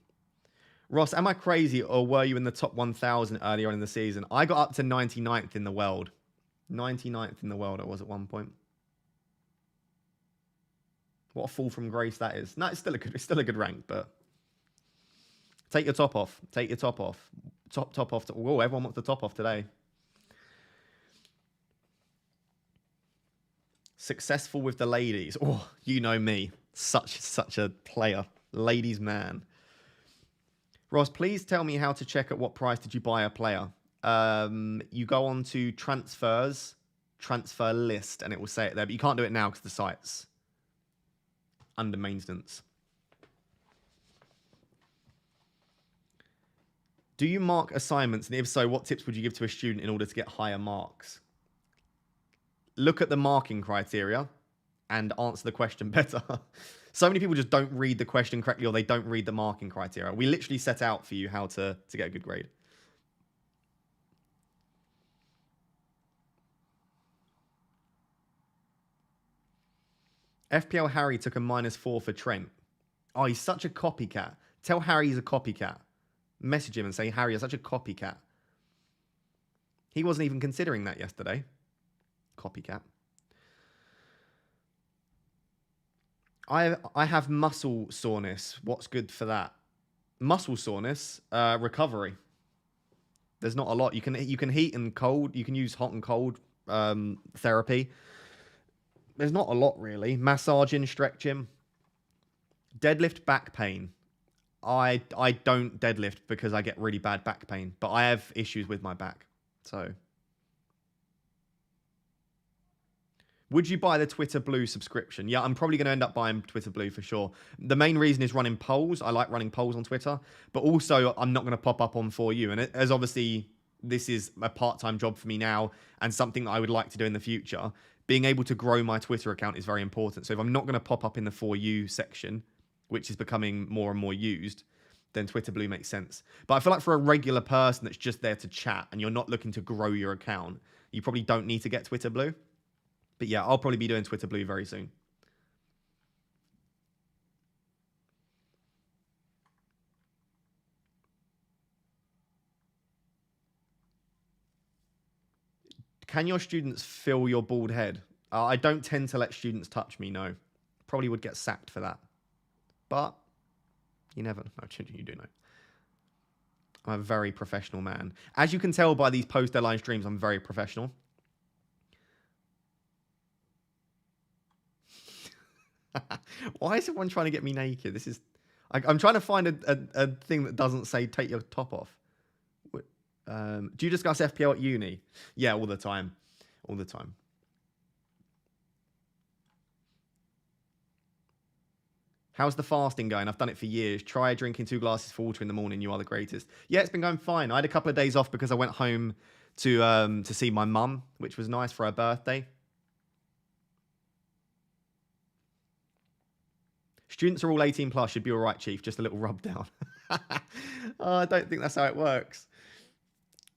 Ross, am I crazy or were you in the top 1,000 earlier on in the season? I got up to 99th in the world. 99th in the world I was at one point. What a fall from grace that is. No, it's still a good rank, but take your top off. Take your top off. Top off. Whoa, everyone wants the top off today. Successful with the ladies. Oh, you know me. Such a player. Ladies man. Ross, please tell me how to check at what price did you buy a player. You go on to transfers, transfer list, and it will say it there. But you can't do it now because the site's under maintenance. Do you mark assignments? And if so, what tips would you give to a student in order to get higher marks? Look at the marking criteria and answer the question better. So many people just don't read the question correctly or they don't read the marking criteria. We literally set out for you how to get a good grade. FPL Harry took a -4 for Trent. Oh, he's such a copycat. Tell Harry he's a copycat. Message him and say, Harry, you're such a copycat. He wasn't even considering that yesterday. Copycat. I have muscle soreness. What's good for that? Muscle soreness, recovery. There's not a lot. You can heat and cold. You can use hot and cold therapy. There's not a lot really. Massaging, stretching. Deadlift back pain. I don't deadlift because I get really bad back pain, but I have issues with my back. So, would you buy the Twitter Blue subscription? Yeah, I'm probably going to end up buying Twitter Blue for sure. The main reason is running polls. I like running polls on Twitter, but also I'm not going to pop up on For You. And as obviously this is a part-time job for me now and something that I would like to do in the future, being able to grow my Twitter account is very important. So if I'm not going to pop up in the For You section, which is becoming more and more used, then Twitter Blue makes sense. But I feel like for a regular person that's just there to chat and you're not looking to grow your account, you probably don't need to get Twitter Blue. But yeah, I'll probably be doing Twitter Blue very soon. Can your students feel your bald head? I don't tend to let students touch me, no. Probably would get sacked for that. But you never know. You do know. I'm a very professional man. As you can tell by these post-deadline streams, I'm very professional. Why is everyone trying to get me naked? This is... I'm trying to find a thing that doesn't say take your top off. Do you discuss FPL at uni? Yeah, all the time. All the time. How's the fasting going? I've done it for years. Try drinking 2 glasses of water in the morning. You are the greatest. Yeah, it's been going fine. I had a couple of days off because I went home to see my mum, which was nice for her birthday. Students are all 18 plus. Should be all right, Chief. Just a little rub down. Oh, I don't think that's how it works.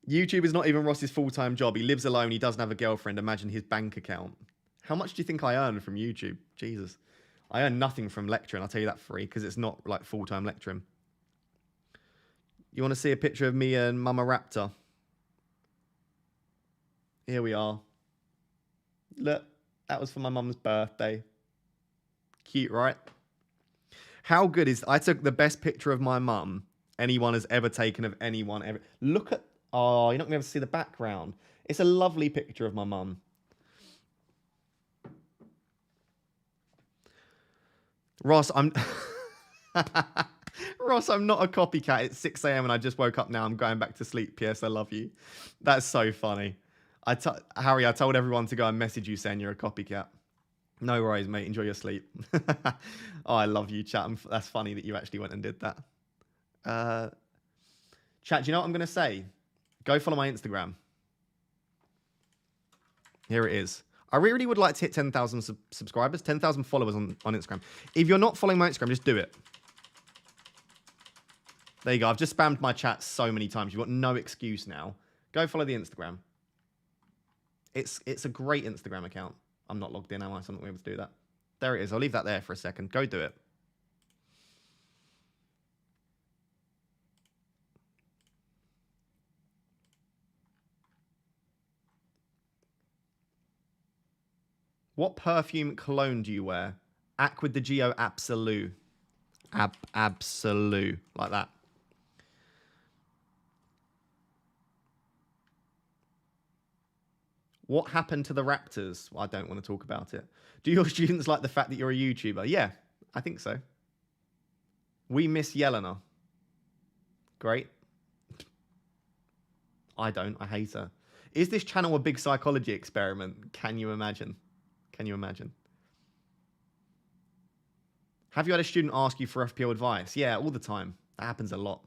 YouTube is not even Ross's full-time job. He lives alone. He doesn't have a girlfriend. Imagine his bank account. How much do you think I earn from YouTube? Jesus. I earn nothing from lecturing. I'll tell you that for free because it's not like full-time lecturing. You want to see a picture of me and Mama Raptor? Here we are. Look, that was for my mum's birthday. Cute, right? How good is... I took the best picture of my mum anyone has ever taken of anyone ever. Look at... Oh, you're not going to be able to see the background. It's a lovely picture of my mum. Ross, I'm... Ross, I'm not a copycat. It's 6 a.m. and I just woke up now. I'm going back to sleep. P.S. I love you. That's so funny. Harry, I told everyone to go and message you saying you're a copycat. No worries, mate. Enjoy your sleep. Oh, I love you, chat. That's funny that you actually went and did that. Chat, do you know what I'm going to say? Go follow my Instagram. Here it is. I really would like to hit 10,000 subscribers, 10,000 followers on Instagram. If you're not following my Instagram, just do it. There you go. I've just spammed my chat so many times. You've got no excuse now. Go follow the Instagram. It's a great Instagram account. I'm not logged in, am I? So I'm not able to do that. There it is. I'll leave that there for a second. Go do it. What perfume cologne do you wear? Aqua de Gio Absolute. Absolute. Like that. What happened to the Raptors? Well, I don't want to talk about it. Do your students like the fact that you're a YouTuber? Yeah, I think so. We miss Yelena. Great. I don't. I hate her. Is this channel a big psychology experiment? Can you imagine? Can you imagine? Have you had a student ask you for FPL advice? Yeah, all the time. That happens a lot.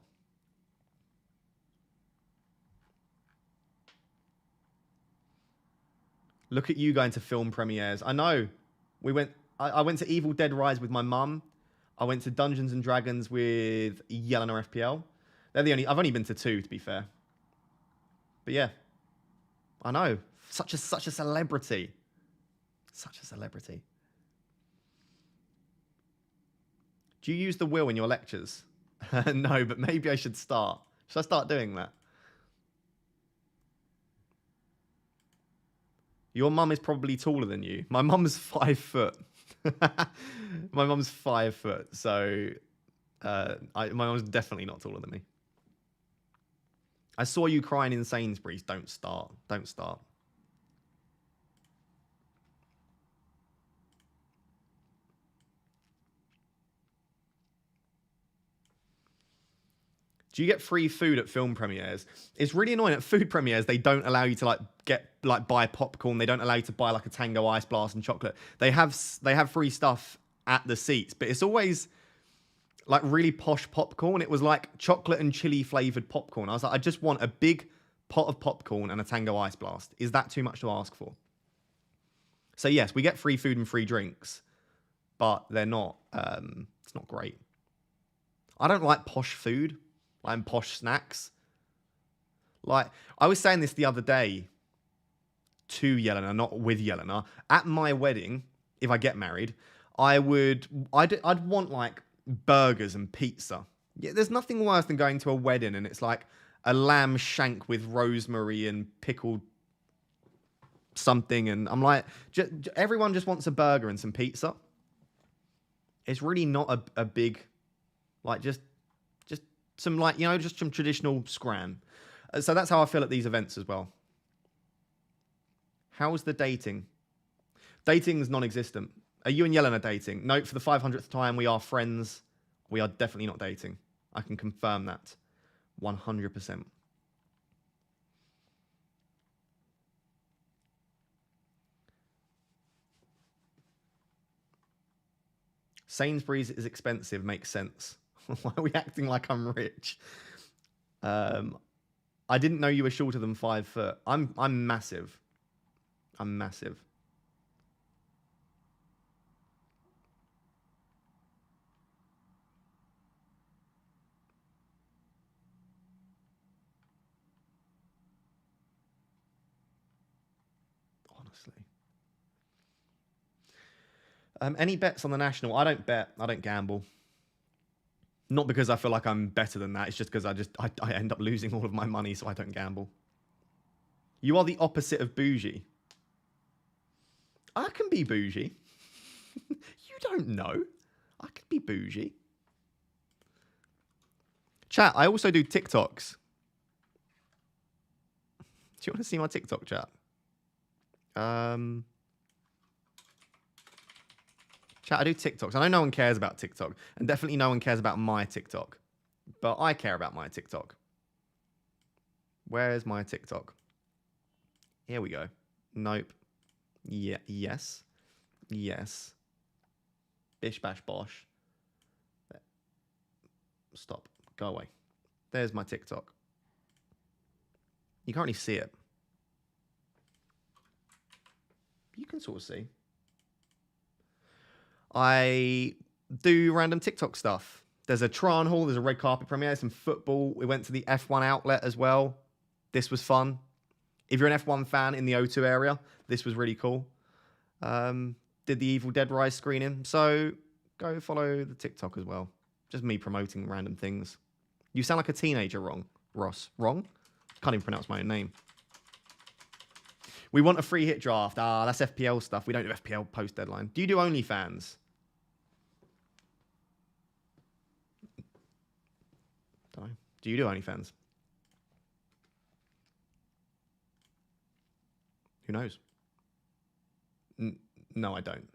Look at you going to film premieres. I know. I went to Evil Dead Rise with my mum. I went to Dungeons and Dragons with Yelena FPL. I've only been to 2, to be fair. But yeah. I know. Such a celebrity. Such a celebrity. Do you use the wheel in your lectures? No, but maybe I should start. Should I start doing that? Your mum is probably taller than you. My mum's 5 foot. My mum's 5 foot. So my mum's definitely not taller than me. I saw you crying in Sainsbury's. Don't start. Don't start. Do you get free food at film premieres? It's really annoying. At food premieres, they don't allow you to buy popcorn. They don't allow you to buy like a Tango Ice Blast and chocolate. They have free stuff at the seats, but it's always like really posh popcorn. It was like chocolate and chili flavored popcorn. I was like, I just want a big pot of popcorn and a Tango Ice Blast. Is that too much to ask for? So yes, we get free food and free drinks, but they're not. It's not great. I don't like posh food. And posh snacks. Like, I was saying this the other day to Yelena, not with Yelena. At my wedding, if I get married, I'd want like burgers and pizza. Yeah, there's nothing worse than going to a wedding and it's like a lamb shank with rosemary and pickled something. And I'm like, everyone just wants a burger and some pizza. It's really not a big, like, just some, like, you know, just some traditional scram. So that's how I feel at these events as well. How's the dating? Dating's non-existent. Are you and Yelena dating? No, for the 500th time, we are friends. We are definitely not dating. I can confirm that. 100%. Sainsbury's is expensive, makes sense. Why are we acting like I'm rich? I didn't know you were shorter than 5 foot. I'm massive. I'm massive. Honestly. Any bets on the national? I don't bet. I don't gamble. Not because I feel like I'm better than that. It's just because I end up losing all of my money, so I don't gamble. You are the opposite of bougie. I can be bougie. You don't know. I can be bougie. Chat, I also do TikToks. Do you want to see my TikTok, chat? Chat, I do TikToks. I know no one cares about TikTok. And definitely no one cares about my TikTok. But I care about my TikTok. Where's my TikTok? Here we go. Nope. Yeah. Yes. Yes. Bish bash bosh. Stop. Go away. There's my TikTok. You can't really see it. You can sort of see. I do random TikTok stuff. There's a Tron Hall. There's a red carpet premiere. Some football. We went to the F1 outlet as well. This was fun. If you're an F1 fan in the O2 area, this was really cool. Did the Evil Dead Rise screening. So go follow the TikTok as well. Just me promoting random things. You sound like a teenager, Ross. Wrong? Can't even pronounce my own name. We want a free hit draft. Ah, that's FPL stuff. We don't do FPL post deadline. Do you do OnlyFans? Don't know. Do you do OnlyFans? Who knows? No, I don't.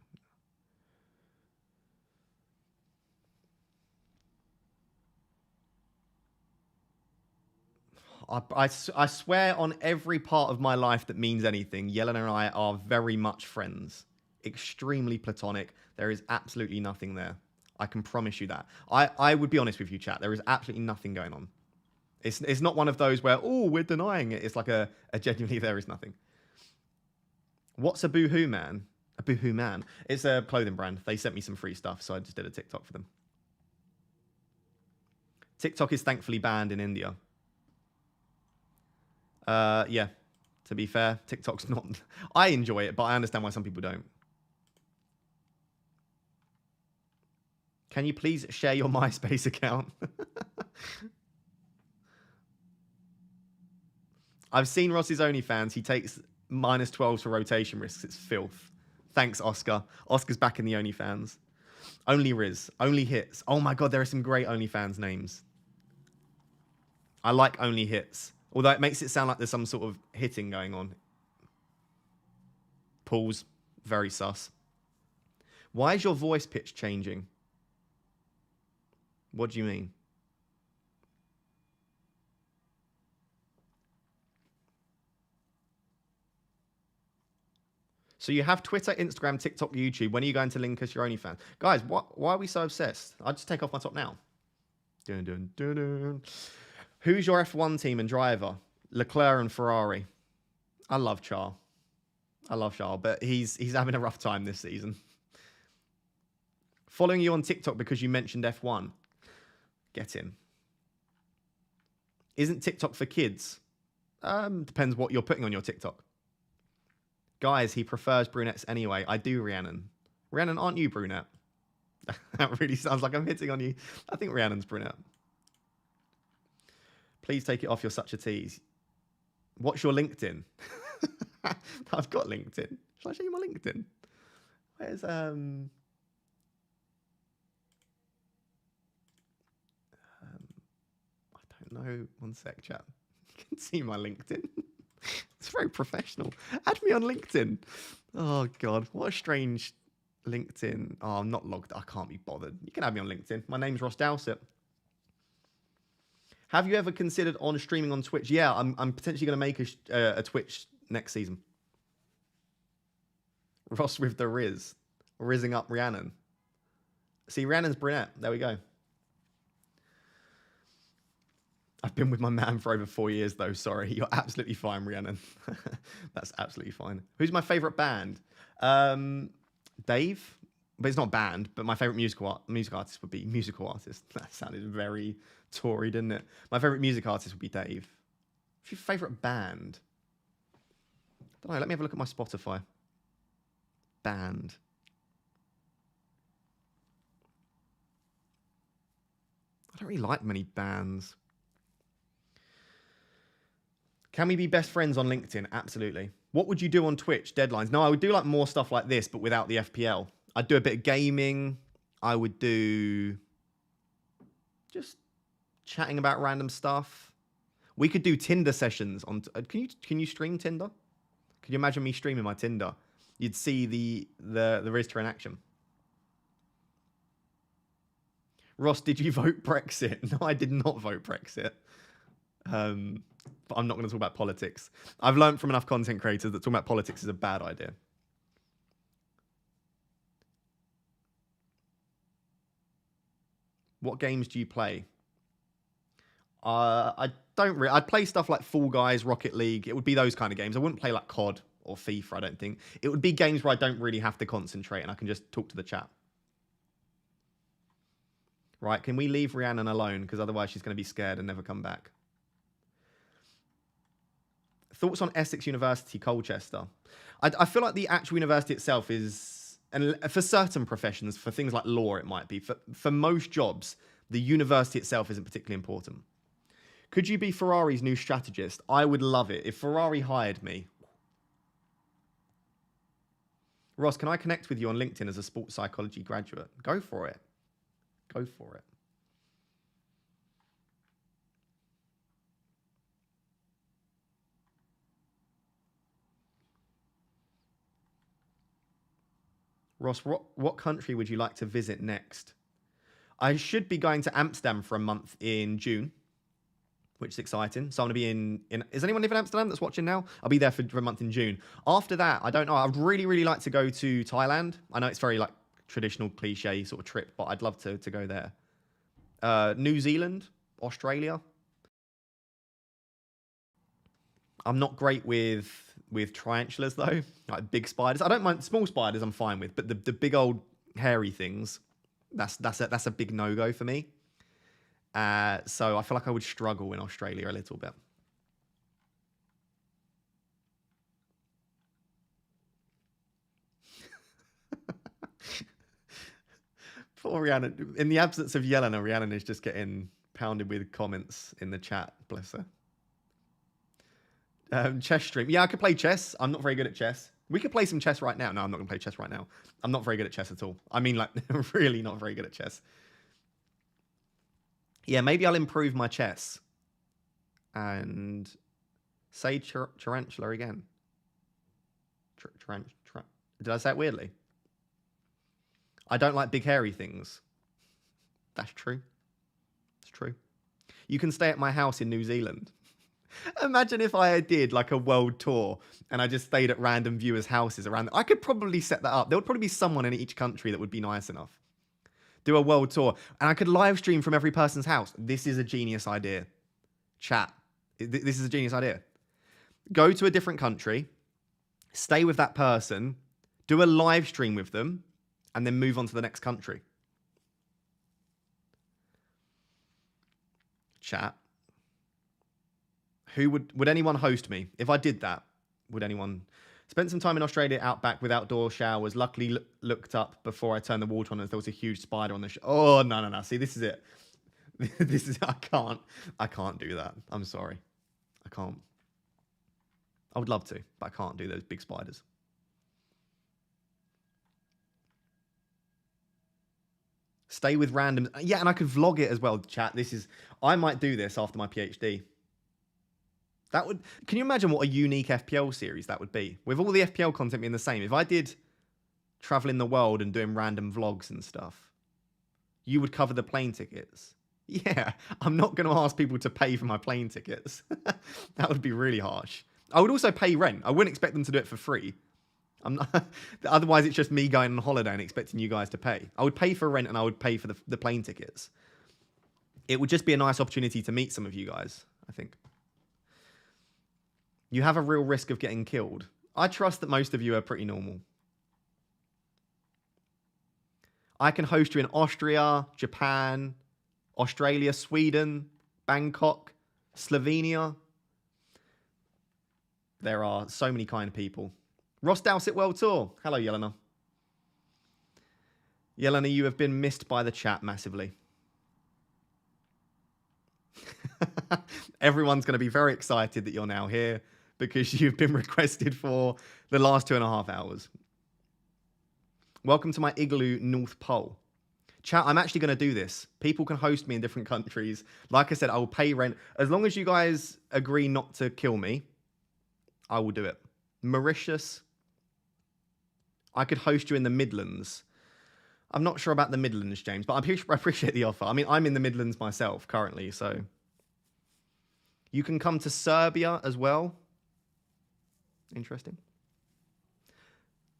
I swear on every part of my life that means anything, Yelena and I are very much friends. Extremely platonic. There is absolutely nothing there. I can promise you that. I would be honest with you, chat. There is absolutely nothing going on. It's not one of those where, oh, we're denying it. It's like a genuinely there is nothing. What's a Boohoo Man? A Boohoo Man? It's a clothing brand. They sent me some free stuff, so I just did a TikTok for them. TikTok is thankfully banned in India. Yeah, to be fair, TikTok's not... I enjoy it, but I understand why some people don't. Can you please share your MySpace account? I've seen Ross's OnlyFans. He takes -12s for rotation risks. It's filth. Thanks, Oscar. Oscar's back in the OnlyFans. Only Riz. Only Hits. Oh my god, there are some great OnlyFans names. I like Only Hits. Although it makes it sound like there's some sort of hitting going on. Pause. Very sus. Why is your voice pitch changing? What do you mean? So you have Twitter, Instagram, TikTok, YouTube. When are you going to link us your OnlyFans? Guys, why are we so obsessed? I'll just take off my top now. Dun, dun, dun, dun. Who's your F1 team and driver? Leclerc and Ferrari. I love Charles. But he's having a rough time this season. Following you on TikTok because you mentioned F1. Get in. Isn't TikTok for kids? Depends what you're putting on your TikTok. Guys, he prefers brunettes anyway. I do, Rhiannon. Rhiannon, aren't you brunette? That really sounds like I'm hitting on you. I think Rhiannon's brunette. Please take it off. You're such a tease. What's your LinkedIn? I've got LinkedIn. Shall I show you my LinkedIn? Where's I don't know. One sec, chat. You can see my LinkedIn. It's very professional. Add me on LinkedIn. Oh god, what a strange LinkedIn. Oh, I'm not logged. I can't be bothered. You can add me on LinkedIn. My name's Ross Dowsett. Have you ever considered on streaming on Twitch? Yeah, I'm potentially going to make a Twitch next season. Ross with the Riz. Rizzing up Rhiannon. See, Rhiannon's brunette. There we go. I've been with my man for over 4 years, though. Sorry. You're absolutely fine, Rhiannon. That's absolutely fine. Who's my favourite band? Dave. But it's not a band, but my favourite music artist would be musical artist. That sounded very Tory, didn't it? My favourite music artist would be Dave. What's your favourite band? I don't know. Let me have a look at my Spotify. Band. don't really like many bands. Can we be best friends on LinkedIn? Absolutely. What would you do on Twitch? Deadlines? No, I would do like more stuff like this, but without the FPL. I'd do a bit of gaming. I would do just chatting about random stuff. We could do Tinder sessions on. Can you stream Tinder? Could you imagine me streaming my Tinder? You'd see the Rizta in action. Ross, did you vote Brexit? No, I did not vote Brexit. But I'm not going to talk about politics. I've learned from enough content creators that talking about politics is a bad idea. What games do you play? I don't really. I'd play stuff like Fall Guys, Rocket League. It would be those kind of games. I wouldn't play like COD or FIFA, I don't think. It would be games where I don't really have to concentrate and I can just talk to the chat. Right, can we leave Rhiannon alone? Because otherwise she's going to be scared and never come back. Thoughts on Essex University, Colchester? I feel like the actual university itself is, and for certain professions, for things like law it might be, for most jobs, the university itself isn't particularly important. Could you be Ferrari's new strategist? I would love it. If Ferrari hired me. Ross, can I connect with you on LinkedIn as a sports psychology graduate? Go for it. Go for it. Ross, what country would you like to visit next? I should be going to Amsterdam for a month in June, which is exciting. So I'm going to be in... Is anyone live in Amsterdam that's watching now? I'll be there for a month in June. After that, I don't know. I'd really, really like to go to Thailand. I know it's very like traditional cliche sort of trip, but I'd love to go there. New Zealand, Australia. I'm not great with tarantulas though, like big spiders. I don't mind small spiders. I'm fine with, but the big old hairy things, that's a big no-go for me. So I feel like I would struggle in Australia a little bit. Poor Rhiannon. In the absence of Yelena, Rhiannon is just getting pounded with comments in the chat. Bless her. Chess stream. Yeah, I could play chess. I'm not very good at chess. We could play some chess right now. No, I'm not going to play chess right now. I'm not very good at chess at all. I mean, like, really not very good at chess. Yeah, maybe I'll improve my chess. And say tarantula again. Did I say it weirdly? I don't like big hairy things. That's true. It's true. You can stay at my house in New Zealand. Imagine if I did like a world tour and I just stayed at random viewers' houses around. I could probably set that up. There would probably be someone in each country that would be nice enough. Do a world tour. And I could live stream from every person's house. This is a genius idea. Chat. This is a genius idea. Go to a different country. Stay with that person. Do a live stream with them. And then move on to the next country. Chat. Who would anyone host me? If I did that, would anyone... Spent some time in Australia outback with outdoor showers. Luckily looked up before I turned the water on as there was a huge spider on the... Oh, no. See, this is it. This is... I can't do that. I'm sorry. I can't. I would love to, but I can't do those big spiders. Stay with random... Yeah, and I could vlog it as well, chat. This is... I might do this after my PhD. That would... Can you imagine what a unique FPL series that would be? With all the FPL content being the same. If I did traveling the world and doing random vlogs and stuff, you would cover the plane tickets. Yeah, I'm not going to ask people to pay for my plane tickets. That would be really harsh. I would also pay rent. I wouldn't expect them to do it for free. I'm not, otherwise, it's just me going on holiday and expecting you guys to pay. I would pay for rent and I would pay for the plane tickets. It would just be a nice opportunity to meet some of you guys, I think. You have a real risk of getting killed. I trust that most of you are pretty normal. I can host you in Austria, Japan, Australia, Sweden, Bangkok, Slovenia. There are so many kind people. Ross Dowsett World Tour. Hello, Yelena. Yelena, you have been missed by the chat massively. Everyone's going to be very excited that you're now here because you've been requested for the last 2.5 hours. Welcome to my igloo North Pole. Chat, I'm actually going to do this. People can host me in different countries. Like I said, I will pay rent. As long as you guys agree not to kill me, I will do it. Mauritius. I could host you in the Midlands. I'm not sure about the Midlands, James, but I appreciate the offer. I mean, I'm in the Midlands myself currently, so. You can come to Serbia as well. Interesting.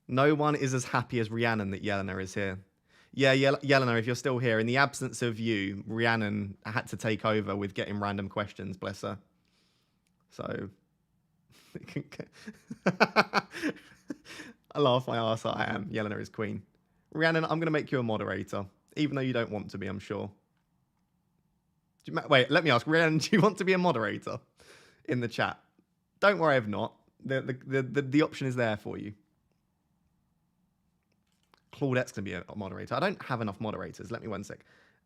No one is as happy as Rhiannon that Yelena is here. Yeah, Yelena, if you're still here, in the absence of you, Rhiannon had to take over with getting random questions, bless her. So, I laugh my arse out, I am. Yelena is queen. Rhiannon, I'm going to make you a moderator, even though you don't want to be, I'm sure. Wait, let me ask, Rhiannon, do you want to be a moderator in the chat? Don't worry if not. The option is there for you. Claudette's going to be a moderator. I don't have enough moderators. Let me 1 sec.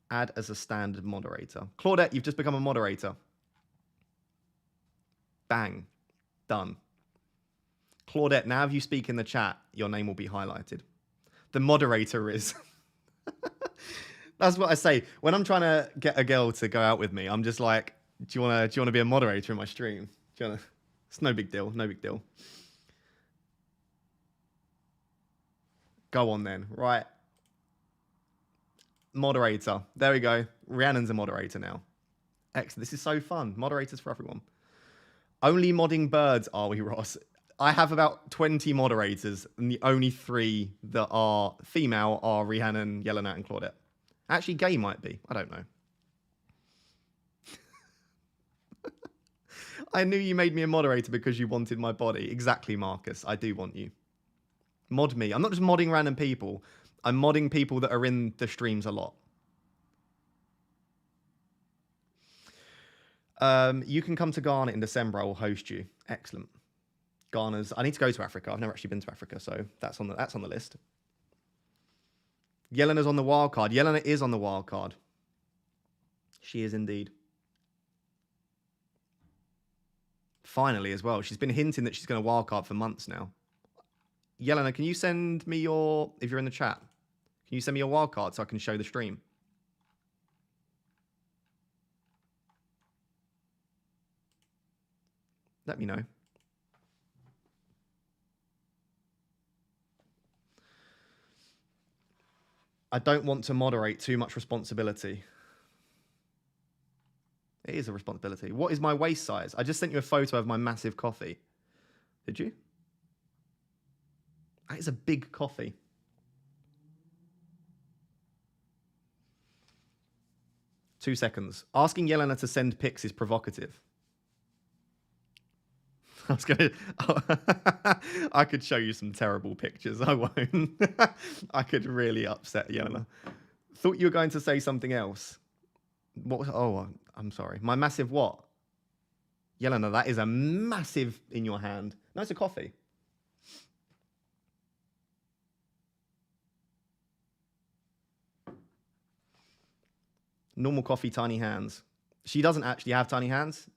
Add as a standard moderator. Claudette, you've just become a moderator. Bang. Done. Claudette, now if you speak in the chat, your name will be highlighted. The moderator is. That's what I say. When I'm trying to get a girl to go out with me, I'm just like, do you want to be a moderator in my stream? It's no big deal. No big deal. Go on then. Right. Moderator. There we go. Rhiannon's a moderator now. Excellent. This is so fun. Moderators for everyone. Only modding birds are we, Ross? I have about 20 moderators, and the only 3 that are female are Rhiannon, Yelena, and Claudette. Actually, gay might be. I don't know. I knew you made me a moderator because you wanted my body. Exactly, Marcus. I do want you. Mod me. I'm not just modding random people. I'm modding people that are in the streams a lot. You can come to Ghana in December. I will host you. Excellent. Ghana's. I need to go to Africa. I've never actually been to Africa, so that's on the list. Yelena's on the wild card. Yelena is on the wild card. She is indeed. Finally, as well. She's been hinting that she's going to wild card for months now. Yelena, can you send me your, if you're in the chat, can you send me your wild card so I can show the stream? Let me know. I don't want to moderate too much responsibility. It is a responsibility. What is my waist size? I just sent you a photo of my massive coffee. Did you? That is a big coffee. Two seconds. Asking Yelena to send pics is provocative. I was gonna. I could show you some terrible pictures. I won't. I could really upset Yelena. Thought you were going to say something else. What was? Oh, I'm sorry. My massive what? Yelena, that is a massive in your hand. No, it's a coffee. Normal coffee, tiny hands. She doesn't actually have tiny hands.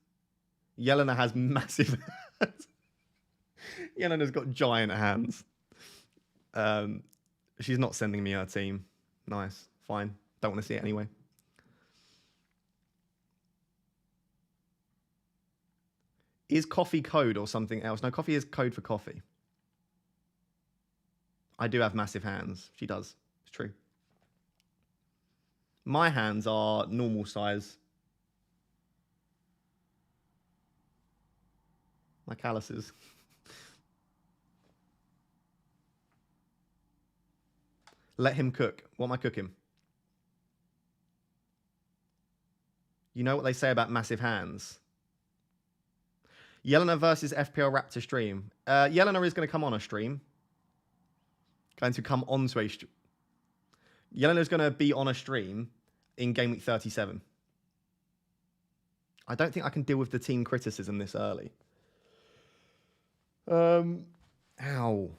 Yelena has massive hands. Yelena's got giant hands. She's not sending me her team. Nice. Fine. Don't want to see it anyway. Is coffee code or something else? No, coffee is code for coffee. I do have massive hands. She does. It's true. My hands are normal size. My calluses. Let him cook. What am I cooking? You know what they say about massive hands? Yelena versus FPL Raptor stream. Yelena is going to come on a stream. Going to come onto a stream. Yelena is going to be on a stream in Game Week 37. I don't think I can deal with the team criticism this early. Ow.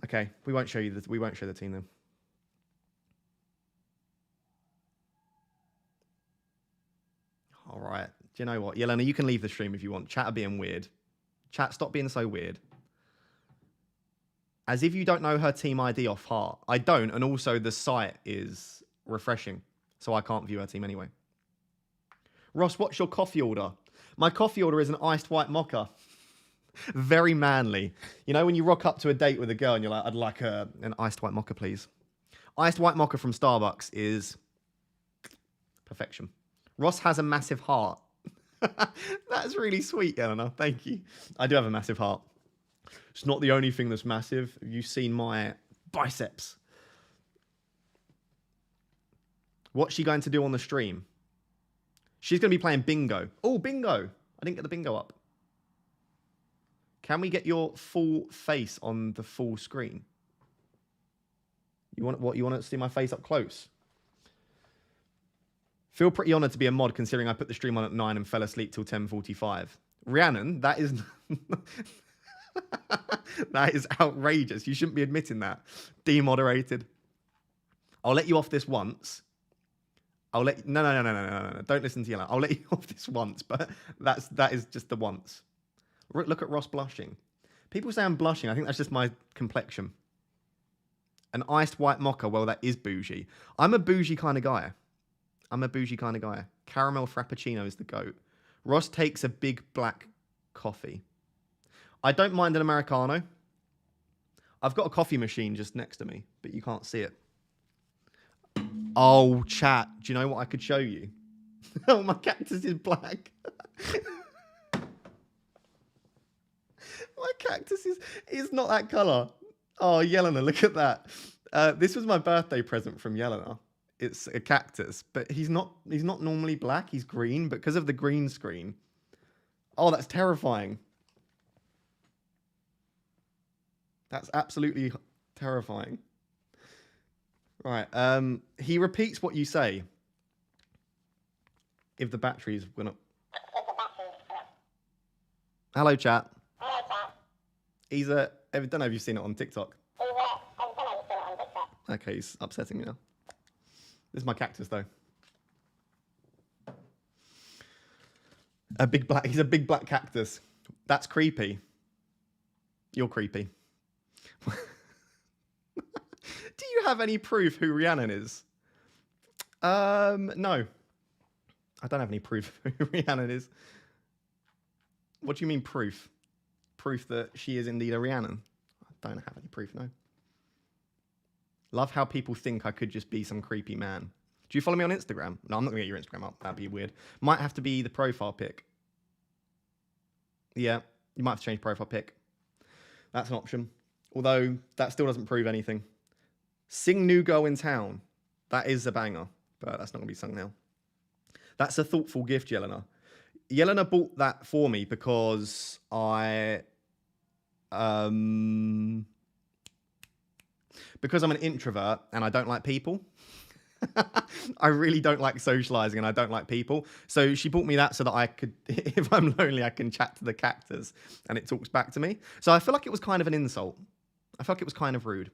Okay, we won't show you the team then. All right, Do you know what? Yelena, you can leave the stream if you want. Chat are being weird. Chat, stop being so weird. As if you don't know her team ID off heart. I don't, and also the site is refreshing, so I can't view her team anyway. Ross, what's your coffee order? My coffee order is an iced white mocha. Very manly. You know when you rock up to a date with a girl and you're like, I'd like an iced white mocha, please. Iced white mocha from Starbucks is perfection. Ross has a massive heart. That's really sweet, Eleanor. Thank you. I do have a massive heart. It's not the only thing that's massive. Have you seen my biceps? What's she going to do on the stream? She's going to be playing bingo. Oh, bingo. I didn't get the bingo up. Can we get your full face on the full screen? You want what? You want to see my face up close? Feel pretty honoured to be a mod considering I put the stream on at 9 and fell asleep till 10:45. Rhiannon, that is... that is outrageous. You shouldn't be admitting that. Demoderated. I'll let you off this once. I'll let you... No. Don't listen to you. I'll let you off this once, but that is just the once. Look at Ross blushing. People say I'm blushing. I think that's just my complexion. An iced white mocha. Well, that is bougie. I'm a bougie kind of guy. Caramel frappuccino is the goat. Ross takes a big black coffee. I don't mind an Americano. I've got a coffee machine just next to me, but you can't see it. Oh, chat. Do you know what I could show you? Oh, my cactus is black. My cactus is not that colour. Oh, Yelena, look at that. This was my birthday present from Yelena. It's a cactus, but he's not normally black. He's green, but because of the green screen. Oh, that's terrifying. That's absolutely terrifying. Right. He repeats what you say. If the battery's gonna... Hello, chat. He's a... I don't know if you've seen it on TikTok. Okay, he's upsetting me now. This is my cactus, though. He's a big black cactus. That's creepy. You're creepy. Do you have any proof who Rhiannon is? No. I don't have any proof who Rhiannon is. What do you mean proof? Proof that she is indeed a Rhiannon? I don't have any proof, no. Love how people think I could just be some creepy man. Do you follow me on Instagram? No, I'm not going to get your Instagram up. That'd be weird. Might have to be the profile pic. Yeah, you might have to change profile pic. That's an option. Although, that still doesn't prove anything. Sing New Girl in Town. That is a banger, but that's not going to be sung now. That's a thoughtful gift, Yelena. Yelena bought that for me because because I'm an introvert and I don't like people. I really don't like socializing and I don't like people. So she bought me that so that I could, if I'm lonely, I can chat to the cactus and it talks back to me. So I feel like it was kind of an insult. I feel like it was kind of rude.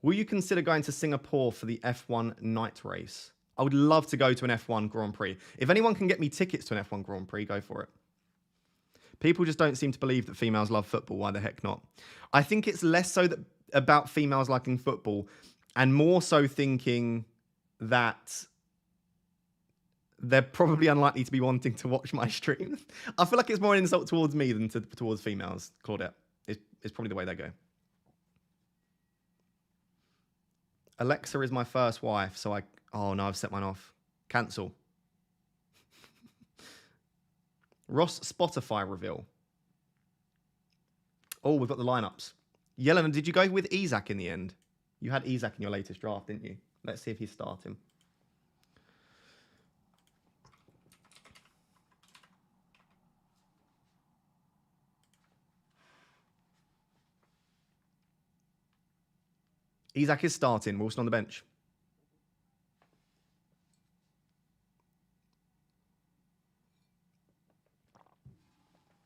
Will you consider going to Singapore for the F1 night race? I would love to go to an F1 Grand Prix. If anyone can get me tickets to an F1 Grand Prix, go for it. People just don't seem to believe that females love football. Why the heck not? I think it's less so that about females liking football and more so thinking that they're probably unlikely to be wanting to watch my stream. I feel like it's more an insult towards me than towards females, Claudette. It's probably the way they go. Alexa is my first wife, so oh no, I've set mine off. Cancel. Ross Spotify reveal. Oh, we've got the lineups. Yelena, did you go with Isak in the end? You had Isak in your latest draft, didn't you? Let's see if he's starting. Isak is starting. Wilson on the bench.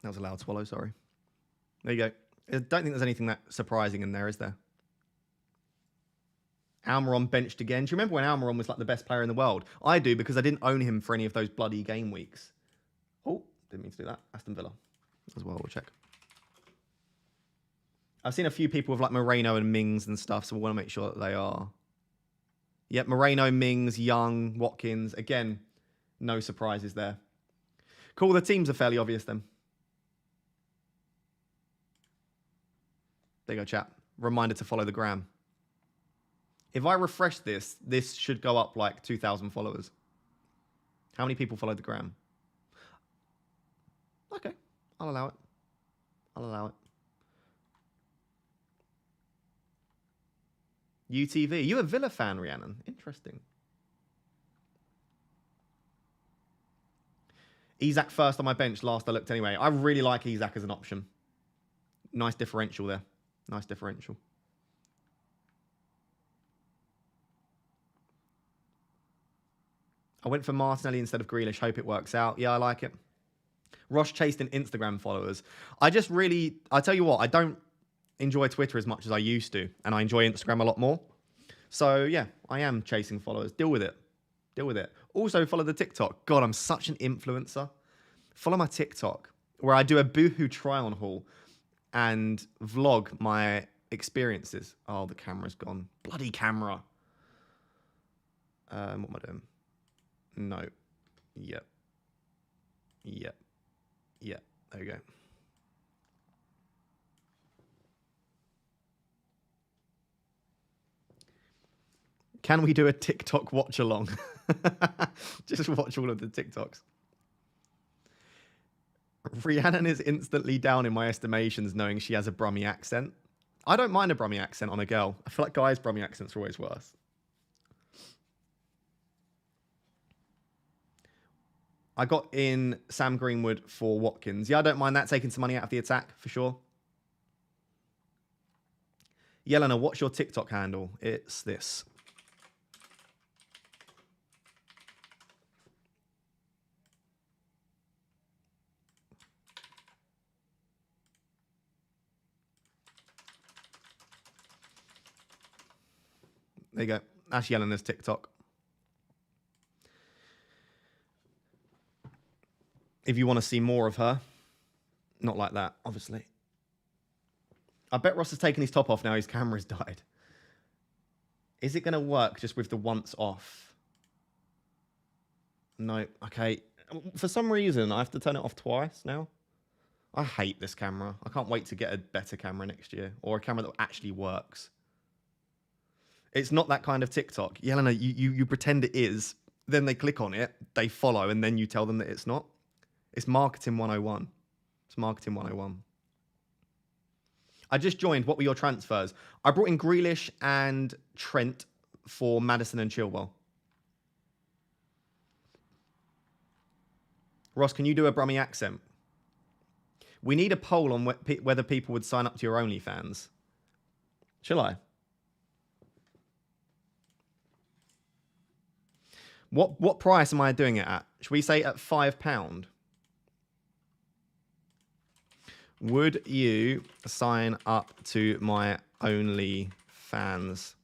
That was a loud swallow, sorry. There you go. I don't think there's anything that surprising in there, is there? Almiron benched again. Do you remember when Almiron was like the best player in the world? I do, because I didn't own him for any of those bloody game weeks. Oh, didn't mean to do that. Aston Villa as well. We'll check. I've seen a few people with like Moreno and Mings and stuff, so we want to make sure that they are. Yep, Moreno, Mings, Young, Watkins. Again, no surprises there. Cool, the teams are fairly obvious then. There you go, chat. Reminder to follow the gram. If I refresh this, this should go up like 2,000 followers. How many people follow the gram? Okay, I'll allow it. I'll allow it. UTV. You a Villa fan, Rhiannon? Interesting. Isak first on my bench. Last I looked anyway. I really like Isak as an option. Nice differential there. Nice differential. I went for Martinelli instead of Grealish. Hope it works out. Yeah, I like it. Ross chased in Instagram followers. I tell you what, I don't enjoy Twitter as much as I used to, and I enjoy Instagram a lot more. So yeah, I am chasing followers. Deal with it. Deal with it. Also follow the TikTok. God, I'm such an influencer. Follow my TikTok, where I do a Boohoo try-on haul and vlog my experiences. Oh, the camera's gone. Bloody camera. What am I doing? No. Yep. Yep. Yep. There we go. Can we do a TikTok watch along? Just watch all of the TikToks. Rhiannon is instantly down in my estimations knowing she has a Brummie accent. I don't mind a Brummie accent on a girl. I feel like guys' Brummie accents are always worse. I got in Sam Greenwood for Watkins. Yeah, I don't mind that, taking some money out of the attack, for sure. Yelena, what's your TikTok handle? It's this. There you go. That's Yelena's TikTok. If you want to see more of her. Not like that, obviously. I bet Ross has taken his top off now. His camera's died. Is it going to work just with the once off? No. Okay. For some reason, I have to turn it off twice now. I hate this camera. I can't wait to get a better camera next year. Or a camera that actually works. It's not that kind of TikTok. Yelena, you pretend it is. Then they click on it. They follow. And then you tell them that it's not. It's marketing 101. It's marketing 101. I just joined. What were your transfers? I brought in Grealish and Trent for Maddison and Chilwell. Ross, can you do a Brummie accent? We need a poll on whether people would sign up to your OnlyFans. Shall I? What price am I doing it at? Should we say at £5? Would you sign up to my OnlyFans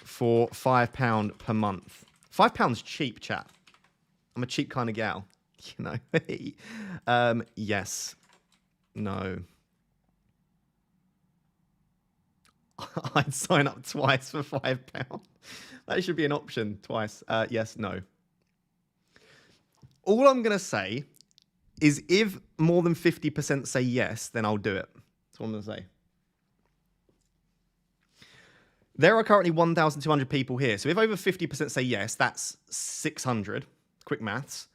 for £5 per month? £5 cheap, chat. I'm a cheap kind of gal, you know. Yes. No. I'd sign up twice for £5. That should be an option. Twice. Yes. No. All I'm going to say is if more than 50% say yes, then I'll do it. That's what I'm going to say. There are currently 1,200 people here. So if over 50% say yes, that's 600. Quick maths.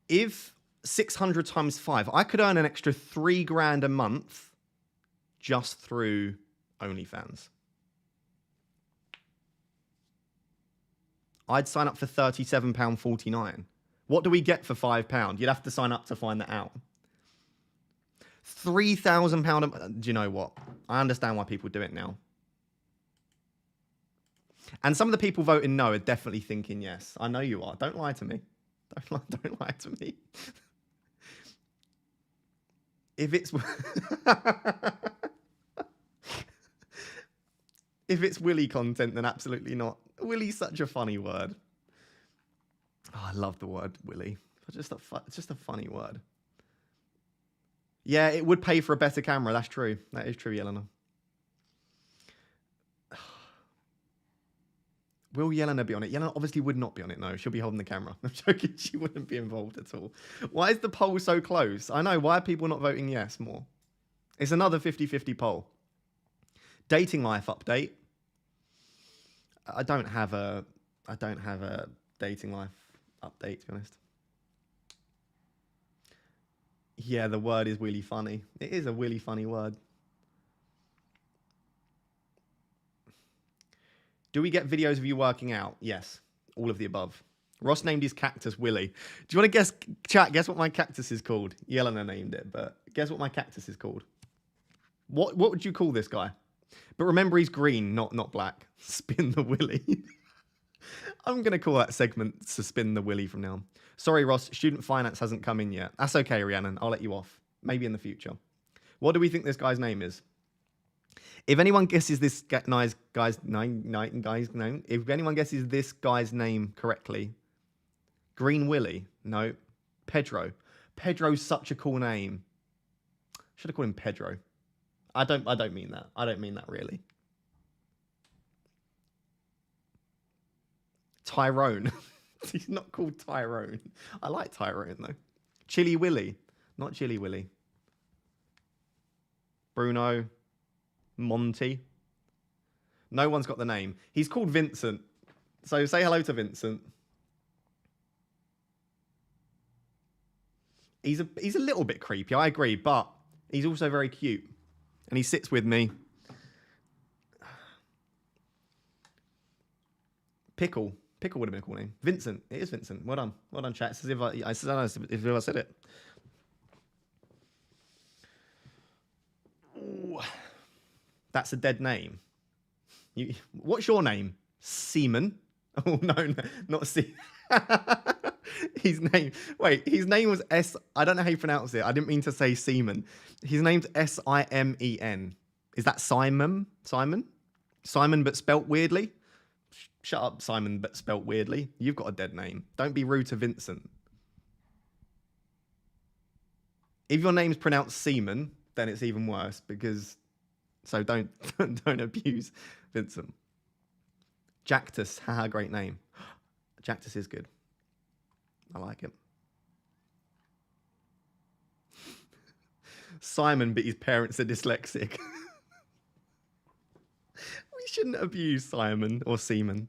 If 600 times 5, I could earn an extra £3,000 a month just through OnlyFans. I'd sign up for £37.49. What do we get for £5? You'd have to sign up to find that out. £3,000. Do you know what? I understand why people do it now. And some of the people voting no are definitely thinking yes. I know you are. Don't lie to me. Don't lie to me. If it's... If it's Willy content, then absolutely not. Willy's such a funny word. Oh, I love the word Willy. It's just a funny word. Yeah, it would pay for a better camera. That's true. That is true, Yelena. Will Yelena be on it? Yelena obviously would not be on it, no. She'll be holding the camera. I'm joking. She wouldn't be involved at all. Why is the poll so close? I know. Why are people not voting yes more? It's another 50-50 poll. Dating life update. I don't have a dating life update, to be honest. Yeah, the word is really funny. It is a really funny word. Do we get videos of you working out? Yes. All of the above. Ross named his cactus Willy. Do you want to guess, chat, guess what my cactus is called? Yelena named it, but guess what my cactus is called? What would you call this guy? But remember, he's green, not black. Spin the Willy. I'm going to call that segment to Spin the Willy from now on. Sorry, Ross, student finance hasn't come in yet. That's okay, Rhiannon. I'll let you off. Maybe in the future. What do we think this guy's name is? If anyone guesses this guy's name, if anyone guesses this guy's name correctly, Green Willy, no, Pedro. Pedro's such a cool name. Should have called him Pedro. I don't mean that. I don't mean that really. Tyrone. He's not called Tyrone. I like Tyrone though. Chili Willy, not Chili Willy. Bruno. Monty. No one's got the name. He's called Vincent. So say hello to Vincent. He's a little bit creepy, I agree, but he's also very cute. And he sits with me. Pickle. Pickle would have been a cool name. Vincent. It is Vincent. Well done. Well done, chat. It's as if I said it. Ooh. That's a dead name. What's your name? Seaman? Oh, no, not Seaman. His name was S. I don't know how you pronounce it. I didn't mean to say Seaman. His name's Simen. Is that Simon? Simon? Simon, but spelt weirdly? Shut up, Simon, but spelt weirdly. You've got a dead name. Don't be rude to Vincent. If your name's pronounced Seaman, then it's even worse because... So don't abuse Vincent. Jactus, haha, great name. Jactus is good. I like it. Simon, but his parents are dyslexic. We shouldn't abuse Simon or Seaman.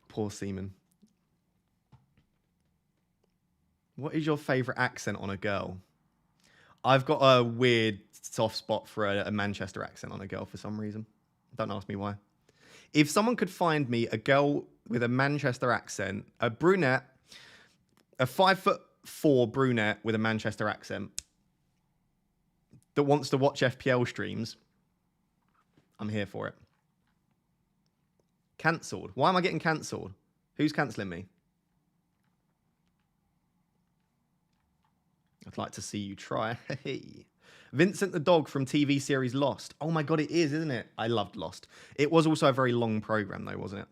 Poor Seaman. What is your favourite accent on a girl? I've got a weird soft spot for a Manchester accent on a girl for some reason. Don't ask me why. If someone could find me a girl with a Manchester accent, a brunette, a 5'4" brunette with a Manchester accent that wants to watch FPL streams, I'm here for it. Cancelled. Why am I getting cancelled? Who's cancelling me? I'd like to see you try. Hey. Vincent the dog from TV series Lost. Oh my God, it is, isn't it? I loved Lost. It was also a very long program though, wasn't it?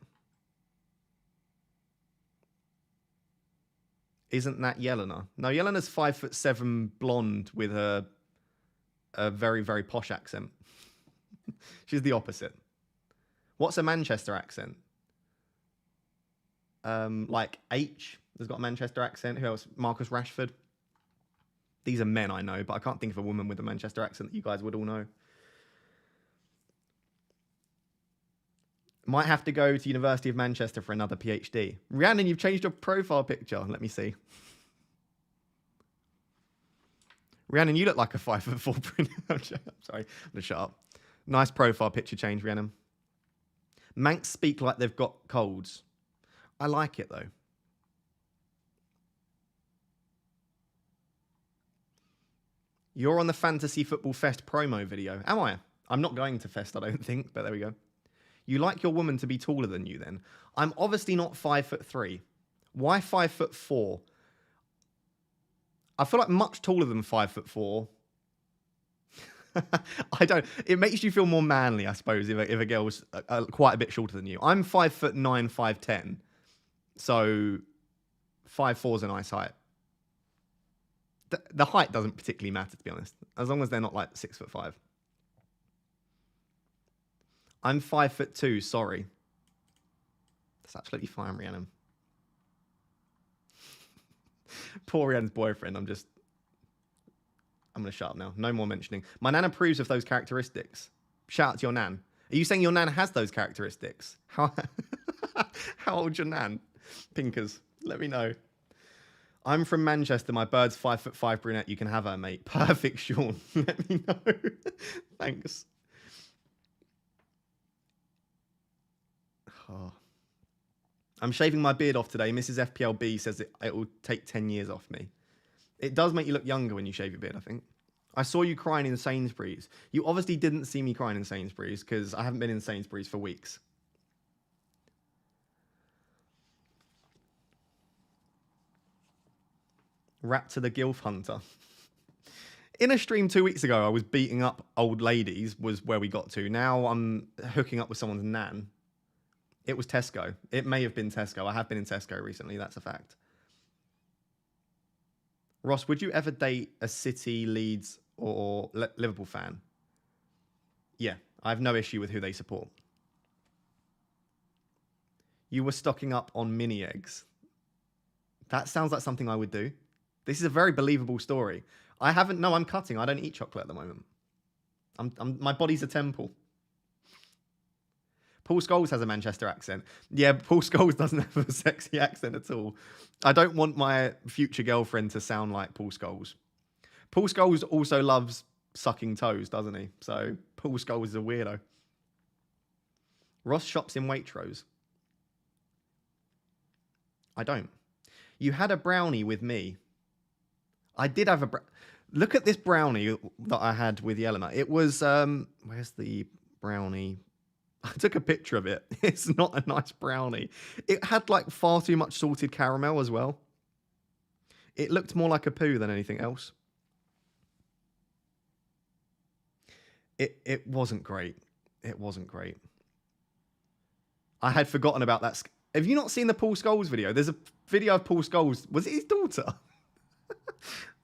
Isn't that Yelena? No, Yelena's 5'7" blonde with a very, very posh accent. She's the opposite. What's a Manchester accent? Like H has got a Manchester accent. Who else? Marcus Rashford. These are men I know, but I can't think of a woman with a Manchester accent that you guys would all know. Might have to go to University of Manchester for another PhD. Rhiannon, you've changed your profile picture. Let me see. Rhiannon, you look like a 5'4" print. I'm sorry, I'm going to shut up. Nice profile picture change, Rhiannon. Manx speak like they've got colds. I like it, though. You're on the Fantasy Football Fest promo video. Am I? I'm not going to Fest, I don't think, but there we go. You like your woman to be taller than you, then? I'm obviously not 5'3". Why 5'4"? I feel like much taller than 5'4". I don't. It makes you feel more manly, I suppose, if a girl's quite a bit shorter than you. I'm 5'9", 5'10", so 5'4" is a nice height. The height doesn't particularly matter, to be honest, as long as they're not like 6'5". I'm 5'2". Sorry, that's absolutely fine, Rhiannon. Poor Rhiannon's boyfriend. I'm going to shut up now. No more mentioning. My nan approves of those characteristics. Shout out to your nan. Are you saying your nan has those characteristics? How old's your nan? Pinkers, let me know. I'm from Manchester. My bird's 5'5" brunette. You can have her, mate. Perfect, Sean. Let me know. Thanks. Oh. I'm shaving my beard off today. Mrs. FPLB says it will take 10 years off me. It does make you look younger when you shave your beard, I think. I saw you crying in Sainsbury's. You obviously didn't see me crying in Sainsbury's because I haven't been in Sainsbury's for weeks. Rap to the Gilf Hunter. In a stream 2 weeks ago, I was beating up old ladies, was where we got to. Now I'm hooking up with someone's nan. It was Tesco. It may have been Tesco. I have been in Tesco recently. That's a fact. Ross, would you ever date a City, Leeds, or Liverpool fan? Yeah, I have no issue with who they support. You were stocking up on mini eggs. That sounds like something I would do. This is a very believable story. I'm cutting. I don't eat chocolate at the moment. My body's a temple. Paul Scholes has a Manchester accent. Yeah, Paul Scholes doesn't have a sexy accent at all. I don't want my future girlfriend to sound like Paul Scholes. Paul Scholes also loves sucking toes, doesn't he? So Paul Scholes is a weirdo. Ross shops in Waitrose. I don't. You had a brownie with me. I did have look at this brownie that I had with Yelena. It was, where's the brownie? I took a picture of it. It's not a nice brownie. It had like far too much salted caramel as well. It looked more like a poo than anything else. It wasn't great. It wasn't great. I had forgotten about that. Have you not seen the Paul Scholes video? There's a video of Paul Scholes. Was it his daughter?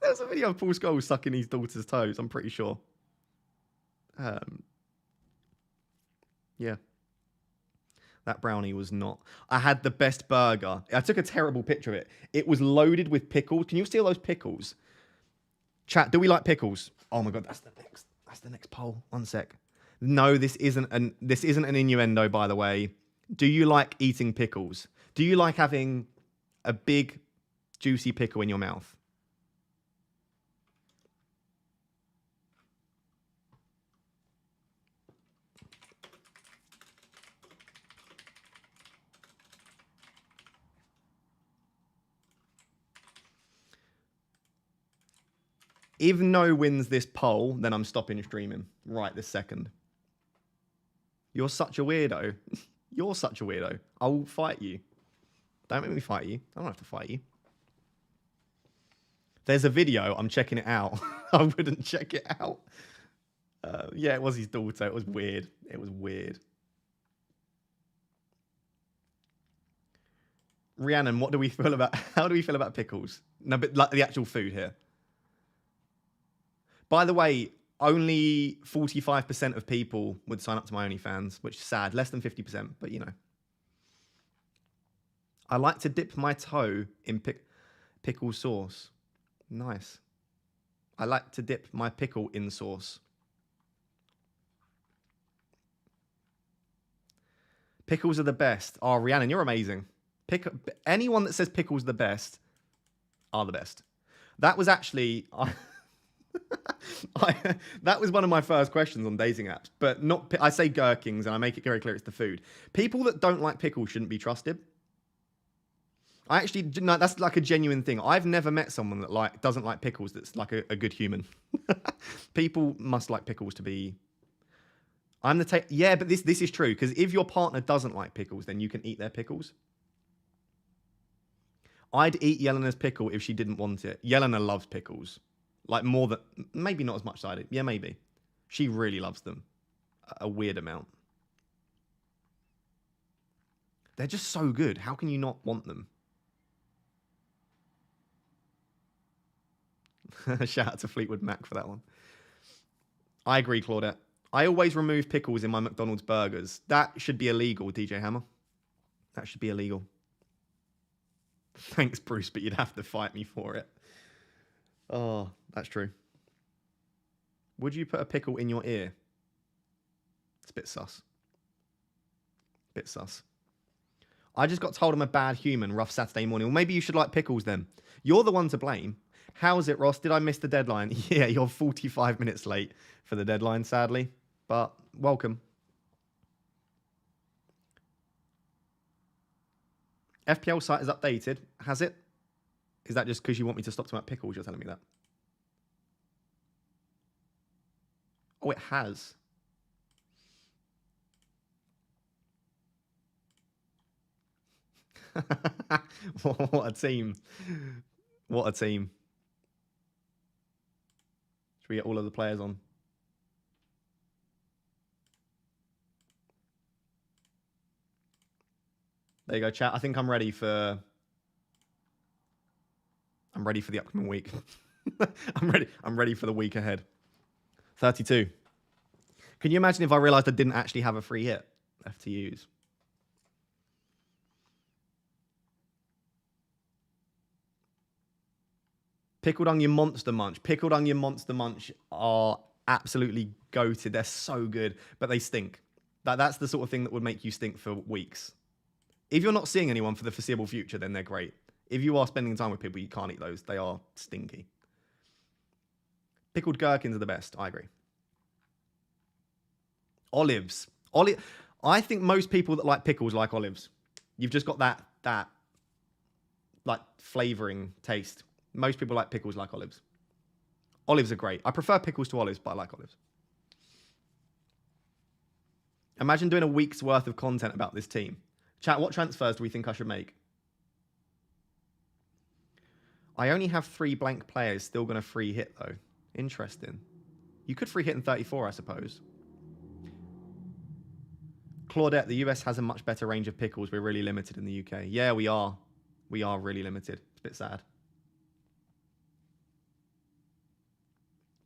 There's a video of Paul Scholes sucking his daughter's toes, I'm pretty sure. Yeah. That brownie was not. I had the best burger. I took a terrible picture of it. It was loaded with pickles. Can you steal those pickles? Chat, do we like pickles? Oh my god, that's the next poll. 1 sec. No, this isn't an innuendo, by the way. Do you like eating pickles? Do you like having a big, juicy pickle in your mouth? If no wins this poll, then I'm stopping streaming right this second. You're such a weirdo. You're such a weirdo. I will fight you. Don't make me fight you. I don't have to fight you. There's a video. I'm checking it out. I wouldn't check it out. Yeah, it was his daughter. It was weird. It was weird. Rhiannon, what do we feel about? How do we feel about pickles? No, but like the actual food here. By the way, only 45% of people would sign up to my OnlyFans, which is sad. Less than 50%, but you know. I like to dip my toe in pickle sauce. Nice. I like to dip my pickle in sauce. Pickles are the best. Oh, Rhiannon, you're amazing. Anyone that says pickles are the best are the best. That was actually... that was one of my first questions on dating apps, but not. I say gherkins, and I make it very clear it's the food. People that don't like pickles shouldn't be trusted. I actually, no, that's like a genuine thing. I've never met someone that doesn't like pickles that's like a good human. People must like pickles to be. Yeah, but this is true, because if your partner doesn't like pickles, then you can eat their pickles. I'd eat Yelena's pickle if she didn't want it. Yelena loves pickles. Like more than, maybe not as much as I do. Yeah, maybe. She really loves them. A weird amount. They're just so good. How can you not want them? Shout out to Fleetwood Mac for that one. I agree, Claudette. I always remove pickles in my McDonald's burgers. That should be illegal, DJ Hammer. That should be illegal. Thanks, Bruce, but you'd have to fight me for it. Oh, that's true. Would you put a pickle in your ear? It's a bit sus. Bit sus. I just got told I'm a bad human. Rough Saturday morning. Well, maybe you should like pickles then. You're the one to blame. How's it, Ross? Did I miss the deadline? Yeah, you're 45 minutes late for the deadline, sadly. But welcome. FPL site is updated. Has it? Is that just because you want me to stop talking about pickles? You're telling me that? Oh, it has. What a team. What a team. Should we get all of the players on? There you go, chat. I think I'm ready for the upcoming week. I'm ready for the week ahead. 32. Can you imagine if I realized I didn't actually have a free hit left to use? Pickled onion monster munch. Pickled onion monster munch are absolutely goated. They're so good, but they stink. That's the sort of thing that would make you stink for weeks. If you're not seeing anyone for the foreseeable future, then they're great. If you are spending time with people, you can't eat those. They are stinky. Pickled gherkins are the best. I agree. Olives. I think most people that like pickles like olives. You've just got that like flavoring taste. Most people like pickles like olives. Olives are great. I prefer pickles to olives, but I like olives. Imagine doing a week's worth of content about this team. Chat, what transfers do we think I should make? I only have 3 blank players. Still going to free hit, though. Interesting. You could free hit in 34, I suppose. Claudette, the US has a much better range of pickles. We're really limited in the UK. Yeah, we are. We are really limited. It's a bit sad.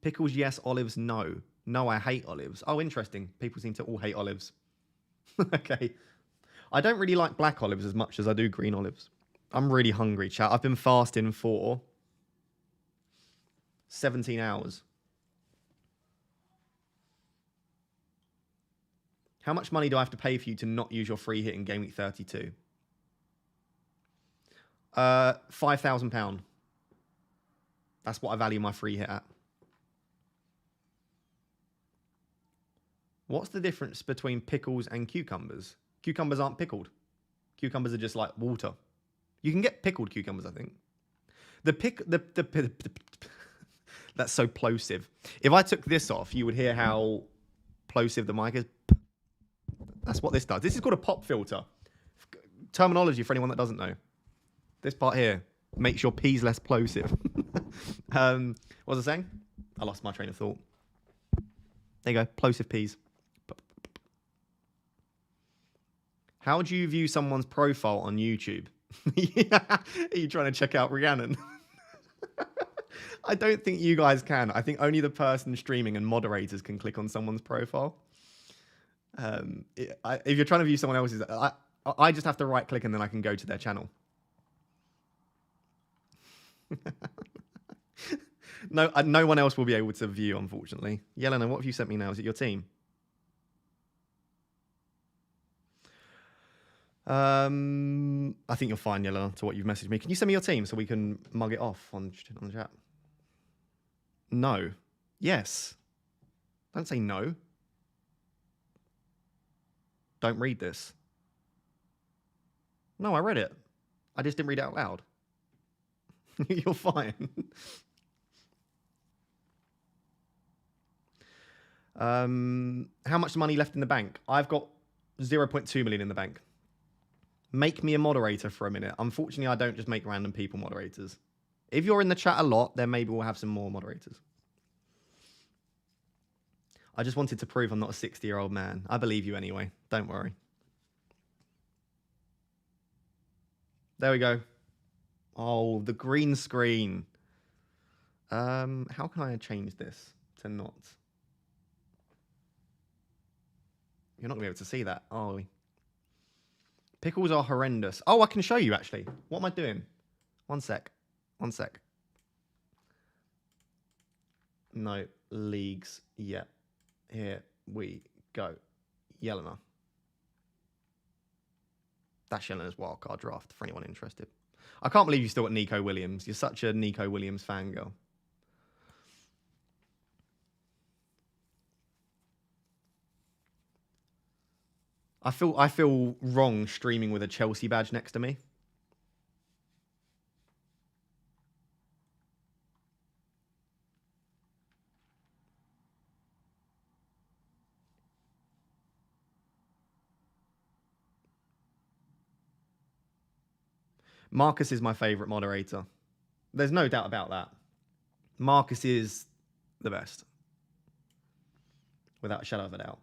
Pickles, yes. Olives, no. No, I hate olives. Oh, interesting. People seem to all hate olives. Okay. I don't really like black olives as much as I do green olives. I'm really hungry, chat. I've been fasting for 17 hours. How much money do I have to pay for you to not use your free hit in Game Week 32? £5,000. That's what I value my free hit at. What's the difference between pickles and cucumbers? Cucumbers aren't pickled. Cucumbers are just like water. You can get pickled cucumbers, I think. That's so plosive. If I took this off, you would hear how plosive the mic is. That's what this does. This is called a pop filter. Terminology for anyone that doesn't know. This part here makes your P's less plosive. What was I saying? I lost my train of thought. There you go. Plosive P's. How do you view someone's profile on YouTube? Are you trying to check out Rhiannon? I don't think you guys can. I think only the person streaming and moderators can click on someone's profile. If you're trying to view someone else's, I just have to right click and then I can go to their channel. No one else will be able to view, unfortunately. Yelena, what have you sent me now? Is it your team? I think you're fine, Yelena, to what you've messaged me. Can you send me your team so we can mug it off on the chat? No. Yes. Don't say no. Don't read this. No, I read it. I just didn't read it out loud. You're fine. How much money left in the bank? I've got 0.2 million in the bank. Make me a moderator for a minute. Unfortunately, I don't just make random people moderators. If you're in the chat a lot, then maybe we'll have some more moderators. I just wanted to prove I'm not a 60-year-old man. I believe you anyway. Don't worry. There we go. Oh, the green screen. How can I change this to not? You're not going to be able to see that, are we? Pickles are horrendous. Oh, I can show you, actually. What am I doing? One sec. One sec. No, leagues. Yeah. Here we go. Yelena. That's Yelena's wildcard draft for anyone interested. I can't believe you still got Nico Williams. You're such a Nico Williams fangirl. I feel wrong streaming with a Chelsea badge next to me. Marcus is my favourite moderator. There's no doubt about that. Marcus is the best. Without a shadow of a doubt.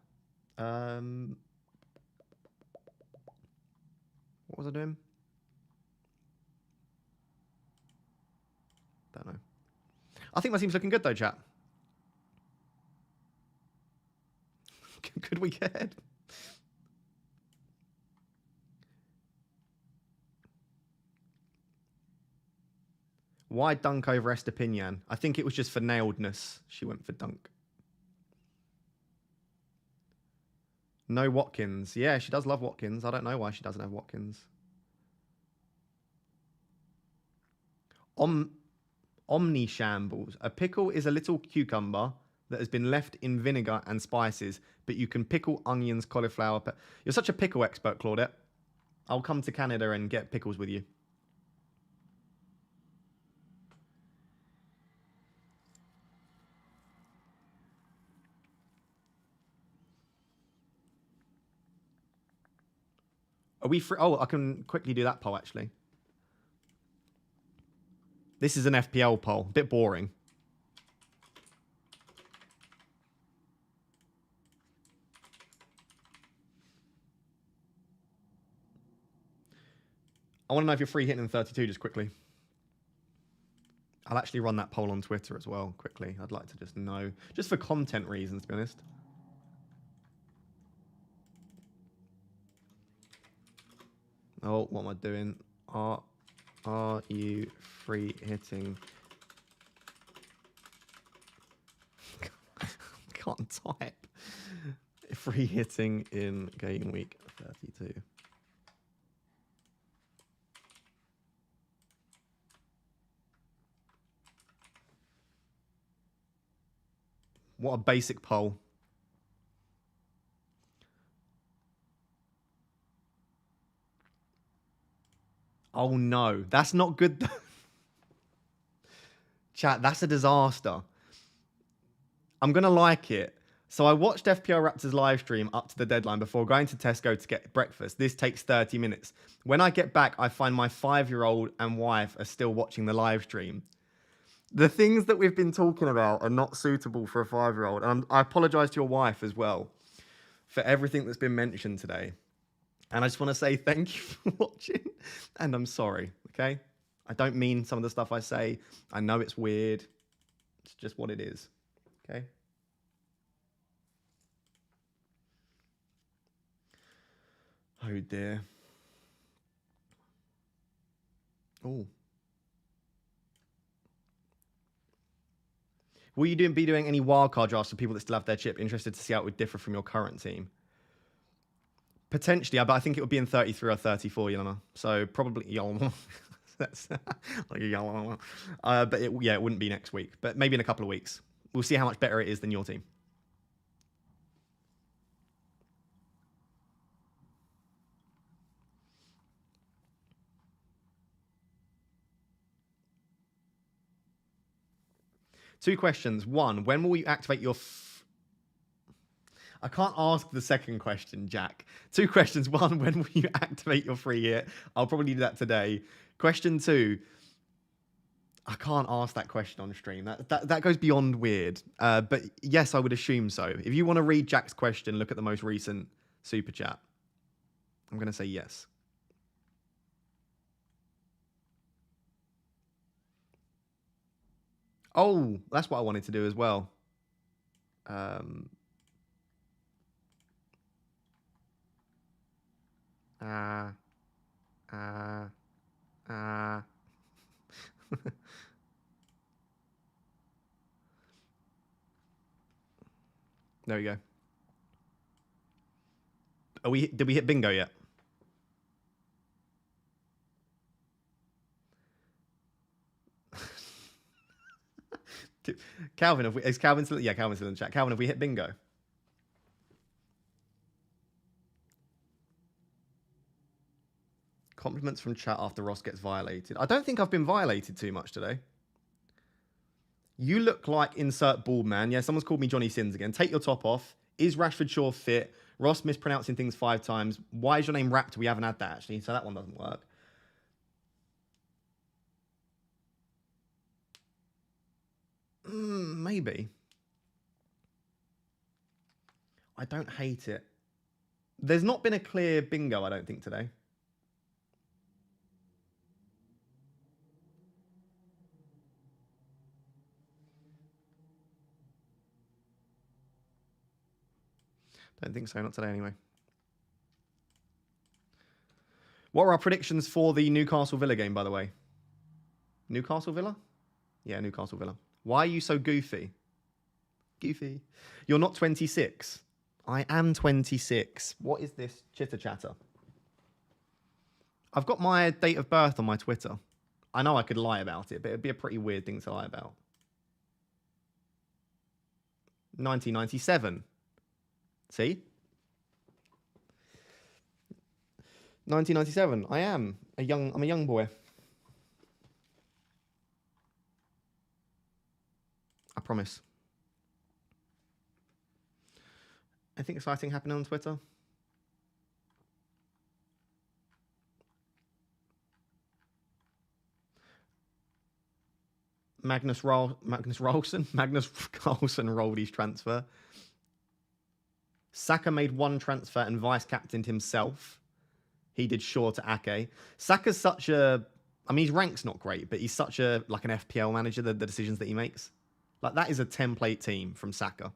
What was I doing? Don't know. I think my team's looking good though, chat. Could we get ahead? Why Dunk over Estepinian? I think it was just for nailedness. She went for Dunk. No Watkins. Yeah, she does love Watkins. I don't know why she doesn't have Watkins. Omni Shambles. A pickle is a little cucumber that has been left in vinegar and spices, but you can pickle onions, cauliflower. You're such a pickle expert, Claudette. I'll come to Canada and get pickles with you. Are we free? Oh, I can quickly do that poll, actually. This is an FPL poll. A bit boring. I want to know if you're free hitting in 32 just quickly. I'll actually run that poll on Twitter as well, quickly. I'd like to just know. Just for content reasons, to be honest. Oh, what am I doing? Are you free hitting? Can't type. Free hitting in game week 32. What a basic poll. Oh no, that's not good. Chat, that's a disaster. I'm going to like it. So I watched FPL Raptors live stream up to the deadline before going to Tesco to get breakfast. This takes 30 minutes. When I get back, I find my 5-year-old and wife are still watching the live stream. The things that we've been talking about are not suitable for a 5-year-old. And I apologize to your wife as well for everything that's been mentioned today. And I just want to say thank you for watching. And I'm sorry, okay? I don't mean some of the stuff I say. I know it's weird. It's just what it is, okay? Oh, dear. Oh. Will you be doing any wildcard drafts for people that still have their chip? Interested to see how it would differ from your current team. Potentially, but I think it would be in 33 or 34, Yelena. So probably Yelena. That's like a Yelena. But it wouldn't be next week. But maybe in a couple of weeks. We'll see how much better it is than your team. Two questions. One, when will you activate your... I can't ask the second question, Jack. Two questions. One, when will you activate your free hit? I'll probably do that today. Question two, I can't ask that question on stream. That goes beyond weird. But yes, I would assume so. If you want to read Jack's question, look at the most recent super chat. I'm going to say yes. Oh, that's what I wanted to do as well. There we go. Did we hit bingo yet? Calvin, is Calvin still? Yeah, Calvin's still in the chat. Calvin, have we hit bingo? Compliments from chat after Ross gets violated. I don't think I've been violated too much today. You look like insert bald man. Yeah, someone's called me Johnny Sins again. Take your top off. Is Rashford Shaw fit? Ross mispronouncing things 5 times. Why is your name Raptor? We haven't had that actually, so that one doesn't work. Maybe. I don't hate it. There's not been a clear bingo, I don't think, today. Don't think so, not today anyway. What are our predictions for the Newcastle Villa game, by the way? Newcastle Villa? Yeah, Newcastle Villa. Why are you so goofy? Goofy. You're not 26. I am 26. What is this chitter chatter? I've got my date of birth on my Twitter. I know I could lie about it, but it'd be a pretty weird thing to lie about. 1997. See? 1997. I'm a young boy. I promise. Anything exciting happening on Twitter? Magnus Carlsen rolled his transfer. Saka made one transfer and vice-captained himself. He did Shaw to Ake. Saka's such a... I mean, his rank's not great, but he's such a an FPL manager, the decisions that he makes. Like, that is a template team from Saka.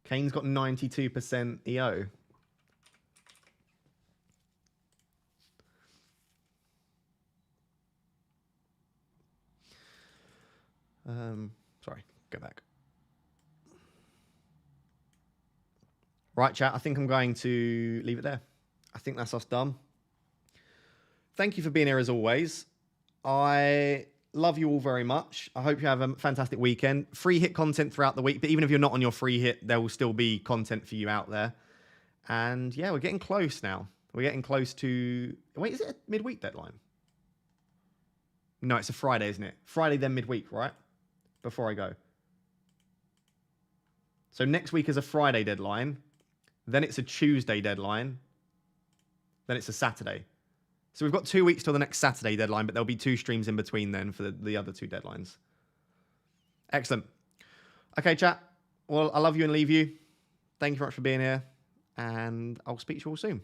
Kane's got 92% EO. Sorry, go back. Right, chat, I think I'm going to leave it there. I think that's us done. Thank you for being here as always. I love you all very much. I hope you have a fantastic weekend. Free hit content throughout the week, but even if you're not on your free hit, there will still be content for you out there. And yeah, we're getting close now. We're getting close to... Wait, is it a midweek deadline? No, it's a Friday, isn't it? Friday, then midweek, right? Before I go. So next week is a Friday deadline. Then it's a Tuesday deadline. Then it's a Saturday. So we've got 2 weeks till the next Saturday deadline, but there'll be 2 streams in between then for the other 2 deadlines. Excellent. Okay, chat. Well, I love you and leave you. Thank you very much for being here. And I'll speak to you all soon.